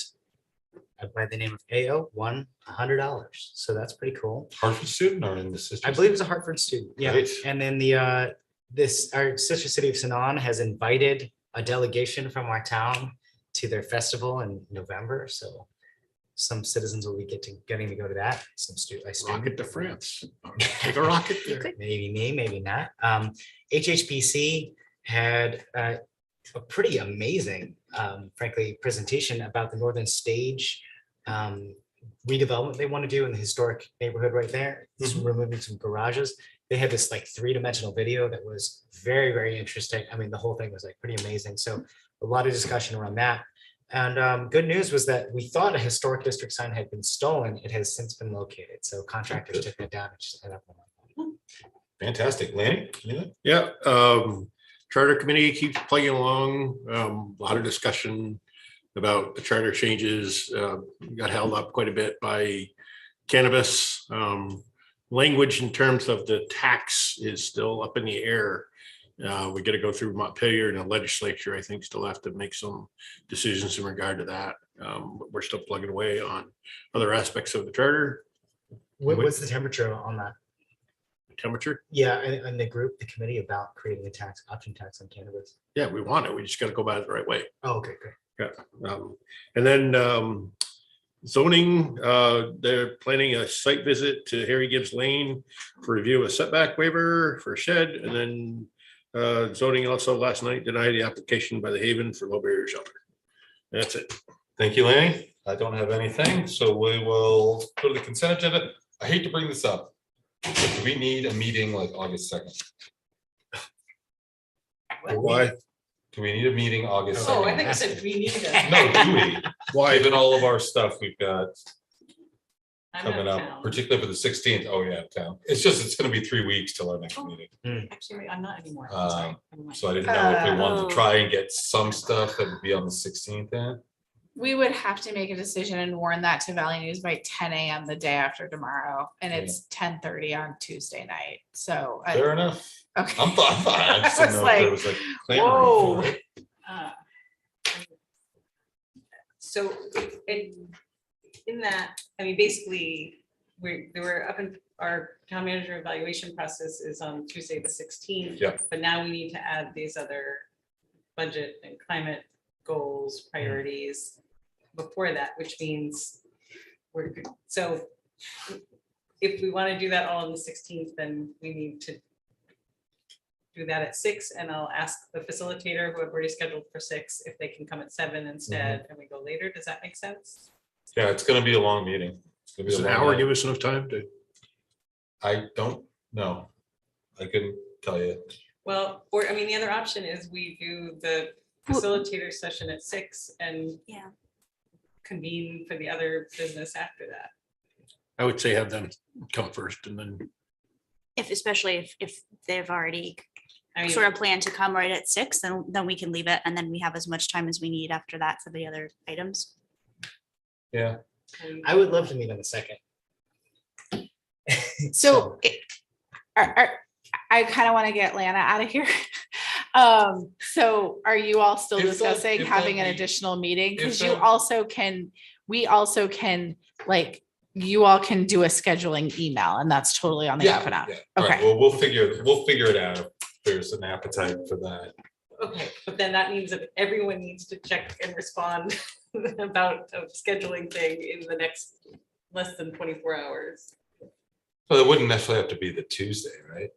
by the name of AO won $100. So that's pretty cool. Hartford student or in the sister? I believe it's a Hartford student. Yeah. Great. And then our Sister City of Sinan has invited a delegation from our town to their festival in November. So some citizens will be getting to go to that. Some students. Rocket to France. Take a rocket there. Maybe me, maybe not. HHBC had a pretty amazing, frankly, presentation about the Northern Stage redevelopment they want to do in the historic neighborhood right there. It's removing some garages. They had this like 3-dimensional video that was very, very interesting. I mean, the whole thing was like pretty amazing. So a lot of discussion around that. And good news was that we thought a historic district sign had been stolen. It has since been located. So contractors took it down and just ended up. Fantastic. Lanny? anything? Yeah, charter committee keeps plugging along. A lot of discussion about the charter changes. Got held up quite a bit by cannabis. Language in terms of the tax is still up in the air. We got to go through Montpelier and the legislature, I think, still have to make some decisions in regard to that. But we're still plugging away on other aspects of the charter. What's the temperature on that? Temperature? Yeah, and the group, the committee about creating a option tax on cannabis. Yeah, we want it. We just got to go about it the right way. Oh, okay, great. Yeah. And then zoning, they're planning a site visit to Harry Gibbs Lane for review of a setback waiver for a shed. And then zoning also last night denied the application by the Haven for low barrier shelter. That's it. Thank you, Lanny. I don't have anything, so we will go to the consent agenda. I hate to bring this up, but do we need a meeting like August 2nd? Why? Do we need a meeting August 2nd? Oh, I think I said we need it. No, do we? Why? Given all of our stuff we've got I'm coming out of up, town. particularly for the 16th. Oh, yeah, town. It's just, it's gonna be 3 weeks till our next meeting. Actually, I'm not anymore. I'm sorry. Never mind. So I didn't know if we wanted to try and get some stuff that would be on the 16th then. We would have to make a decision and warn that to Valley News by 10 a.m. the day after tomorrow, and it's 10:30 on Tuesday night. So Fair enough. Okay. I'm fine. I just I didn't was know if there like, was like clamoring whoa. for it. So in that, I mean, basically, we're up in our town manager evaluation process is on Tuesday, the 16th. Yeah. But now we need to add these other budget and climate goals, priorities before that, which means we're good. So if we want to do that all on the 16th, then we need to do that at 6, and I'll ask the facilitator who I've already scheduled for 6 if they can come at 7 instead, and we go later. Does that make sense? Yeah, it's gonna be a long meeting. It's gonna be Does a an long hour night. give us enough time to? I don't know. I couldn't tell you. Well, or I mean, the other option is we do the facilitator session at 6 and convene for the other business after that. I would say have them come first and then. Especially if they've already I mean, sort of planned to come right at 6, then we can leave it, and then we have as much time as we need after that for the other items. Yeah. I would love to meet on the 2nd. So I kind of want to get Lana out of here. So are you all still If that- discussing if having that an be- additional meeting? if Because you that- also can, we also can, like, you all can do a scheduling email, and that's totally on the Yeah. up and up. yeah. All right, Okay. well, we'll figure it out. If there's an appetite for that. okay, but then that means that everyone needs to check and respond about a scheduling thing in the next less than 24 hours. Well, it wouldn't necessarily have to be the Tuesday, right?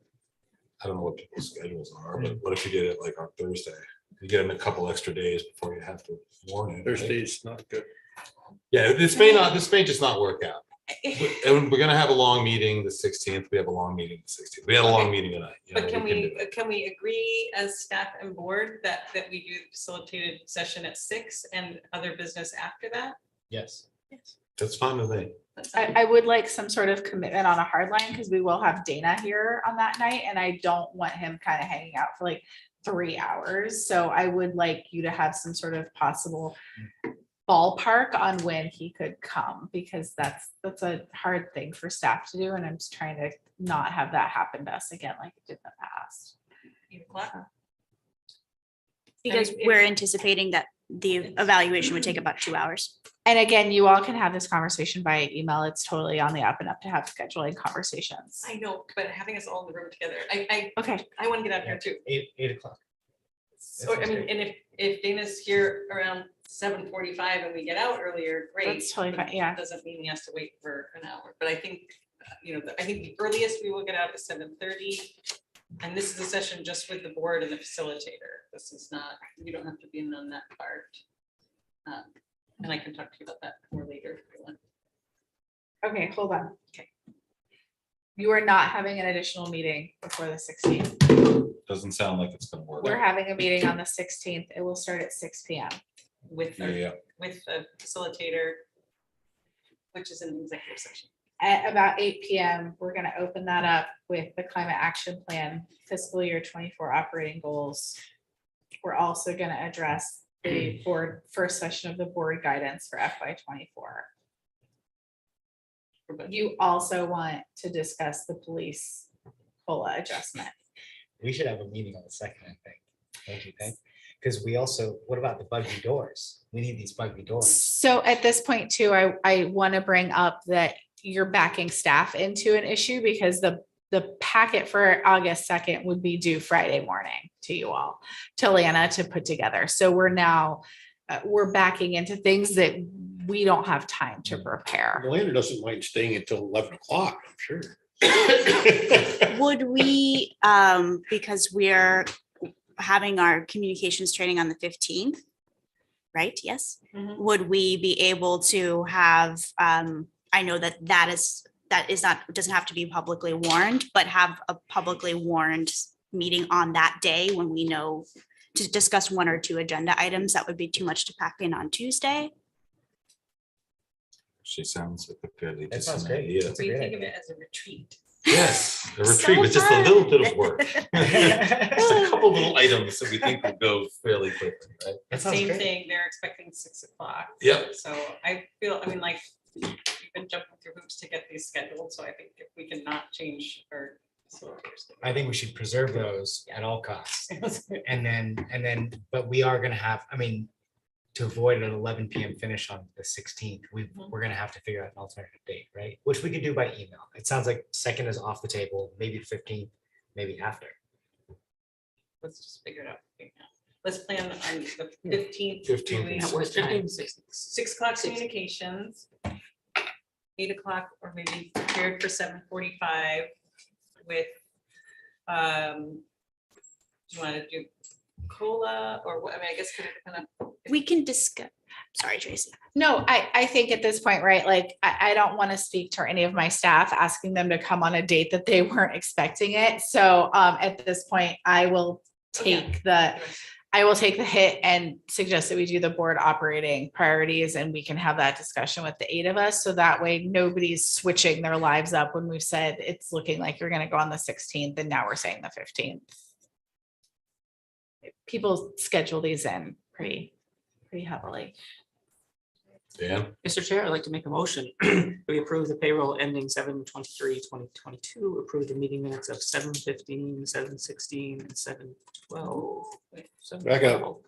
I don't know what people's schedules are, but what if you get it like on Thursday? You get them a couple extra days before you have to warn it. right? Thursday's not good. Yeah, this may just not work out. And we're gonna have a long meeting the 16th. We have a long meeting the 16th. We had a long meeting tonight. you But know, can do we, that. can we agree as staff and board that we do the facilitated session at 6 and other business after that? Yes. That's fine with me. I would like some sort of commitment on a hard line, because we will have Dana here on that night, and I don't want him kind of hanging out for like 3 hours. So I would like you to have some sort of possible ballpark on when he could come, because that's a hard thing for staff to do, and I'm just trying to not have that happen to us again like it did in the past. 8 o'clock? Because I mean, we're anticipating that the evaluation would take about 2 hours. And again, you all can have this conversation by email. It's totally on the up and up to have scheduling conversations. I know, but having us all in the room together, I Okay. want to get out here too. 8 o'clock. So, I mean, and if Dana's here around 7:45 and we get out earlier, great. That's totally but fine, yeah. it Doesn't mean he has to wait for an hour, but I think, I think the earliest we will get out is 7:30. And this is a session just with the board and the facilitator. This is not, you don't have to be in on that part. And I can talk to you about that more later if you want. Okay, hold on. Okay. You are not having an additional meeting before the 16th. Doesn't sound like it's gonna work. We're having a meeting on the 16th. It will start at 6 p.m. With Yeah. with the facilitator, which is an executive session. At about 8 p.m., we're going to open that up with the climate action plan, fiscal year 24 operating goals. We're also going to address the board first session of the board guidance for FY24. You also want to discuss the police COLA adjustment. We should have a meeting on the second, I think. Don't you think? Because we also, what about the buggy doors? We need these buggy doors. So at this point too, I want to bring up that you're backing staff into an issue because the packet for August 2nd would be due Friday morning to you all, to Lana to put together. So we're now, we're backing into things that we don't have time to prepare. Melinda doesn't mind staying until 11 o'clock, I'm sure. Would we, because we're having our communications training on the 15th, right? Yes. Would we be able to have, I know that is not, doesn't have to be publicly warned, but have a publicly warned meeting on that day when we know to discuss one or two agenda items? That would be too much to pack in on Tuesday. She sounds like a fairly That sounds decent great. idea. That's a We great think of idea. it as a retreat. Yes, a retreat with just a little bit of work. Just a couple little items that we think will go fairly quickly, right? That sounds Same great. thing, they're expecting 6 o'clock. Yep. So I feel, I mean, like, we've been jumping through hoops to get these scheduled, so I think if we can not change our facilitators. I think we should preserve those at all costs. And then, but we are gonna have, I mean, to avoid an 11 p.m. finish on the 16th, we're gonna have to figure out an alternative date, right? Which we could do by email. It sounds like second is off the table, maybe the 15th, maybe after. Let's just figure it out. right now. Let's plan on the 15th. 15th. At what time? 6 o'clock communications. 8 o'clock or maybe prepared for 7:45 with, do you want to do COLA or what? I mean, I guess could it kind of. We can discuss, sorry, Tracy. No, I think at this point, right, like, I don't want to speak to any of my staff, asking them to come on a date that they weren't expecting it. So at this point, I will take the hit and suggest that we do the board operating priorities and we can have that discussion with the 8 of us. So that way nobody's switching their lives up when we've said it's looking like you're going to go on the 16th and now we're saying the 15th. People schedule these in pretty heavily. Dan? Mr. Chair, I'd like to make a motion. We approve the payroll ending 7/23/2022, approve the meeting minutes of 7:15, 7:16, and 7:12. Wait, Back up.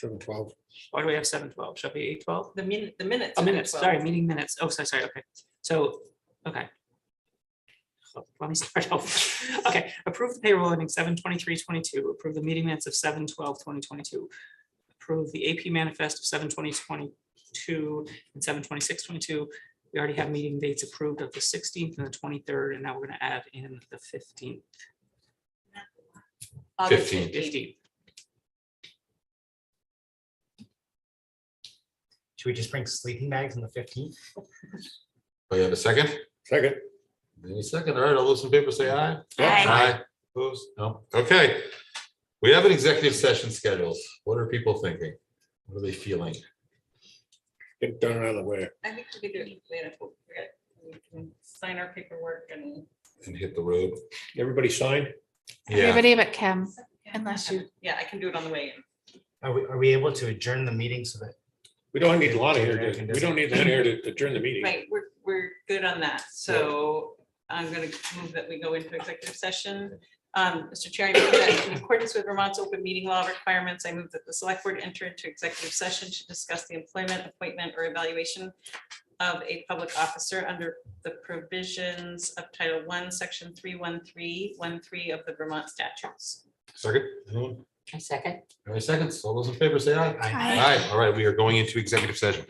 7:12. 7:12. Why do we have 7:12? Should be 8:12? The minutes. Oh, are minutes, 12. sorry, meeting minutes. Oh, sorry, okay. So, okay. Let me start over. Okay, approve the payroll ending 7/23/22, approve the meeting minutes of 7/12/2022. Approve the AP manifest of 7/20/22 and 7/26/22. We already have meeting dates approved of the 16th and the 23rd, and now we're gonna add in the 15th. August 15th. 15th. Should we just bring sleeping bags on the 15th? Oh, you have a second? Second. Any second? All right, all those in favor say aye. Aye. Opposed? No. Okay. We have an executive session scheduled. What are people thinking? What are they feeling? Get done out of the way. I think we could do it later. We can sign our paperwork and. And hit the road. Everybody sign? Yeah. Everybody but Kim, unless you. Yeah, I can do it on the way in. Are we able to adjourn the meeting so that? We don't need Lana here to adjourn the meeting. Right, we're good on that. So I'm going to move that we go into executive session. Mr. Chair, I move that in accordance with Vermont's open meeting law requirements, I move that the select board enter into executive session to discuss the employment, appointment, or evaluation of a public officer under the provisions of Title I, Section 313(1)(3) of the Vermont statutes. Second? Anyone? A second. Any seconds? All those in favor say aye. Aye. All right, we are going into executive session.